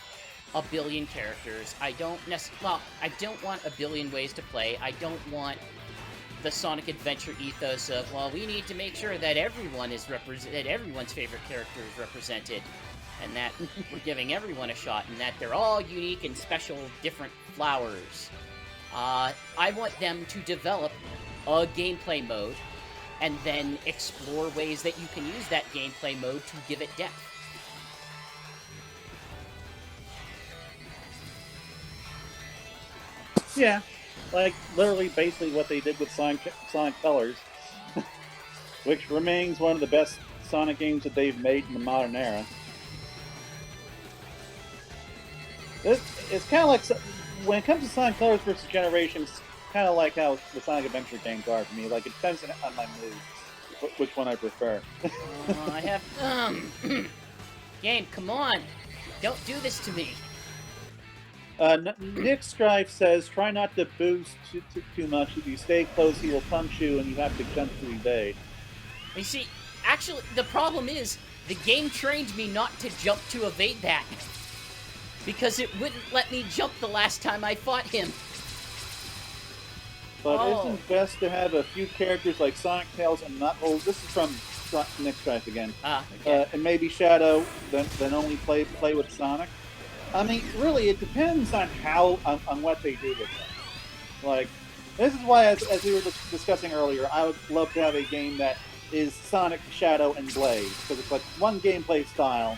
a billion characters. I don't want a billion ways to play. I don't want the Sonic Adventure ethos of, well, we need to make sure that everyone is that everyone's favorite character is represented, and that we're giving everyone a shot, and that they're all unique and special, different flowers. I want them to develop a gameplay mode, and then explore ways that you can use that gameplay mode to give it depth. Yeah, like literally, basically what they did with Sonic Colors, which remains one of the best Sonic games that they've made in the modern era. It's kind of like, when it comes to Sonic Colors versus Generations, kind of like how the Sonic Adventure games are for me. Like, it depends on my mood, which one I prefer. I have... Game, come on! Don't do this to me! Nick Strife says, try not to boost too much. If you stay close, he will punch you, and you have to jump to evade. You see, actually, the problem is, the game trained me not to jump to evade that. Because it wouldn't let me jump the last time I fought him. But isn't it best to have a few characters like Sonic, Tails, and Knuckles? This is from Nick Strife again. Okay. And maybe Shadow, then only play with Sonic? I mean, really, it depends on on what they do with it. Like, this is why, as we were discussing earlier, I would love to have a game that is Sonic, Shadow, and Blaze, because it's like one gameplay style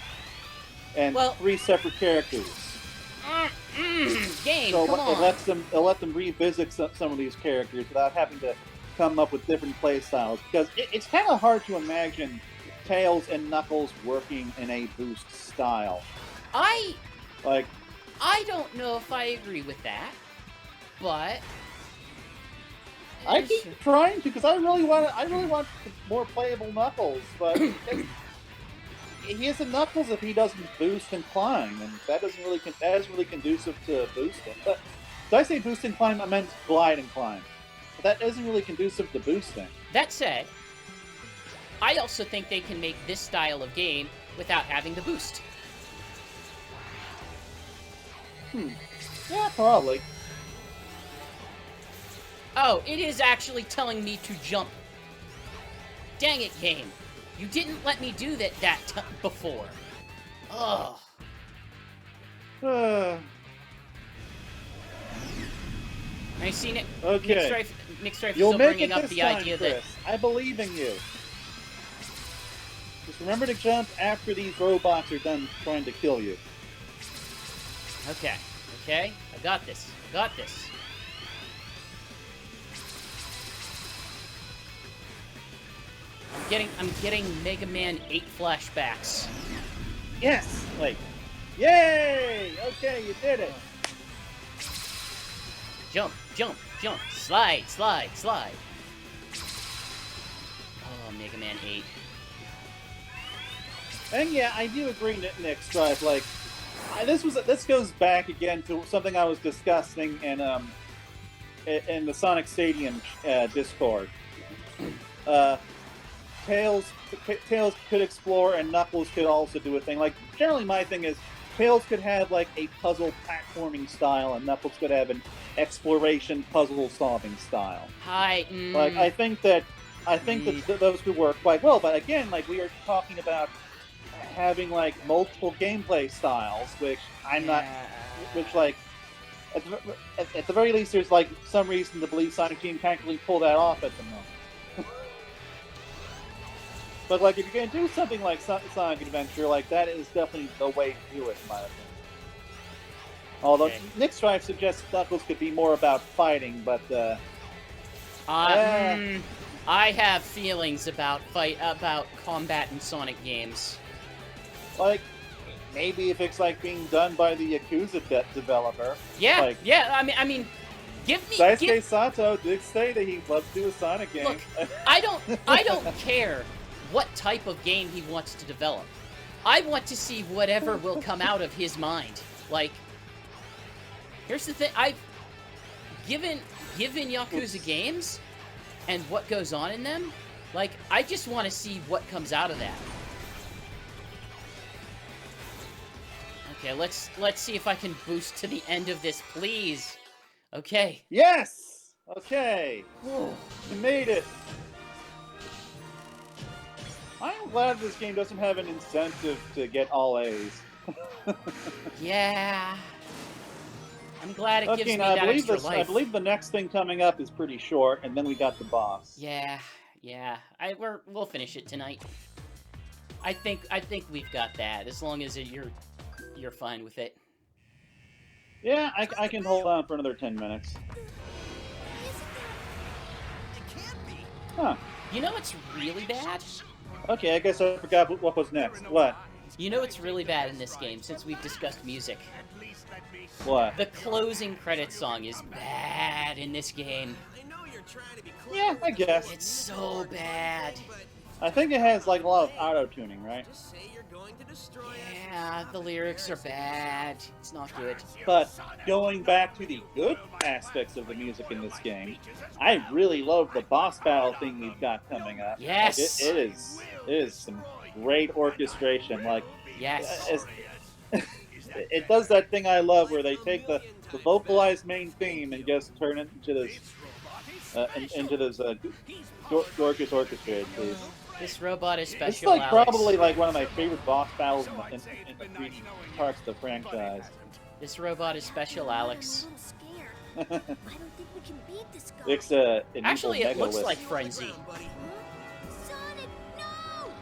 and 3 separate characters. Game, so come on. It'll let them revisit some of these characters without having to come up with different play styles, because it's kind of hard to imagine Tails and Knuckles working in a boost style. I don't know if I agree with that, but I keep trying to, because I really want more playable Knuckles, but he isn't Knuckles if he doesn't boost and climb, and that isn't really conducive to boosting. But did I say boost and climb? I meant glide and climb. But that isn't really conducive to boosting. That said, I also think they can make this style of game without having the boost. Yeah, probably. Oh, it is actually telling me to jump. Dang it, game. You didn't let me do that before. Ugh. I seen it. Okay. Nick Strife is You'll still make bringing it up this the time, idea Chris. I believe in you. Just remember to jump after these robots are done trying to kill you. Okay. I got this. I'm getting Mega Man 8 flashbacks. Yes! Like, yay! Okay, you did it. Jump. Slide. Oh, Mega Man 8. And yeah, I do agree, Nick Strife. Like, this goes back again to something I was discussing in the Sonic Stadium Discord. Tails could explore, and Knuckles could also do a thing. Like, generally my thing is, Tails could have like a puzzle platforming style, and Knuckles could have an exploration puzzle solving style. Hi. Like, I think that I think that those could work quite well. But again, like we are talking about having like multiple gameplay styles, which I'm not, which like at the very least, there's like some reason to believe Sonic Team can't really pull that off at the moment. But like if you're gonna do something like Sonic Adventure, like that is definitely the way to do it, in my opinion. Although Nick Strife suggests Knuckles could be more about fighting, but I have feelings about combat in Sonic games. Like, maybe if it's like being done by the Yakuza developer. Yeah, like, yeah. I mean, give me. Daisuke Sato did say that he'd love to do a Sonic game. Look, I don't care what type of game he wants to develop. I want to see whatever will come out of his mind. Like, here's the thing: I've given Yakuza games and what goes on in them. Like, I just want to see what comes out of that. Okay, let's see if I can boost to the end of this, please. Okay. Yes. Okay. You made it. I'm glad this game doesn't have an incentive to get all A's. Yeah. I'm glad it gives me that extra life. I believe the next thing coming up is pretty short, and then we got the boss. Yeah. We'll finish it tonight. I think we've got that, as long as you're fine with it. Yeah, I can hold on for another 10 minutes. Huh. You know what's really bad? Okay, I guess I forgot what was next. What? You know what's really bad in this game, since we've discussed music? What? The closing credits song is bad in this game. Yeah, I guess. It's so bad. I think it has like a lot of auto-tuning, right? Yeah, the lyrics are bad. It's not good. But going back to the good aspects of the music in this game, I really love the boss battle thing we've got coming up. Yes! Like, it is some great orchestration. Like, yes. It does that thing I love where they take the vocalized main theme and just turn it into this gorgeous orchestrated piece. This robot is special. It's like Alex. probably like one of my favorite boss battles in the three parts of the franchise. This robot is special, Alex. I don't think we can beat this guy. It's an Actually, it looks Wisp. like Frenzy. Sonic, no!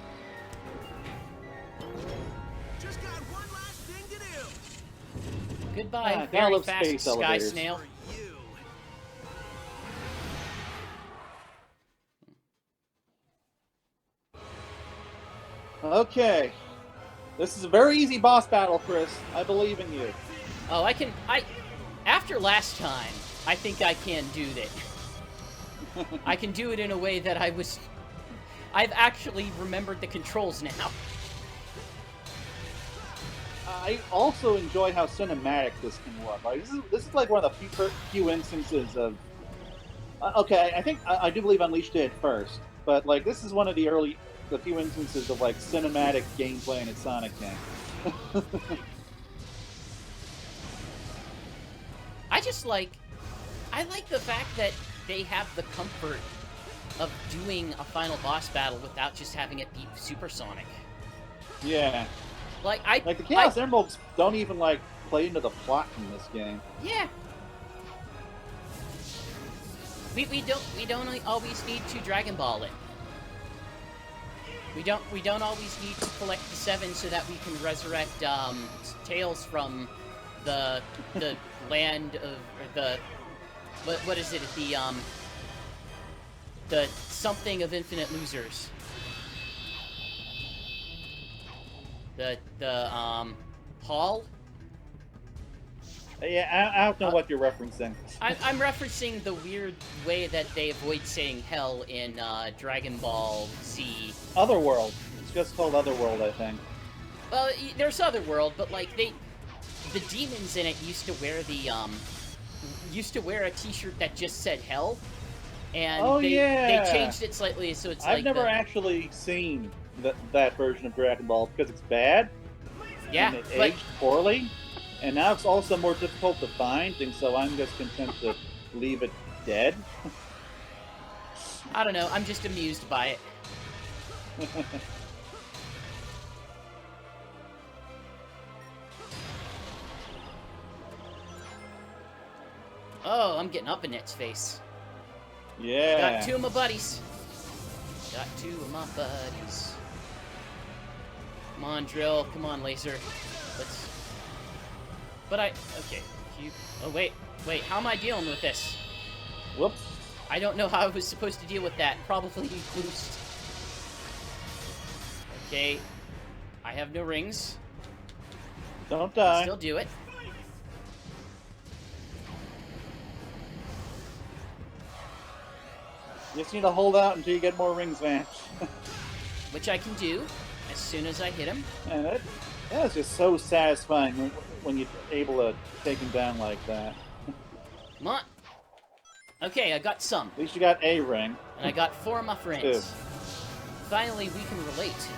Just got one last thing to do. Goodbye, now very let's fast space sky elevators. snail. Okay. This is a very easy boss battle, Chris. I believe in you. Oh, after last time, I think I can do that. I can do it in a way that I've actually remembered the controls now. I also enjoy how cinematic this can look. Like, this is like one of the few instances of... okay, I think I do believe Unleashed did first, but like this is one of the few instances of like cinematic gameplay in a Sonic game. I like the fact that they have the comfort of doing a final boss battle without just having it be supersonic. Yeah. Like the Chaos Emeralds don't even like play into the plot in this game. Yeah. We don't always need to Dragon Ball it. We don't always need to collect the 7 so that we can resurrect Tails from the land of the what is it, the something of infinite losers. The hall. Yeah, I don't know what you're referencing. I'm referencing the weird way that they avoid saying hell in Dragon Ball Z. Otherworld. It's just called Otherworld, I think. Well, there's Otherworld, but like the demons in it used to wear a T-shirt that just said hell, and they changed it slightly so it's I've never actually seen that version of Dragon Ball because it's bad. Yeah, and it aged poorly. And now it's also more difficult to find, and so I'm just content to leave it dead. I don't know. I'm just amused by it. Oh, I'm getting up in its face. Yeah. Got two of my buddies. Got two of my buddies. Come on, Drill. Come on, Laser. Let's... But okay. Oh, wait. Wait, how am I dealing with this? Whoops. I don't know how I was supposed to deal with that. Probably boost. Okay. I have no rings. Don't die. Still do it. You just need to hold out until you get more rings, man. Which I can do as soon as I hit him. And that is just so satisfying when you're able to take him down like that. Come on. Okay, I got some. At least you got a ring. And I got 4 of my friends. Good. Finally, we can relate.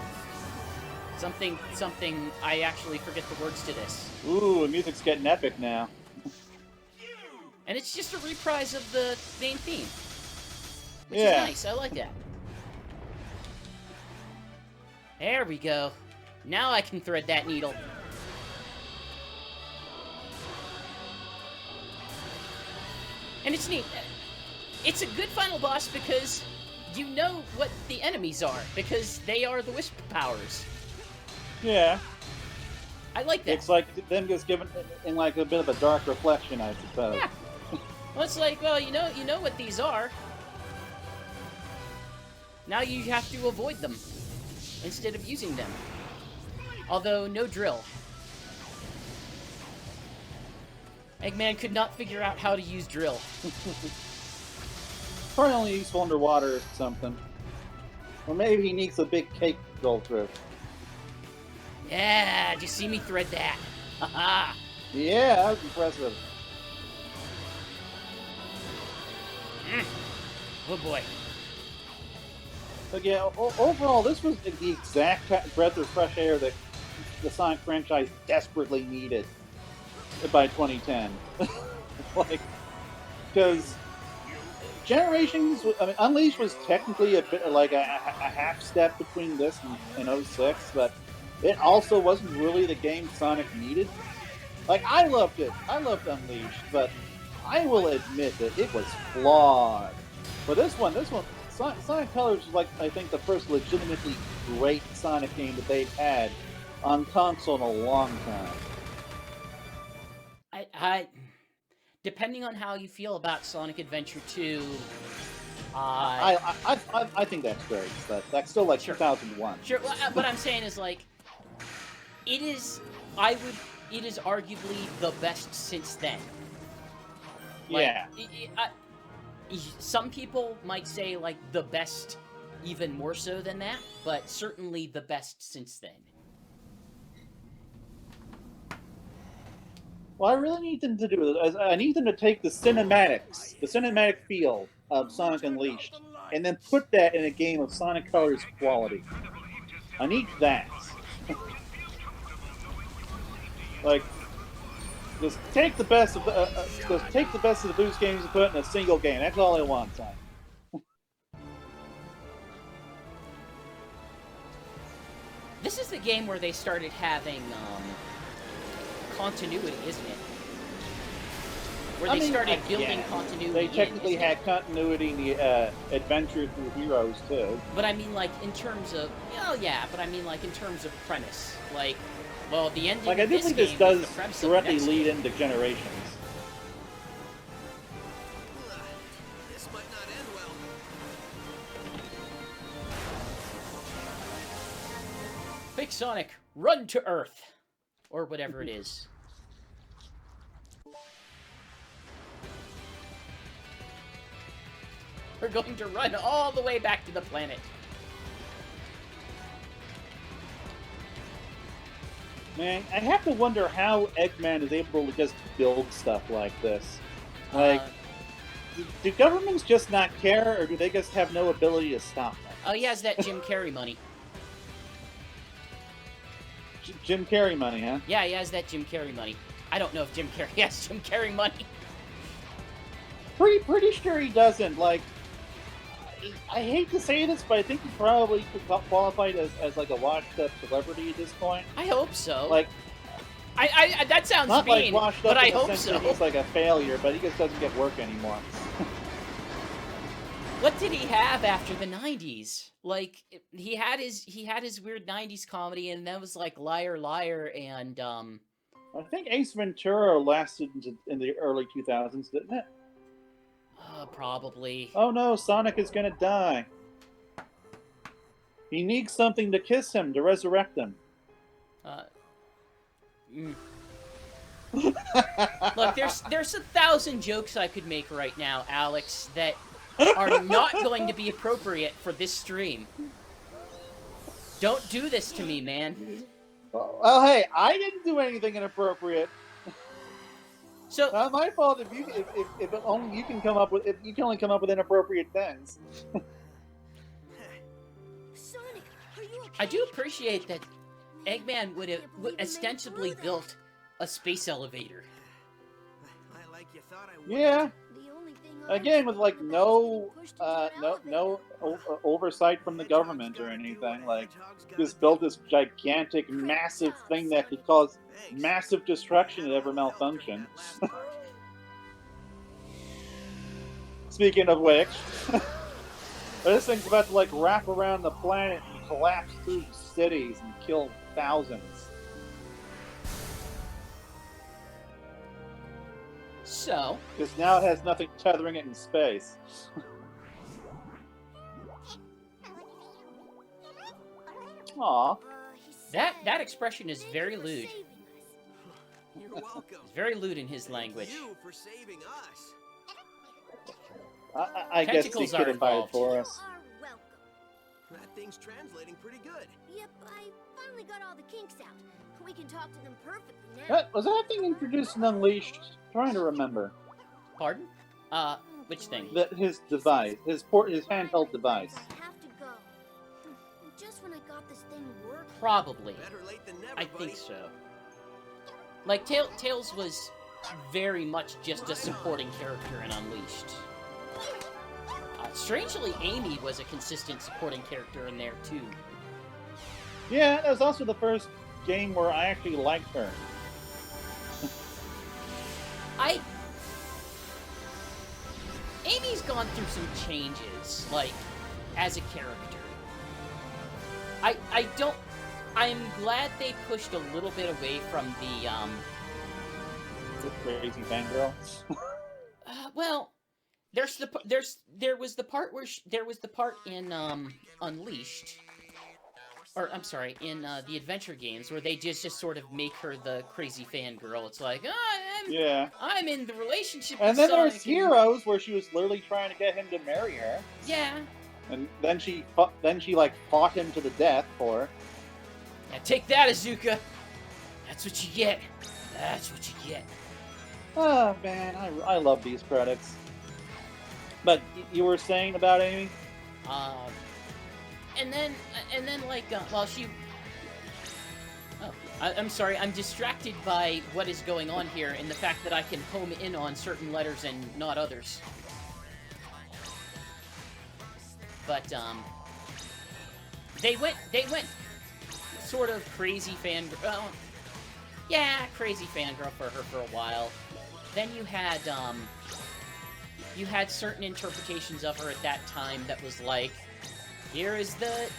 Something, I actually forget the words to this. Ooh, the music's getting epic now. And it's just a reprise of the main theme. Which Yeah. is nice, I like that. There we go. Now I can thread that needle. And it's neat. It's a good final boss because you know what the enemies are, because they are the Wisp powers. Yeah. I like that. It's like them just given in like a bit of a dark reflection, I suppose. Yeah. Well, it's like, well, you know what these are. Now you have to avoid them instead of using them. Although, no drill. Eggman could not figure out how to use drill. Probably only useful underwater or something. Or maybe he needs a big cake to go through. Yeah, did you see me thread that? Haha. Yeah, that was impressive. Oh boy. But yeah, overall, this was the exact breath of fresh air that the Sonic franchise desperately needed by 2010. Like, because Generations, I mean, Unleashed was technically a bit like a half step between this and 06, but it also wasn't really the game Sonic needed. Like, I loved it. I loved Unleashed, but I will admit that it was flawed. But this one, Sonic Colors was like, I think, the first legitimately great Sonic game that they've had on console in a long time. I depending on how you feel about Sonic Adventure 2, I think that's great, but that's still like Sure. 2001. Sure, well, what I'm saying is, like, it is arguably the best since then. Like, Yeah. Some people might say, like, the best even more so than that, but certainly the best since then. What I really need them to do is I need them to take the cinematic feel of Sonic Unleashed, and then put that in a game of Sonic Colors quality. I need that. Like, just take the best of the boost games and put it in a single game. That's all I want, Sonic. This is the game where they started having continuity, isn't it? Where they started building continuity. They technically had continuity in the Adventure Through Heroes too. But I mean, like, in terms of, but I mean, like, in terms of premise, like, well, the ending. Like, I of do this think game this is does the premise of the directly next lead game. into Generations. This might not end well. Big Sonic, run to Earth, or whatever it is. We're going to run all the way back to the planet. Man, I have to wonder how Eggman is able to just build stuff like this. Like, do governments just not care, or do they just have no ability to stop them? Oh, he has that Jim Carrey money. Jim Carrey money, huh? Yeah, he has that Jim Carrey money. I don't know if Jim Carrey has Jim Carrey money. Pretty sure he doesn't. Like, I hate to say this, but I think he probably qualified as like a washed-up celebrity at this point. I hope so. Like, I that sounds not mean, like washed but up I in the hope sense so. that he's like a failure, but he just doesn't get work anymore. What did he have after the 90s? Like, he had his weird 90s comedy, and that was like Liar Liar and I think Ace Ventura lasted in the early 2000s, didn't it? Probably. Oh no, Sonic is gonna die. He needs something to kiss him to resurrect him. Look, there's 1,000 jokes I could make right now, Alex, that are not going to be appropriate for this stream. Don't do this to me, man. Well, hey, I didn't do anything inappropriate. So Not my fault if only you can come up with you can only come up with inappropriate things. Sonic, are you okay? I do appreciate that Eggman would ostensibly built a space elevator. I like you thought I would. Yeah, The only thing I again with like no pushed to that elevator. oversight from the government or anything. Like, just built this gigantic, massive thing that could cause massive destruction if it ever malfunction. Speaking of which, this thing's about to like wrap around the planet and collapse through cities and kill thousands. So, Because now it has nothing tethering it in space. Aw. He said that expression is very for lewd. saving us. You're welcome. It's very lewd in his language. You for saving us. I guess he Tentacles could are have fired involved. for You us. are welcome. That thing's translating pretty good. Yep, I finally got all the kinks out. We can talk to them perfectly now. Was that thing introduced in Unleashed? Trying to remember. Pardon? Which thing? His device, his handheld device. I have to go. Just when I got this thing working. Probably. Better late than never, I buddy. think so. Like, Tails was very much just a supporting character in Unleashed. Strangely, Amy was a consistent supporting character in there, too. Yeah, that was also the first game where I actually liked her. Amy's gone through some changes, like, as a character. I'm glad they pushed a little bit away from the, The crazy fangirl. well, there was the part where there was the part in Unleashed, or I'm sorry, in the adventure games where they just sort of make her the crazy fangirl. It's like, I'm in the relationship. And with then Sonic there's Heroes, where she was literally trying to get him to marry her, Yeah, and then she like fought him to the death for her. yeah. Take that, Azuka. That's what you get. That's what you get. Oh man, I love these credits. But you were saying about Amy? And then like, well, she. Oh, I'm sorry. I'm distracted by what is going on here and the fact that I can home in on certain letters and not others. But they went sort of crazy fangirl. Yeah, crazy fangirl for her for a while. Then you had certain interpretations of her at that time that was like, here is the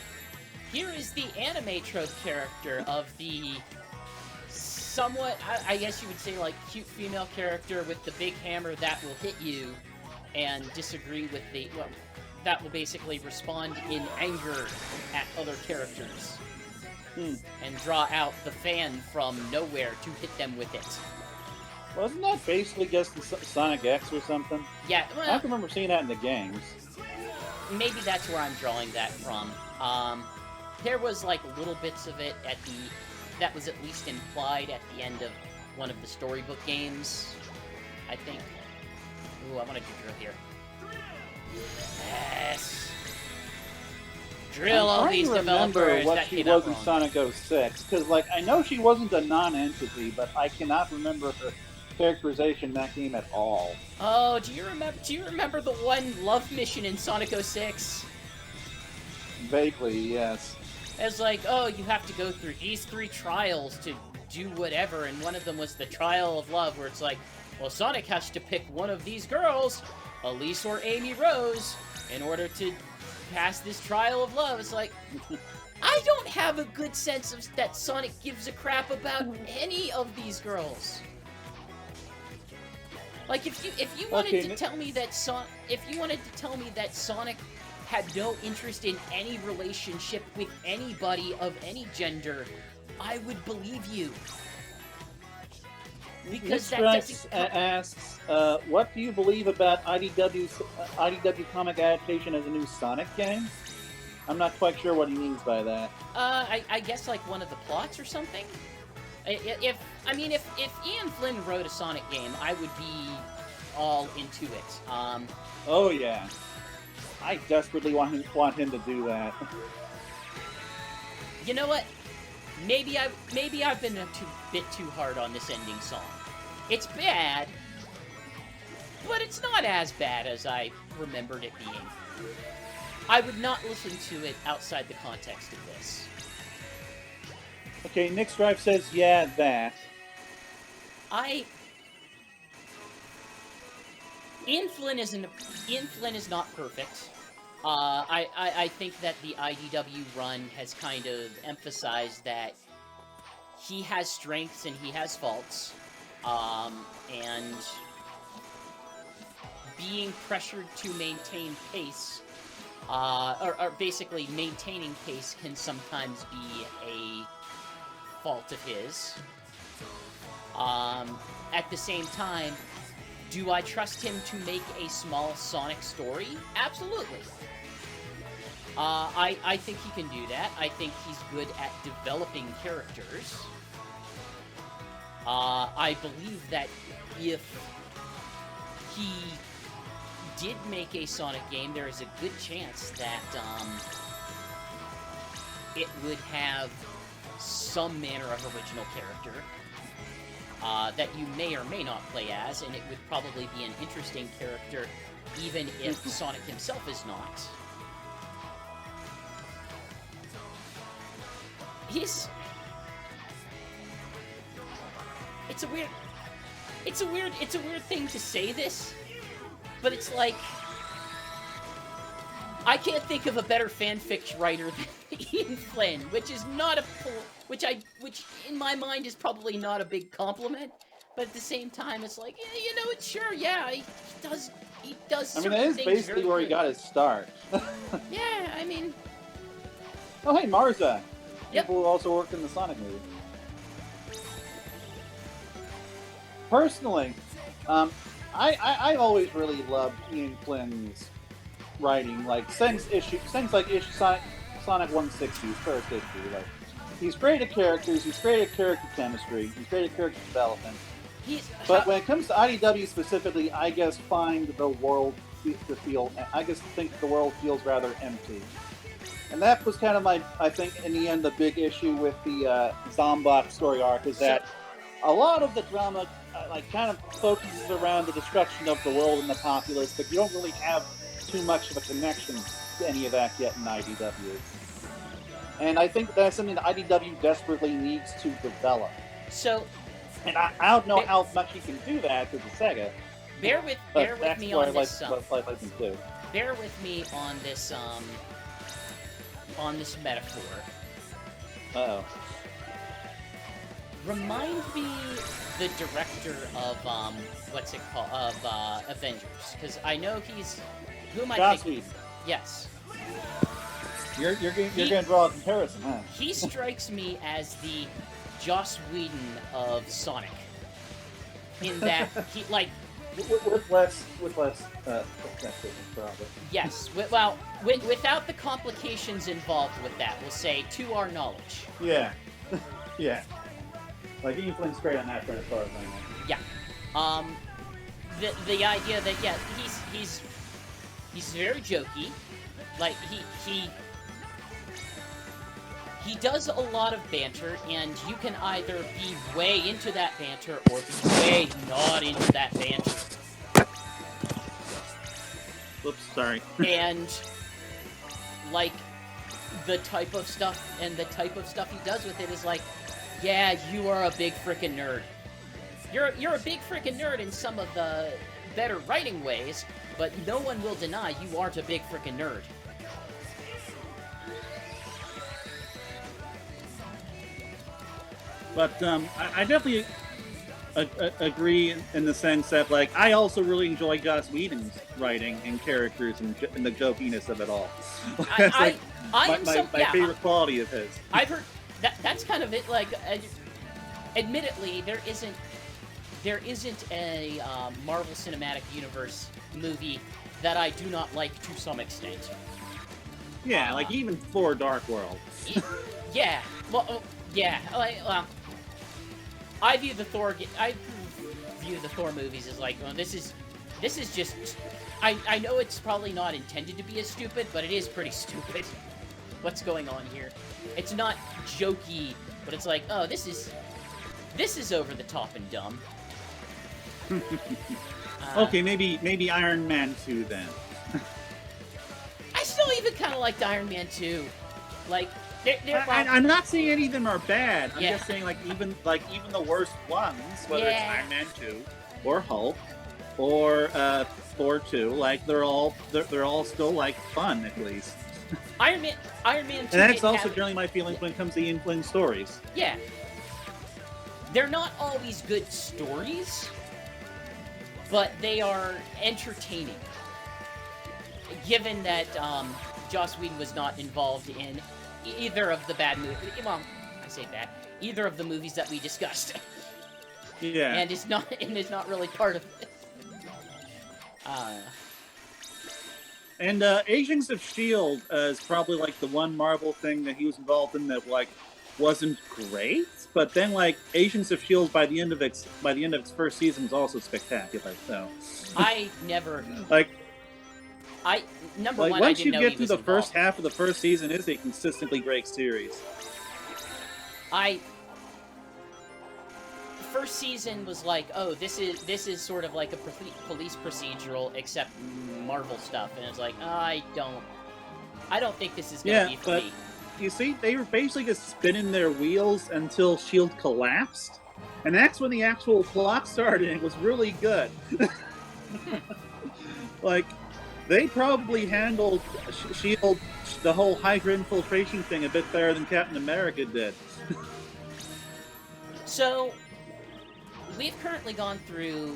anime trope character of the somewhat, I guess you would say, like, cute female character with the big hammer that will hit you and disagree with that will basically respond in anger at other characters. And draw out the fan from nowhere to hit them with it. Wasn't that basically just Sonic X or something? Yeah, I well, don't remember seeing that in the games. maybe that's where I'm drawing that from. There was like little bits of it that was at least implied at the end of one of the storybook games, I think. Ooh, I want to drill here. Yes! Drill all these I'm trying to remember developers what that she came was out in wrong. Sonic 06, because like I know she wasn't a non-entity, but I cannot remember her characterization in that game at all. Oh, do you remember the one love mission in Sonic 06? Vaguely, yes. It's like, oh, you have to go through these 3 trials to do whatever, and one of them was the trial of love, where it's like, well, Sonic has to pick one of these girls, Elise or Amy Rose, in order to pass this trial of love. It's like, I don't have a good sense of that Sonic gives a crap about any of these girls. Like, if you wanted to tell me that Sonic had no interest in any relationship with anybody of any gender, I would believe you. Because that doesn't asks, what do you believe about IDW comic adaptation as a new Sonic game? I'm not quite sure what he means by that. I guess like one of the plots or something. If Ian Flynn wrote a Sonic game, I would be all into it. Oh yeah, I desperately want him to do that. You know what? Maybe I've been a bit too hard on this ending song. It's bad, but it's not as bad as I remembered it being. I would not listen to it outside the context of this. Okay, Nick Stripe says, yeah, that. Ian Flynn is not perfect. I think that the IDW run has kind of emphasized that he has strengths and he has faults, and being pressured to maintain pace, or basically maintaining pace, can sometimes be a fault of his. At the same time, do I trust him to make a small Sonic story? Absolutely. I think he can do that. I think he's good at developing characters. I believe that if he did make a Sonic game, there is a good chance that it would have some manner of original character that you may or may not play as, and it would probably be an interesting character even if Sonic himself is not. It's a weird thing to say this, but it's like, I can't think of a better fanfic writer than Ian Flynn, which in my mind is probably not a big compliment, but at the same time, it's like, yeah, you know, it's sure, yeah, he does. I mean, that is basically where he got his start. Yeah, I mean. Oh, hey, Marza. Yep. People who also worked in the Sonic movie. Personally, I always really loved Ian Flynn's writing, like since like Sonic 160's first issue. Like, he's great at characters, he's great at character chemistry, he's great at character development. But when it comes to IDW specifically, I guess find the world to feel. I guess think the world feels rather empty. And that was kind of I think, in the end, the big issue with the Zombot story arc is that a lot of the drama kind of focuses around the destruction of the world and the populace, but you don't really have too much of a connection to any of that yet in IDW. And I think that's something that IDW desperately needs to develop. So, and I don't know how much he can do that with the Sega. Bear with me on this. Bear with me on this metaphor. Uh-oh. Remind me the director of what's it called, of Avengers, because I know he's who am I Joss thinking? Whedon. Yes. You're going to draw a comparison, huh? He strikes me as the Joss Whedon of Sonic, in that he with less probably. Yes. Without the complications involved with that, we'll say to our knowledge. Yeah. Yeah. Like, Ian Flynn's great on that front as far as I know. Yeah. The idea that, yeah, he's he does a lot of banter, and you can either be way into that banter or be way not into that banter. Whoops, sorry. And like the type of stuff he does with it is like, yeah, you are a big frickin' nerd. You're a big frickin' nerd in some of the better writing ways, but no one will deny you aren't a big frickin' nerd. But I definitely agree in the sense that, like, I also really enjoy Joss Whedon's writing and characters and the jokiness of it all. That's my favorite quality of his. I've heard that's kind of it. Like, admittedly, there isn't a Marvel Cinematic Universe movie that I do not like to some extent. Yeah, like even Thor: Dark World. Yeah, well, yeah. Well, I view the Thor movies as like, well, this is just. I know it's probably not intended to be as stupid, but it is pretty stupid. What's going on here? It's not jokey, but it's like, oh, this is over the top and dumb. Okay, maybe Iron Man 2 then. I still even kind of liked Iron Man 2. Like, I'm not saying any of them are bad. I'm Yeah. just saying, even the worst ones, whether it's Iron Man 2 or Hulk or Thor 2, like they're all still like fun at least. Iron Man 2. And that's also generally my feelings when it comes to Ian Flynn stories. Yeah. They're not always good stories, but they are entertaining. Given that Joss Whedon was not involved in either of the bad movies. Well, I say bad. Either of the movies that we discussed. Yeah. And is not really part of it. And Agents of S.H.I.E.L.D. Is probably like the one Marvel thing that he was involved in that like wasn't great, but then like Agents of S.H.I.E.L.D. by the end of its first season was also spectacular. So I never number one. Once I didn't you know get he through was the involved. first half of the first season, it's a consistently great series. First season was like, oh, this is sort of like a police procedural, except Marvel stuff, and it's like, I don't think this is gonna be for me. You see, they were basically just spinning their wheels until S.H.I.E.L.D. collapsed, and that's when the actual plot started, and it was really good. Like, they probably handled S.H.I.E.L.D., the whole Hydra infiltration thing, a bit better than Captain America did. So, we've currently gone through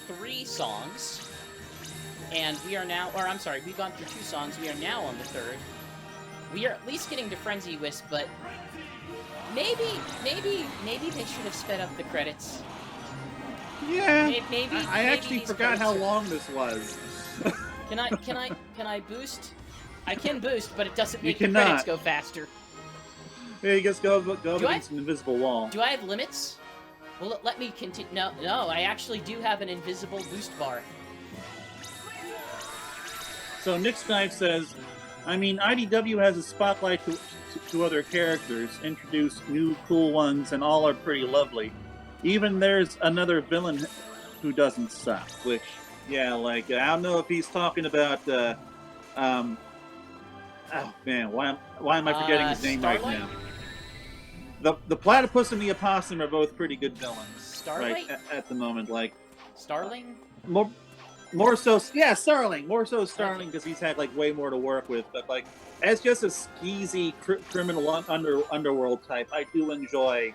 3 songs, and we are now, or I'm sorry, we've gone through 2 songs, we are now on the 3rd. We are at least getting to Frenzy Wisp, but maybe they should have sped up the credits. Yeah, Maybe I actually these forgot how credits long this was. Can I boost? I can boost, but it doesn't make the cannot. credits go faster. Yeah, you just go against an invisible wall. Do I have limits? Well, let me continue. No, I actually do have an invisible boost bar. So Nick Snipe says, I mean, IDW has a spotlight to other characters, introduce new cool ones, and all are pretty lovely. Even there's another villain who doesn't suck, which, yeah, like, I don't know if he's talking about, oh man, why am I forgetting his name Starlight? right now? The platypus and the opossum are both pretty good villains. Starlight? Right, at the moment, like... Starling? More so, yeah, Starling. More so Starling because he's had like way more to work with. But like, as just a skeezy criminal underworld type, I do enjoy.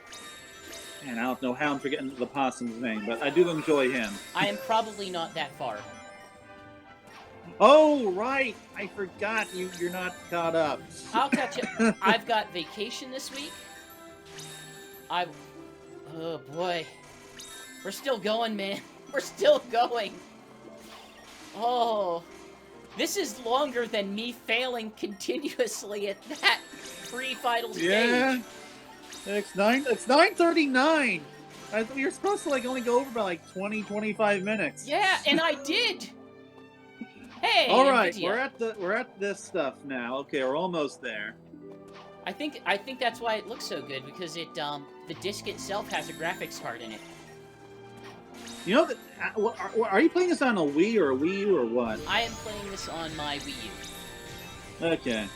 And I don't know how I'm forgetting the possum's name, but I do enjoy him. I am probably not that far. Oh right, I forgot you're not caught up. I'll catch it. I've got vacation this week. Oh boy, we're still going, man. We're still going. Oh, this is longer than me failing continuously at that pre-final stage. Yeah, it's 9:39. I thought you were supposed to like only go over by like 20-25 minutes. Yeah, and I did. Hey, all right, NVIDIA. we're at this stuff now. Okay, we're almost there. I think that's why it looks so good, because the disc itself has a graphics card in it. You know, are you playing this on a Wii or a Wii U or what? I am playing this on my Wii U. Okay.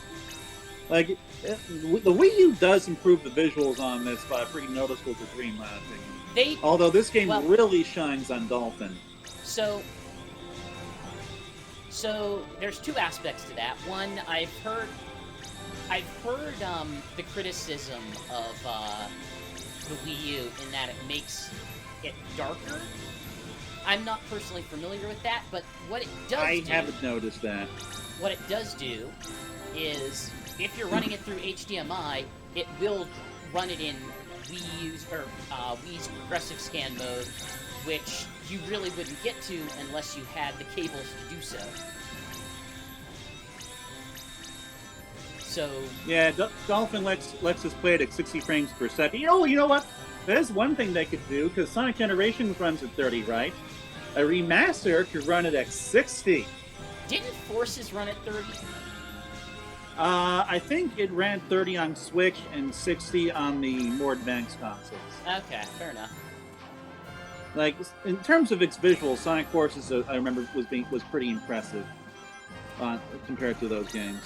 Like, the Wii U does improve the visuals on this by a pretty noticeable degree, in my opinion. Although this game really shines on Dolphin. So there's two aspects to that. One, I've heard the criticism of the Wii U in that it makes it darker. I'm not personally familiar with that, but what it does I haven't noticed that. What it does do is, if you're running it through HDMI, it will run it in Wii's progressive scan mode, which you really wouldn't get to unless you had the cables to do so. So yeah, Dolphin lets us play it at 60 frames per second. You know what? There's one thing they could do, because Sonic Generations runs at 30, right? A remaster could run it at 60. Didn't Forces run at 30? I think it ran 30 on Switch and 60 on the more advanced consoles. Okay, fair enough. Like, in terms of its visuals, Sonic Forces, I remember, was pretty impressive compared to those games.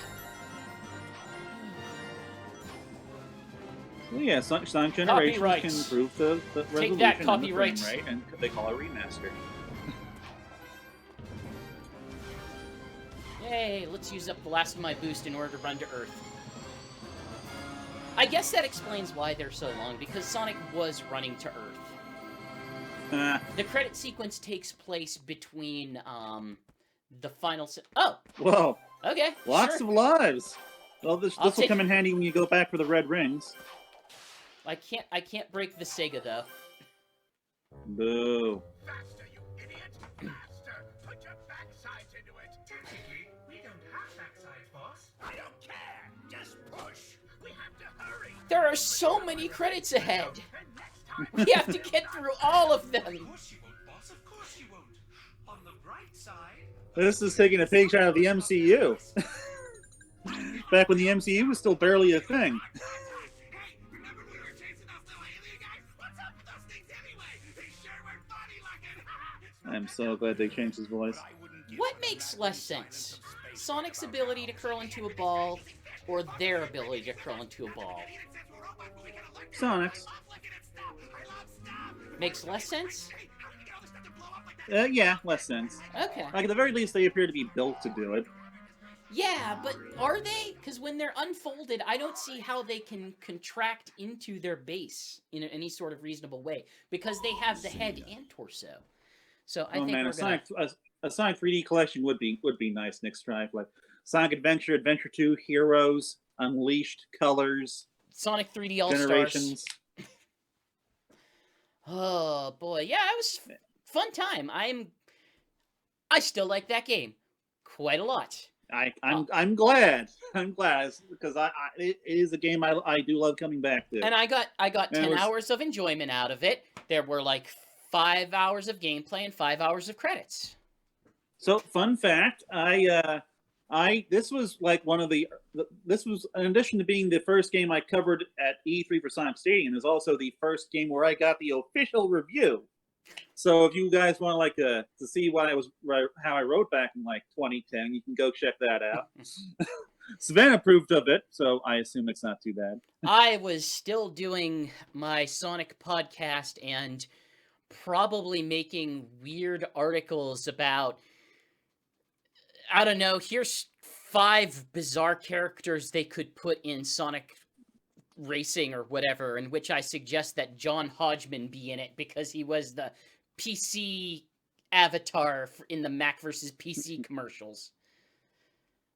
Well, yeah, Sonic Generations can improve the resolution and the frame rate, and they call it a remaster. Yay, let's use up the last of my boost in order to run to Earth. I guess that explains why they're so long, because Sonic was running to Earth. The credit sequence takes place between, the final... Oh! Whoa. Okay, Lots of lives! Well, this will come in handy when you go back for the red rings. I can't break the Sega, though. Boo. Faster, you idiot! Faster! Put your backsides into it! Technically, we don't have backsides, boss. I don't care! Just push! We have to hurry! There are so many credits ahead! We have to get through all of them! Of course you won't, boss. Of course you won't. On the bright side... This is taking a page out of the MCU. Back when the MCU was still barely a thing. I'm so glad they changed his voice. What makes less sense? Sonic's ability to curl into a ball, or their ability to curl into a ball? Sonic's. Makes less sense? Yeah, less sense. Okay. Like, at the very least, they appear to be built to do it. Yeah, but are they? Because when they're unfolded, I don't see how they can contract into their base in any sort of reasonable way, because they have the head and torso. So I think man, we're a Sonic 3D collection would be nice next Strive. Like Sonic Adventure, Adventure 2, Heroes, Unleashed, Colors, Sonic 3D All Generations. Stars. Oh boy, yeah, it was fun time. I still like that game quite a lot. I'm glad. I'm glad because it is a game I do love coming back to. And I got 10 hours of enjoyment out of it. There were like 5 hours of gameplay and 5 hours of credits. So, fun fact, this was like this was, in addition to being the first game I covered at E3 for Sonic Stadium, is also the first game where I got the official review. So if you guys want to see how I wrote back in like 2010, you can go check that out. Savannah approved of it, so I assume it's not too bad. I was still doing my Sonic podcast and probably making weird articles about, I don't know, here's 5 bizarre characters they could put in Sonic Racing or whatever, in which I suggest that John Hodgman be in it because he was the PC avatar in the Mac versus PC commercials.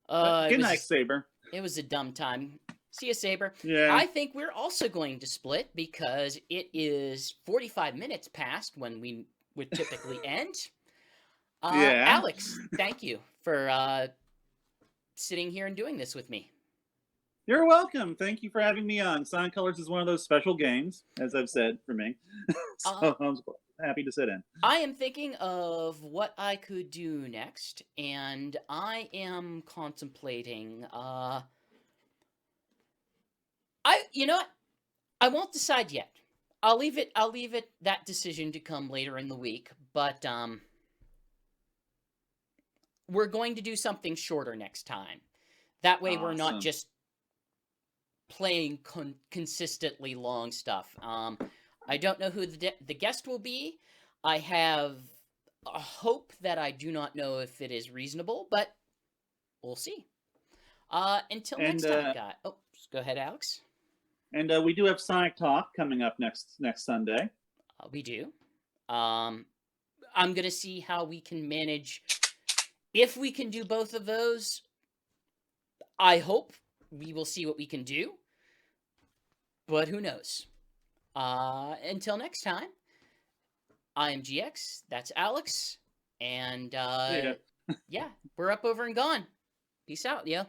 Good night, Saber. It was a dumb time. See you, Saber. Yeah. I think we're also going to split because it is 45 minutes past when we would typically end. Yeah. Alex, thank you for sitting here and doing this with me. You're welcome. Thank you for having me on. Sonic Colors is one of those special games, as I've said, for me. So I was happy to sit in. I am thinking of what I could do next, and I am contemplating You know what? I won't decide yet. I'll leave it that decision to come later in the week, but we're going to do something shorter next time. That way we're not Awesome. just playing consistently long stuff. I don't know who the guest will be. I have a hope that I do not know if it is reasonable, but we'll see. Until next And time, guys. Oh, go ahead, Alex. and we do have Sonic Talk coming up next Sunday. We do. I'm gonna see how we can manage. If we can do both of those, I hope we will see what we can do. But who knows? Until next time, I am GX. That's Alex, and Yeah. yeah, we're up, over, and gone. Peace out, yo.